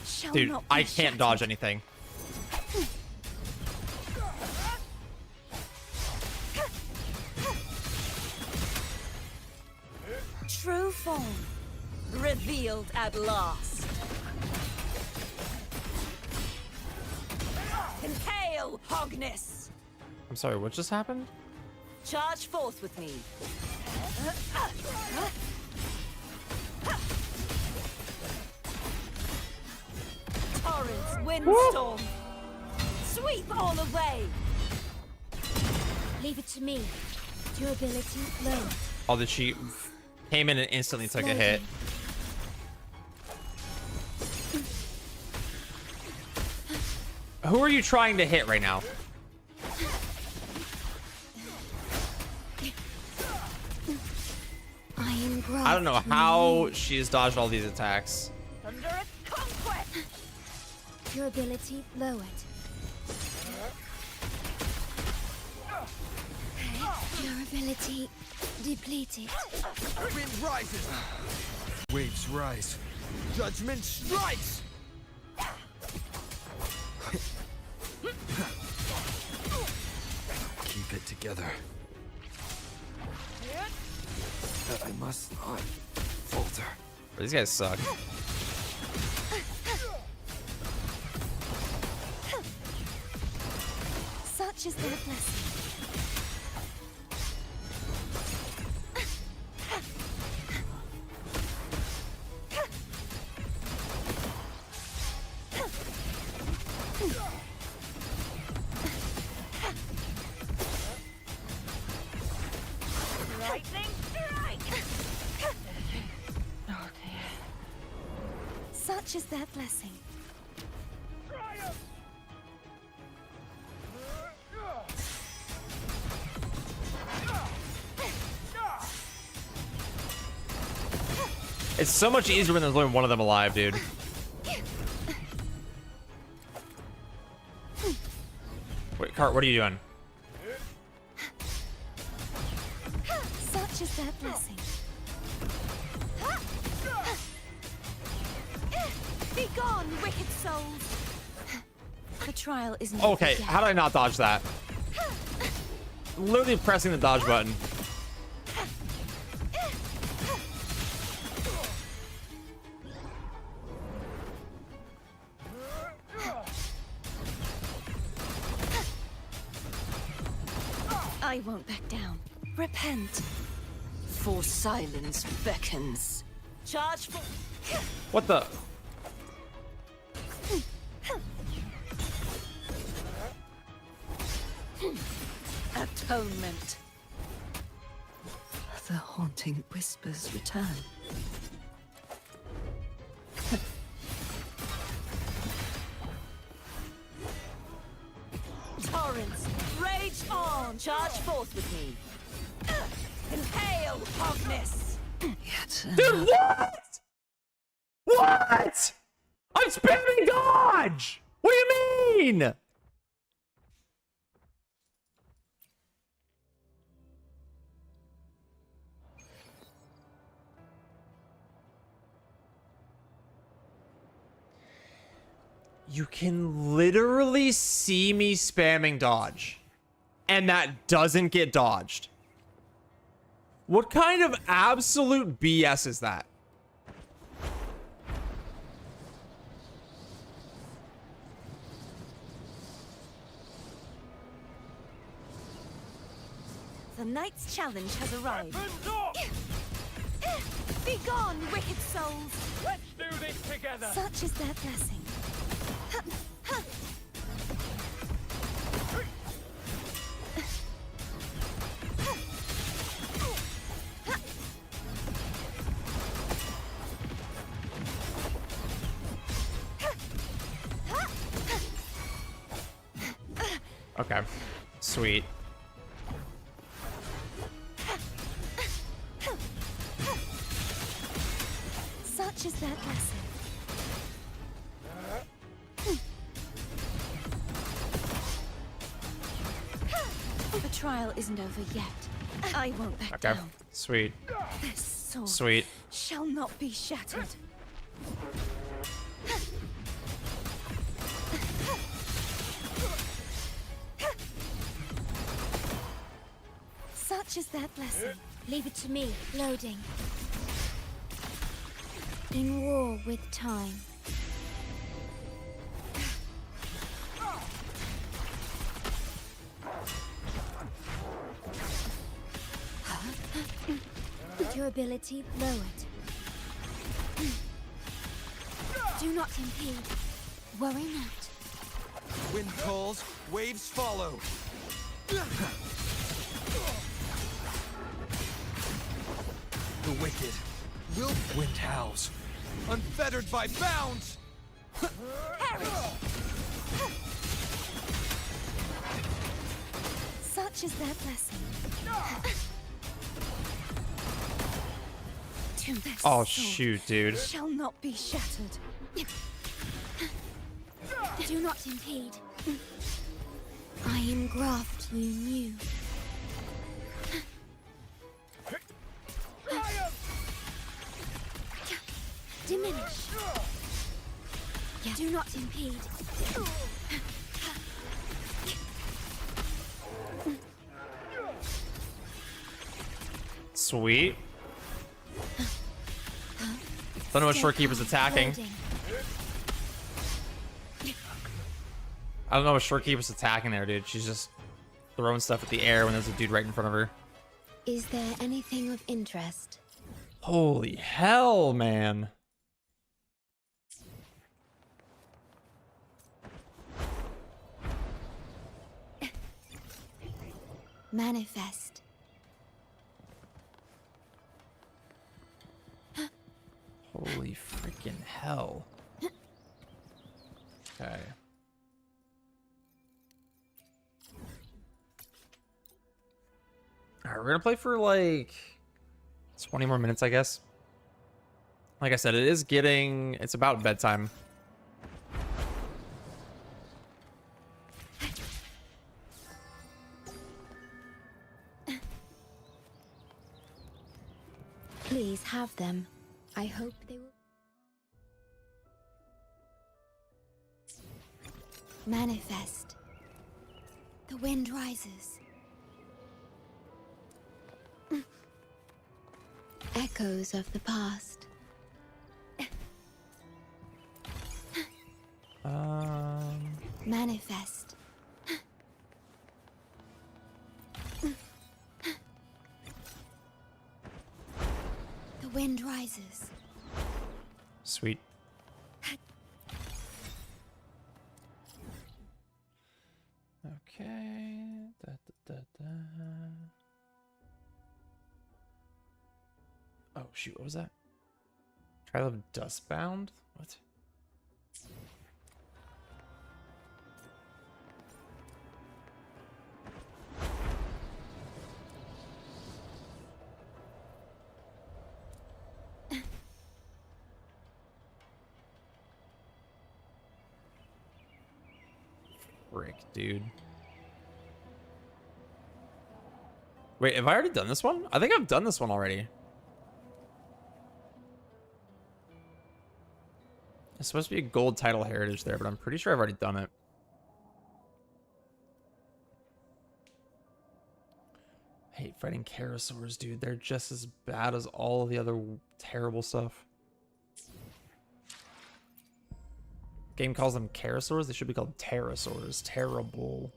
shall Dude, not be I can't shattered. dodge anything. True form. Revealed at last. Impale, Hogness! I'm sorry, what just happened? Charge forth with me. Torrents, windstorm. Sweep all away. Leave it to me. Durability low. Oh, the cheat came in and instantly took a hit. Who are you trying to hit right now? I don't know how she has dodged all these attacks. Under a conquest. Durability lowered. Durability depleted. Wind rises. Waves rise. Judgment strikes. Keep it together. I must not falter. These guys suck. Such is their blessing. Lightning strike. Such is their blessing. It's so much easier when there's only one of them alive, dude. Wait, Cart, what are you doing? Such is their blessing. Be gone, wicked souls. The trial isn't Okay, over yet. how did I not dodge that? Literally pressing the dodge button. I won't back down. Repent. For silence beckons. Charge for... What the? Atonement. The haunting whispers return. Torrents, rage on! Charge forth with me. Impale, Hogness! Dude, what? What? I'm spamming dodge! What do you mean? You can literally see me spamming dodge, and that doesn't get dodged. What kind of absolute BS is that? The knight's challenge has arrived. Be gone, wicked souls! Let's do this together. Such is their blessing. Okay, sweet. Such is their blessing. The trial isn't over yet. I won't back Okay, down. sweet. This sword Sweet. shall not be shattered. Such is their blessing. Leave it to me. Loading. In war with time. Durability lowered. Do not impede. Worry not. Wind calls, waves follow. The wicked will wind howls, unfettered by bounds. Such is their blessing. Oh shoot, dude. Shall not be shattered. Do not impede. I am graft you knew. Diminish. Do not impede. Sweet. Don't know what Shorekeeper's attacking. Loading. I don't know what Shorekeeper's attacking there, dude. She's just throwing stuff at the air when there's a dude right in front of her. Is there anything of interest? Holy hell, man. Manifest. Holy freaking hell. Okay. Alright, we're gonna play for like 20 more minutes, I guess. Like I said, it's about bedtime. Please have them. I hope they will. Manifest. The wind rises. Echoes of the past. Manifest. The wind rises. Sweet. Okay. Da, da, da, da. Oh shoot, what was that? Trial of Dustbound? What? Frick, dude. Wait, have I already done this one? I think I've done this one already. It's supposed to be a gold title heritage there, but I'm pretty sure I've already done it. I hate fighting Pterosaurs, dude. They're just as bad as all of the other terrible stuff. Game calls them Pterosaurs. They should be called Pterosaurs. Terrible.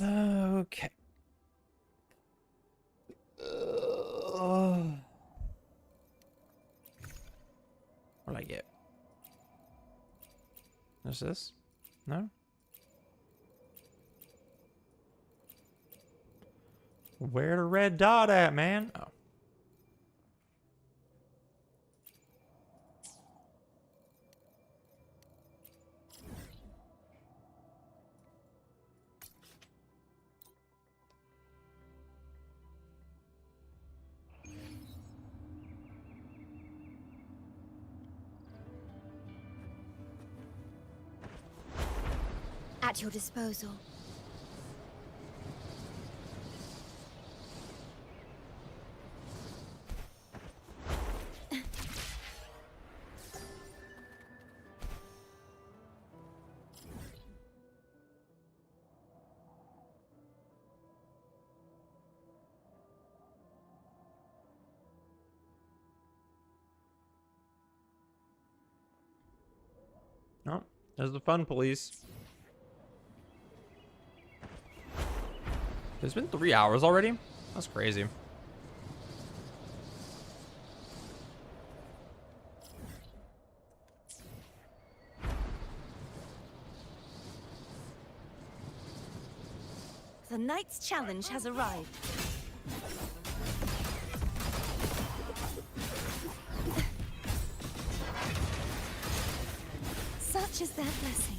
Okay. What did I get? Is this? No? Where the red dot at, man? Oh. At your disposal. Oh, there's the fun police. It's been 3 hours already? That's crazy. The Knight's Challenge has arrived. Such is their blessing.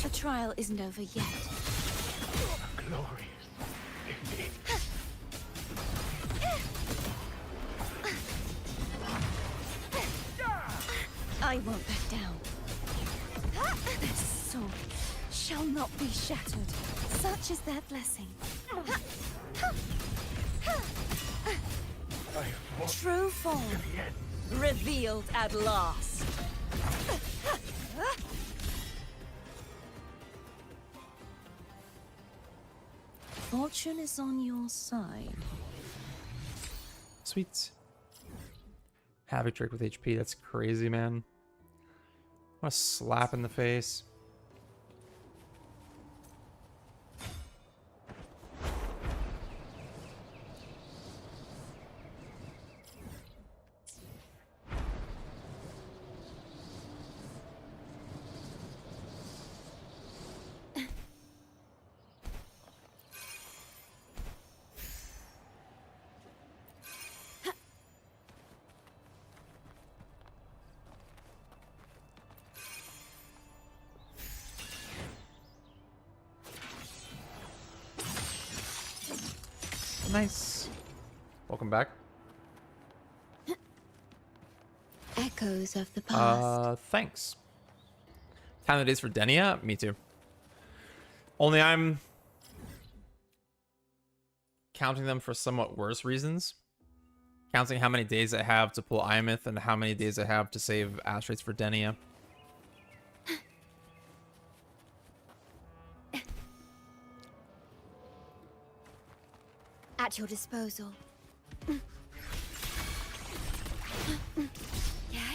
The trial isn't over yet. Glorious. I won't back down. This sword shall not be shattered. Such is their blessing. True form revealed at last. Fortune is on your side. Sweet. Havoc Drake with HP. That's crazy, man. What a slap in the face. Nice. Welcome back. Echoes of the past. Thanks. Time of days for Denia? Me too. Only I'm counting them for somewhat worse reasons. Counting how many days I have to pull aemeath and how many days I have to save asteroids for Denia. At your disposal.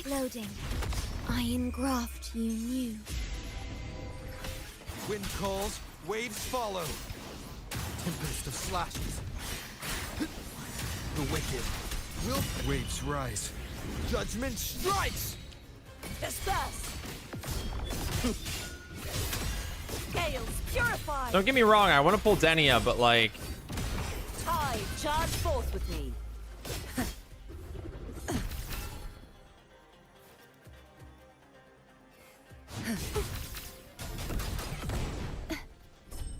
Loading. I engraft you new. Wind calls, waves follow. Tempest of slashes. The wicked will... Waves rise. Judgment strikes! Disperse! Scales purified! Don't get me wrong, I want to pull Denia, but like... Tide, charge forth with me.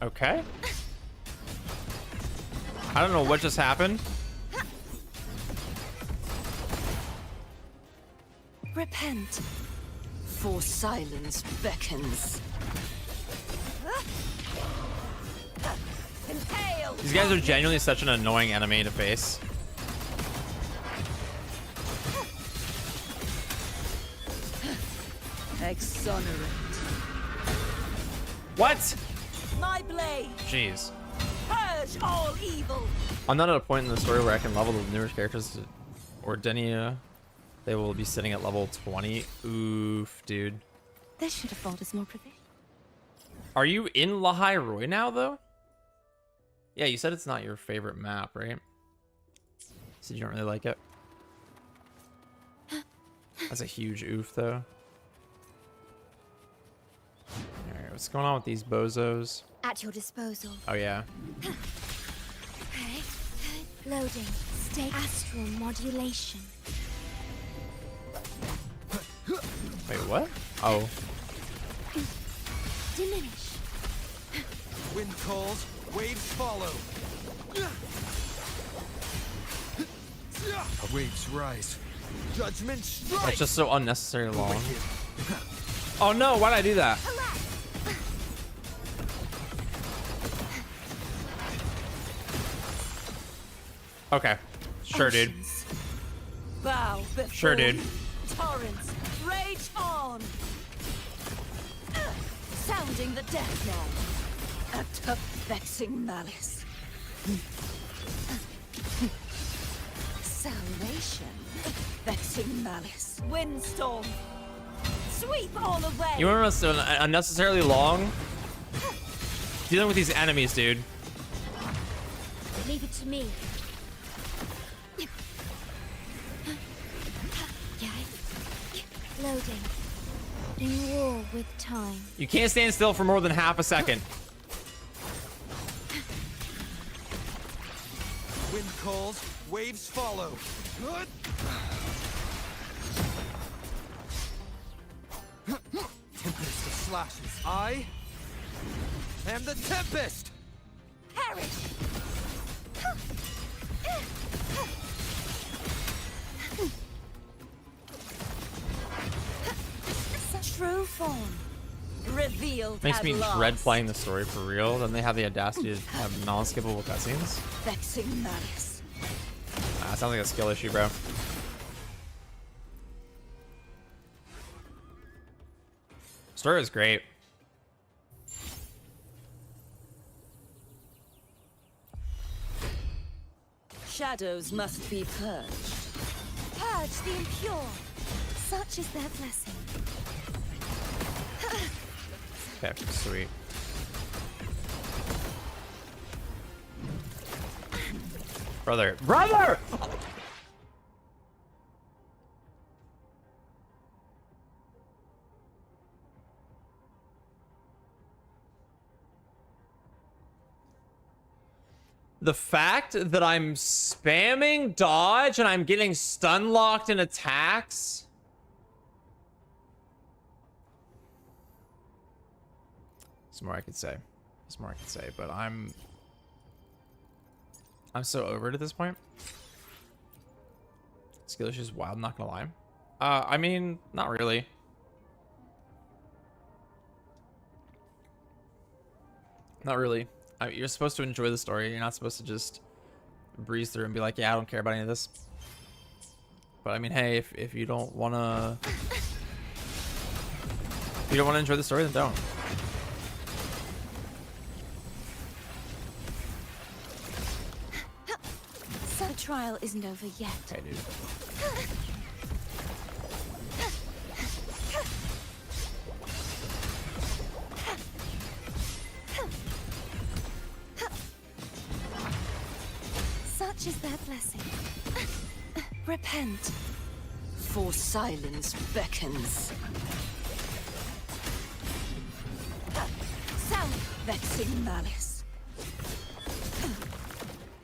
Okay. I don't know what just happened. Repent, for silence beckons. Impale! These guys are genuinely such an annoying enemy to face. Exonerate. What? My blade! Jeez. Purge all evil! I'm not at a point in the story where I can level the newer characters or Denia. They will be sitting at level 20. Oof, dude. This should afford us more provision. Are you in Lahai Roy now, though? Yeah, you said it's not your favorite map, right? So you don't really like it? That's a huge oof, though. Alright, what's going on with these bozos? At your disposal. Oh, yeah. Loading. Stay astral modulation. Wait, what? Oh. Diminish. Wind calls, waves follow. Waves rise. Judgment strikes. That's just so unnecessarily long. Oh no, why'd I do that? Okay. Sure, dude. Bow before Sure, dude. Torrents, rage on! Sounding the death knell. Act of vexing malice. Salvation. Vexing malice. Windstorm. Sweep all away. You want us to unnecessarily long? Dealing with these enemies, dude. Leave it to me. Loading. In war with time. You can't stand still for more than half a second. Wind calls, waves follow. Tempest of slashes. I am the Tempest! Perish! True form. Revealed Makes at me last. dread playing the story for real. Then they have the audacity to have non-skippable cutscenes. Vexing malice. Sounds like a skill issue, bro. Story is great. Shadows must be purged. Purge the impure. Such is their blessing. Okay, sweet. Brother! The fact that I'm spamming dodge and I'm getting stun locked in attacks. There's more I could say. There's more I could say, but I'm I'm so over it at this point. Skill issues wild, I'm not gonna lie. I mean, not really. Not really. You're supposed to enjoy the story. You're not supposed to just breeze through and be like, yeah, I don't care about any of this. But I mean, hey, if you don't wanna enjoy the story, then don't. The trial isn't over yet. Okay, dude. Such is their blessing. Repent. For silence beckons. Sound vexing malice.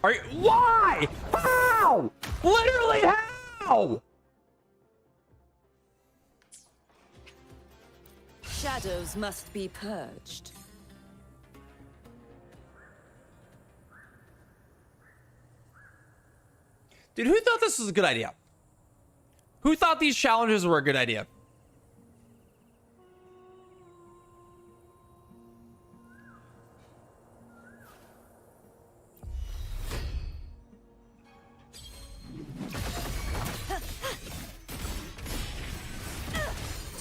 Are you, why? How? Literally how? Shadows must be purged. Dude, who thought this was a good idea? Who thought these challenges were a good idea?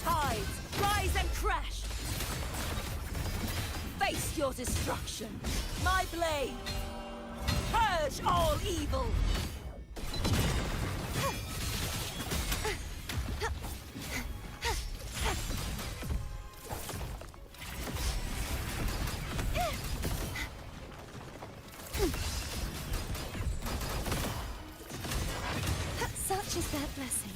Tides, rise and crash. Face your destruction. My blade. Purge all evil. Such is their blessing.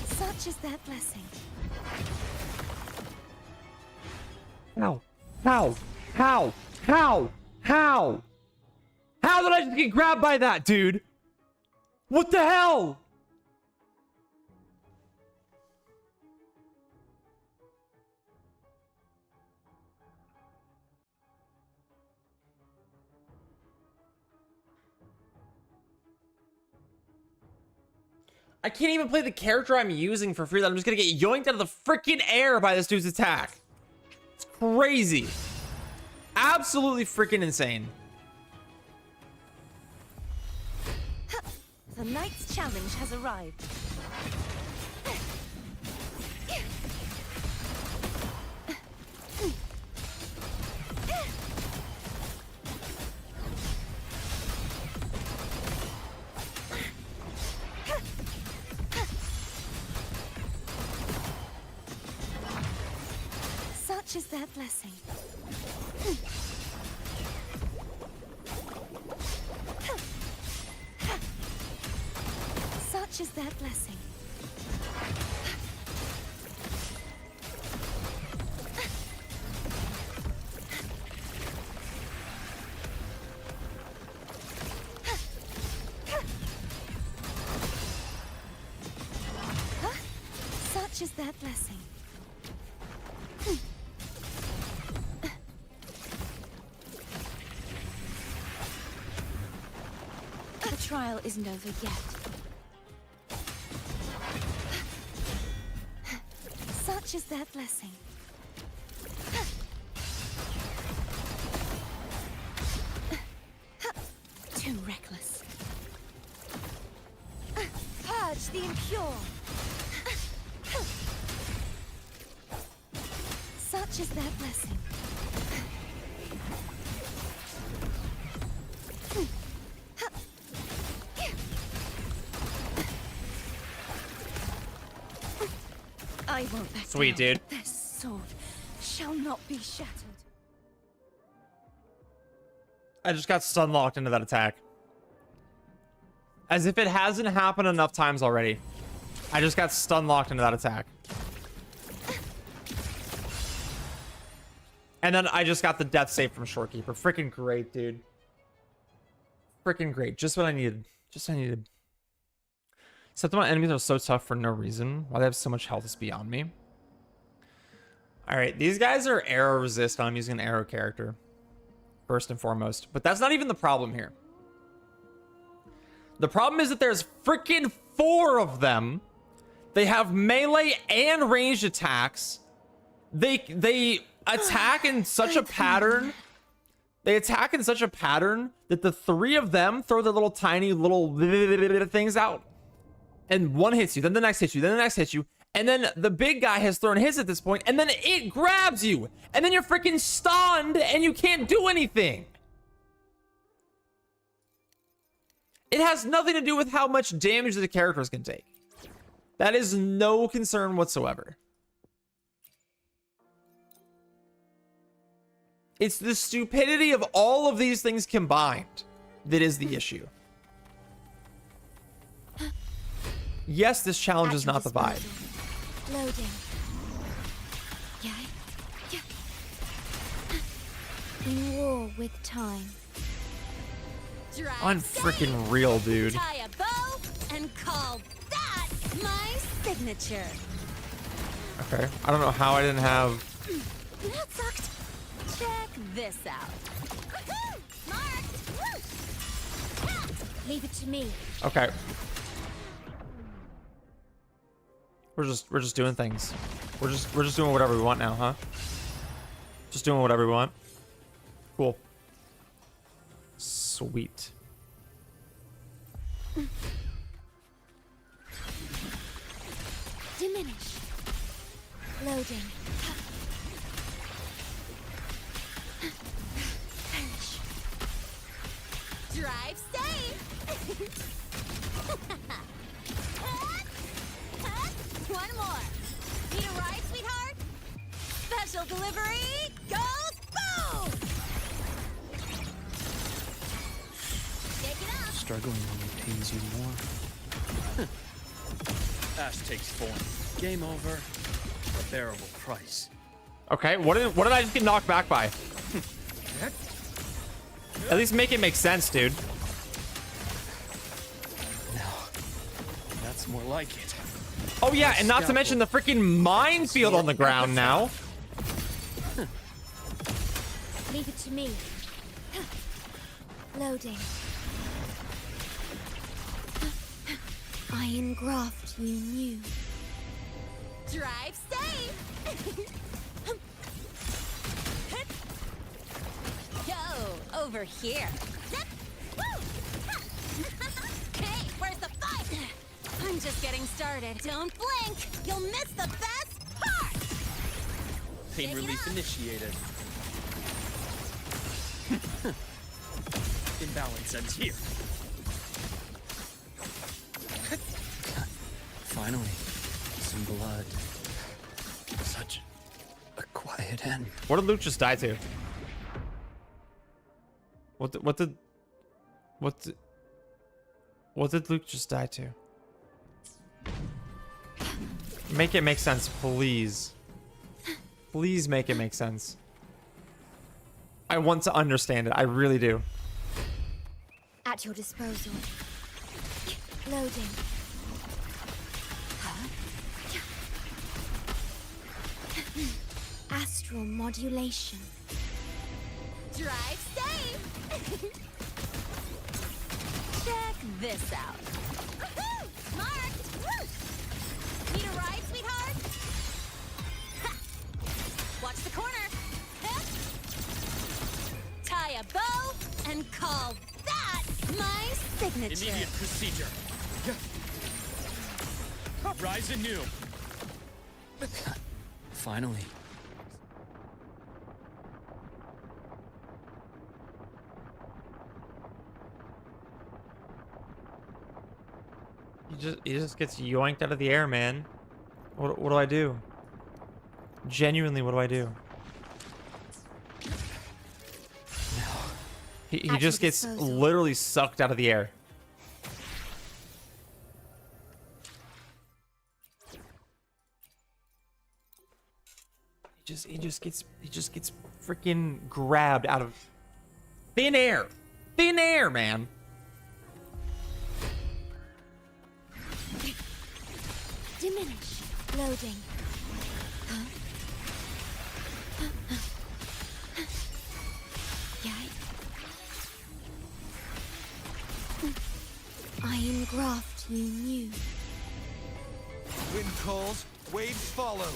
Such is their blessing. How? How? How? How? How? How did I just get grabbed by that, dude? What the hell? I can't even play the character I'm using for free. That I'm just gonna get yoinked out of the freaking air by this dude's attack. It's crazy. Absolutely freaking insane. The knight's challenge has arrived. Such is their blessing. Such is their blessing. Such is their blessing. The trial isn't over yet. Such is their blessing. Too reckless. Purge the impure. Such is their blessing. I won't back Sweet, down. dude. This sword shall not be shattered. I just got stun locked into that attack. As if it hasn't happened enough times already. I just got stun locked into that attack. And then I just got the death save from Shorekeeper. Freaking great, dude. Freaking great. Just what I needed. Just what I needed. Except my enemies are so tough for no reason. Why they have so much health is beyond me. All right, these guys are arrow resist. I'm using an arrow character first and foremost, but that's not even the problem here. The problem is that there's freaking 4 of them. They have melee and ranged attacks. They attack in such a pattern. They attack in such a pattern that the 3 of them throw the little tiny little things out. And one hits you, then the next hits you, then the next hits you. And then the big guy has thrown his at this point, and then it grabs you. And then you're freaking stunned and you can't do anything. It has nothing to do with how much damage the characters can take. That is no concern whatsoever. It's the stupidity of all of these things combined that is the issue. Yes, this challenge is not the vibe. Loading. Yeah. In war with time. Unfreaking real, dude. Tie a bow and call that my signature. Okay, I don't know how I didn't have. That sucked. Check this out. Marked. Leave it to me. Okay. We're just doing things. We're just doing whatever we want now, huh? Just doing whatever we want. Cool. Sweet. Diminish. Loading. Perish. Drive safe. One more. Need a ride, sweetheart? Special delivery goes boom! Take it up. Struggling only pains you more. Ash takes form. Game over. A bearable price. Okay, what did I just get knocked back by? At least make it make sense, dude. No. That's more like it. Oh yeah, and not to mention the freaking minefield on the ground now. Leave it to me. Loading. I engraft you new. Drive safe. Yo, over here. Zip. Woo. Hey, where's the fight? I'm just getting started. Don't blink. You'll miss the best part. Pain relief initiated. Imbalance ends here. Finally, some blood. Such a quiet end. What did Luke just die to? What did Luke just die to? Make it make sense, please. Please make it make sense. I want to understand it. I really do. At your disposal. Loading. Astral modulation. Drive safe. Check this out. Marked. Need a ride, sweetheart? Ha. Watch the corner. Tie a bow and call that my signature. Immediate procedure. Rise anew. Finally. He just gets yoinked out of the air, man. What do I do? Genuinely, what do I do? He just gets literally sucked out of the air. He just gets freaking grabbed out of thin air. Thin air, man. Diminish. Loading. graft you knew. Wind calls, waves follow.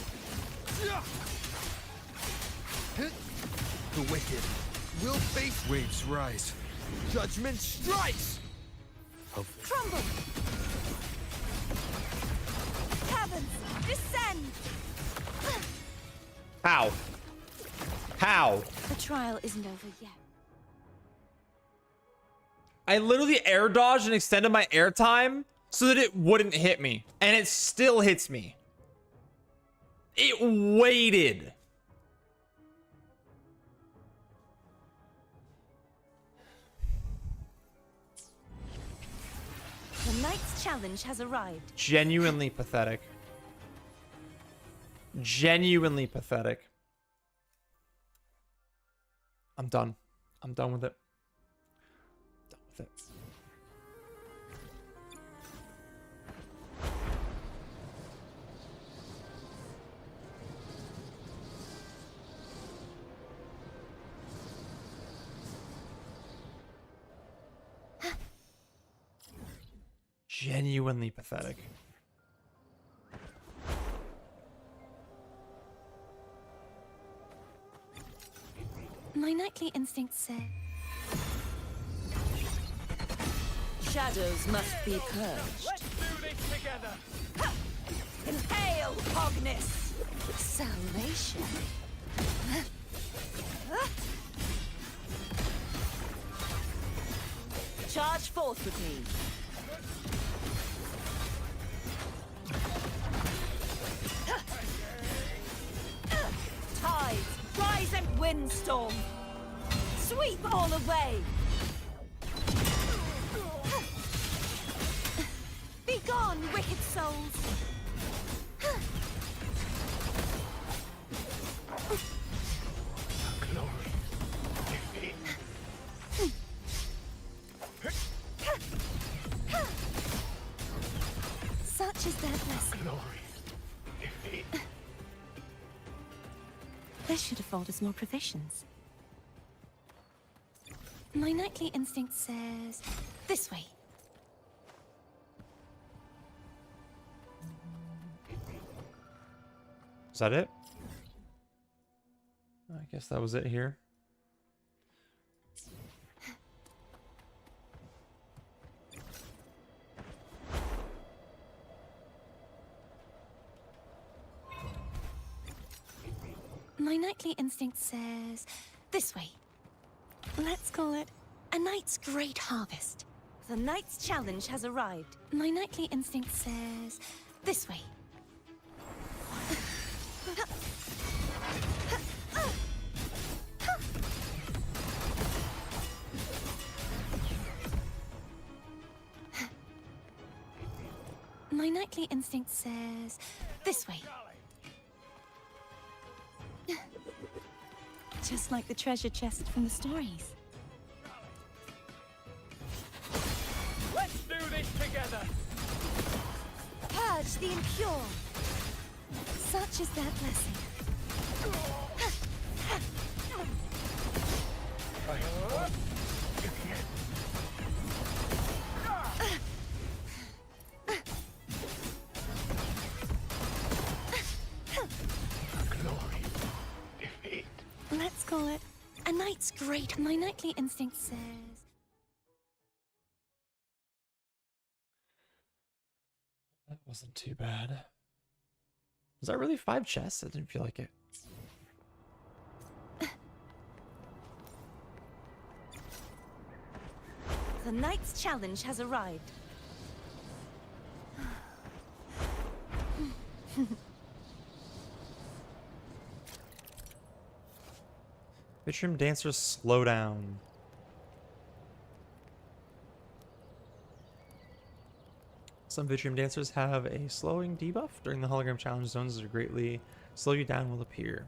The wicked will face waves rise. Judgment strikes! Crumble! Caverns, descend! How? How? The trial isn't over yet. I literally air dodged and extended my air time so that it wouldn't hit me. And it still hits me. It waited. The Knight's challenge has arrived. Genuinely pathetic. Genuinely pathetic. I'm done. I'm done with it. Done with it. Genuinely pathetic. My knightly instinct said... Shadows must be purged. Let's do this together! Inhale, Hogness! Salvation. Charge forth with me. Tides, rise and windstorm. Sweep all away. Be gone, wicked souls. Glory. Defeat. Such is their blessing. Glory. Defeat. This should afford us more provisions. My knightly instinct says... this way. Is that it? I guess that was it here. My knightly instinct says... this way. Let's call it a knight's great harvest. The knight's challenge has arrived. My knightly instinct says... this way. My knightly instinct says... this way. Just like the treasure chest from the stories. Let's do this together! Purge the impure. Such is their blessing. Glory. Defeat. Let's call it a knight's great. My knightly instinct says... That wasn't too bad. Was that really 5 chests? I didn't feel like it. The knight's challenge has arrived. Vitrium dancers slow down. Some Vitrium dancers have a slowing debuff during the hologram challenge zones that greatly slow you down will appear.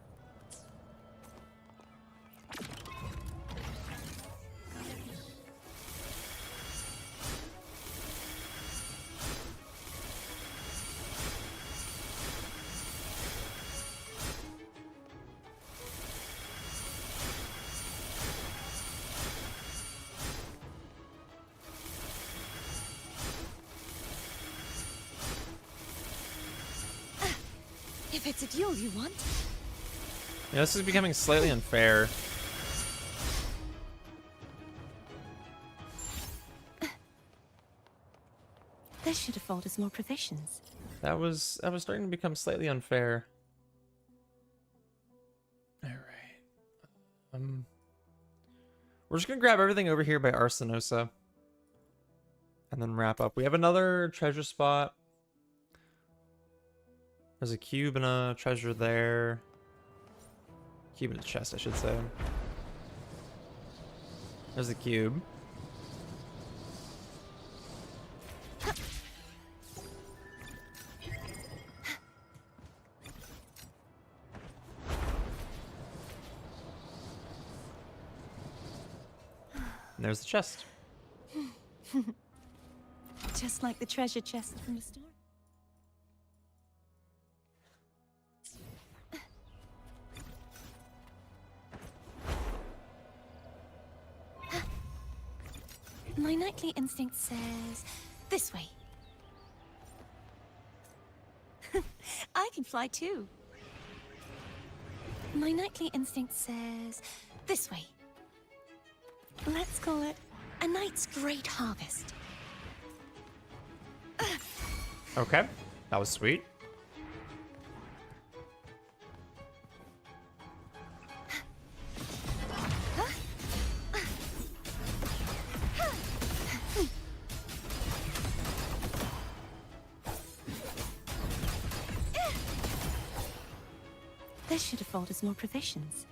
If it's a duel you want. Yeah, this is becoming slightly unfair. This should afford us more provisions. That was starting to become slightly unfair. All right. We're just gonna grab everything over here by Arsenosa, and then wrap up. We have another treasure spot. There's a cube and a treasure there. Cube and a chest, I should say. There's the cube. And there's the chest. Just like the treasure chest from the store. My nightly instinct says this way. I can fly too. My nightly instinct says this way. Let's call it a night's great harvest. Okay, that was sweet. This should afford us more provisions.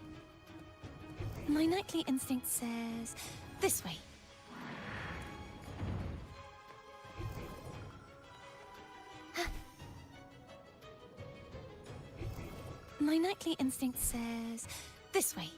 My nightly instinct says this way. My nightly instinct says this way.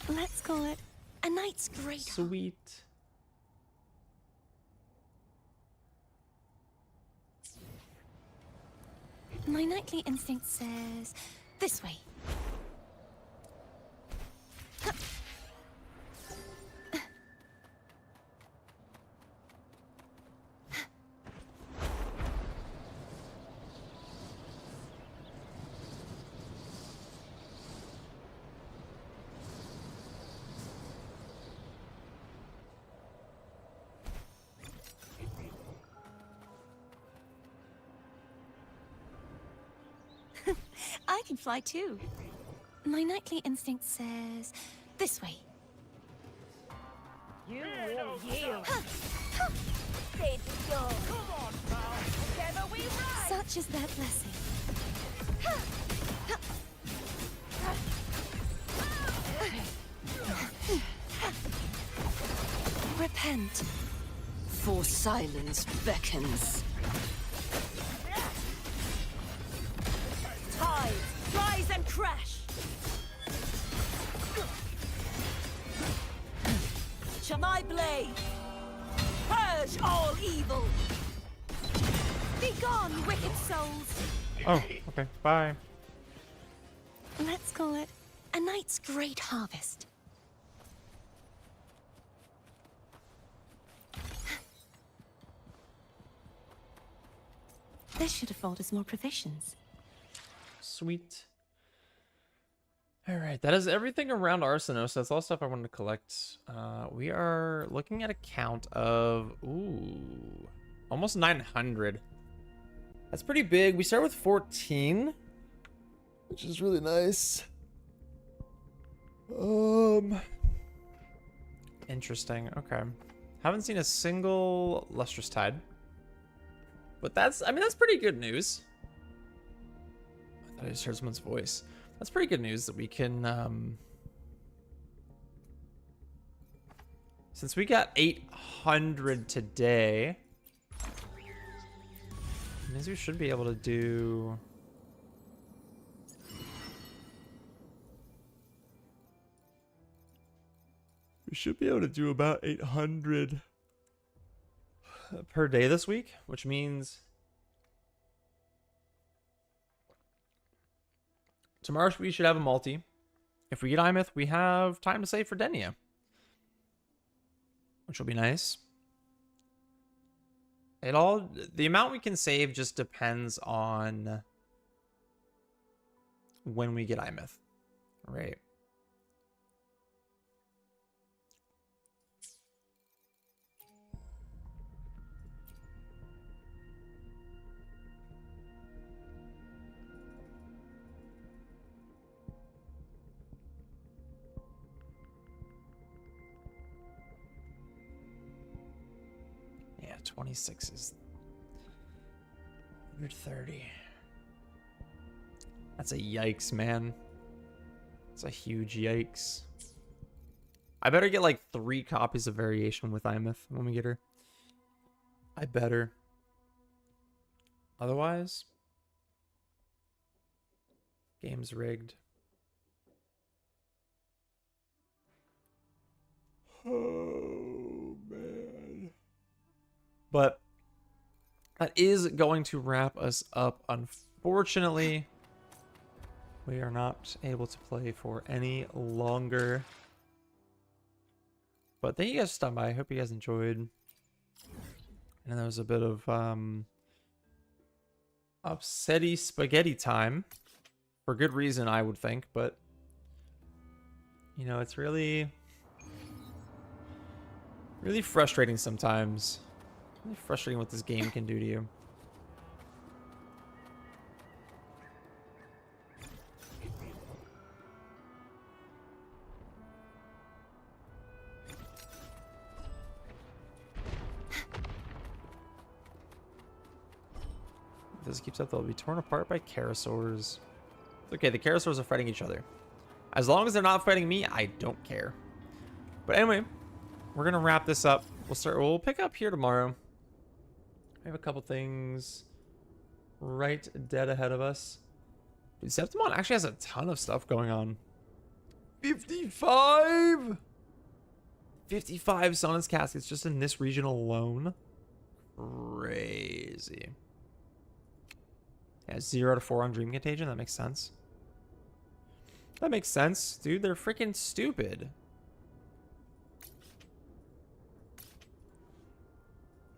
Let's call it a night's great. Sweet. My nightly instinct says this way. I can fly too. My nightly instinct says this way. You will yield. Stay to go. Come on, pal. Together we rise. Such is their blessing. Repent. For silence beckons. Tides, rise and crash. Shall my blade purge all evil? Begone, wicked souls. Oh, okay. Bye. Let's call it a night's great harvest. This should afford us more provisions. Sweet. All right, that is everything around Arsenosa. That's all stuff I wanted to collect. We are looking at a count of almost 900. That's pretty big. We start with 14, which is really nice. Interesting. Okay, haven't seen a single lustrous tide, but that's pretty good news. I thought I just heard someone's voice. That's pretty good news that we can, since we got 800 today, it means we should be able to do... We should be able to do about 800 per day this week, which means tomorrow we should have a multi. If we get aemeath, we have time to save for Denia, which will be nice. The amount we can save just depends on when we get aemeath, right? Yeah, 26 is 130. That's a yikes, man. It's a huge yikes. I better get like 3 copies of Variation with aemeath when we get her. I better. Otherwise, game's rigged. Oh, man. But that is going to wrap us up. Unfortunately, we are not able to play for any longer. But thank you guys for stopping by. I hope you guys enjoyed. And there was a bit of upsetty spaghetti time. For good reason, I would think. But, you know, it's really frustrating sometimes. Really frustrating what this game can do to you. If this keeps up, they'll be torn apart by Karasaurs. It's okay, the Karasaurs are fighting each other. As long as they're not fighting me, I don't care. But anyway, we're gonna wrap this up. We'll pick up here tomorrow. We have a couple things right dead ahead of us. Dude, Septimon actually has a ton of stuff going on. 55 Sonnet's caskets just in this region alone. Crazy. Yeah, 0 out of 4 on Dream Contagion. That makes sense. That makes sense, dude. They're freaking stupid.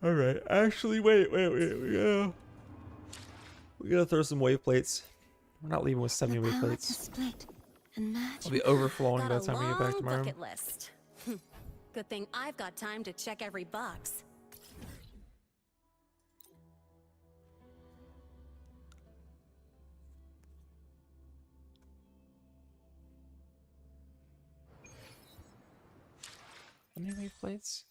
All right, actually, wait. We gotta throw some wave plates. We're not leaving with 70 wave plates. I'll be overflowing by the time we get back tomorrow. Bucket list. Good thing I've got time to check every box. How many wave plates?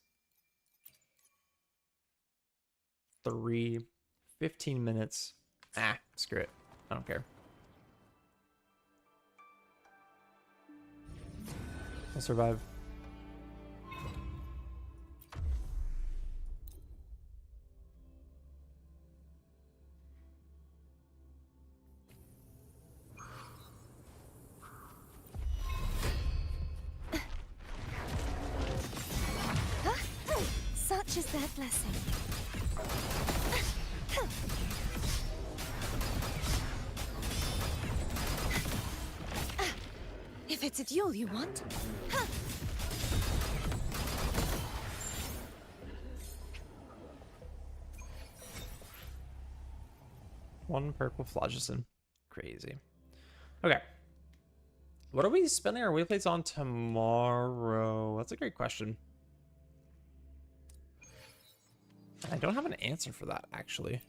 3. 15 minutes. Ah, screw it. I don't care. I'll survive. Such is their blessing. If it's a duel you want. One purple phlogiston. Crazy. Okay. What are we spending our wave plates on tomorrow? That's a great question. I don't have an answer for that, actually.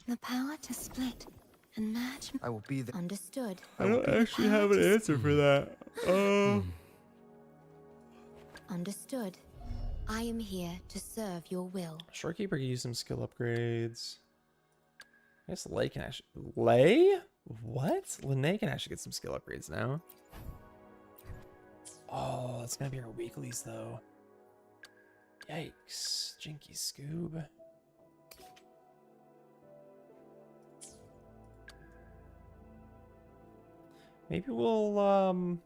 The power to split and match. I will be there. Understood. I don't actually have an answer for that. Understood. I am here to serve your will. Shorekeeper can use some skill upgrades. I guess Lay can actually... Lay? What? Lene can actually get some skill upgrades now. Oh, that's gonna be our weeklies, though. Yikes. Jinky Scoob. Maybe we'll,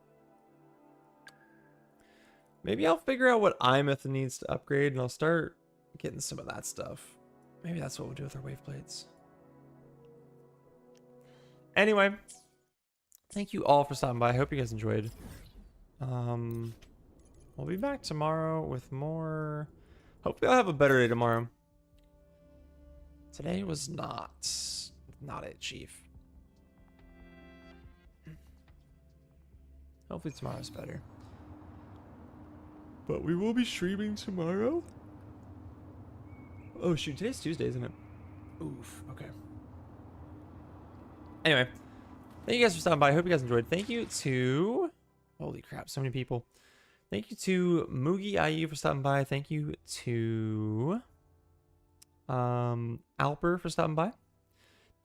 maybe I'll figure out what aemeath needs to upgrade, and I'll start getting some of that stuff. Maybe that's what we'll do with our wave plates. Anyway, thank you all for stopping by. I hope you guys enjoyed. We'll be back tomorrow with more. Hopefully I'll have a better day tomorrow. Today was not it, Chief. Hopefully tomorrow's better. But we will be streaming tomorrow. Oh shoot, today's Tuesday, isn't it? Oof, okay. Anyway, thank you guys for stopping by. I hope you guys enjoyed. Thank you to... Holy crap, so many people. Thank you to Mugi IU for stopping by. Thank you to Alper for stopping by.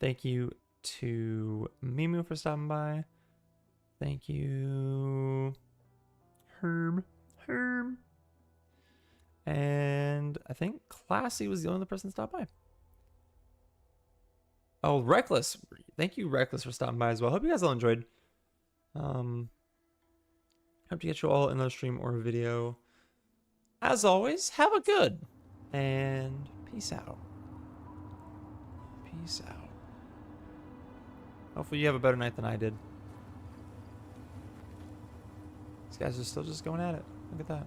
Thank you to Mimu for stopping by. Thank you, Herm. And I think Classy was the only other person that stopped by. Oh, Reckless. Thank you, Reckless, for stopping by as well. Hope you guys all enjoyed. Hope to get you all in another stream or video. As always, have a good and peace out. Peace out. Hopefully you have a better night than I did. These guys are still just going at it. Look at that.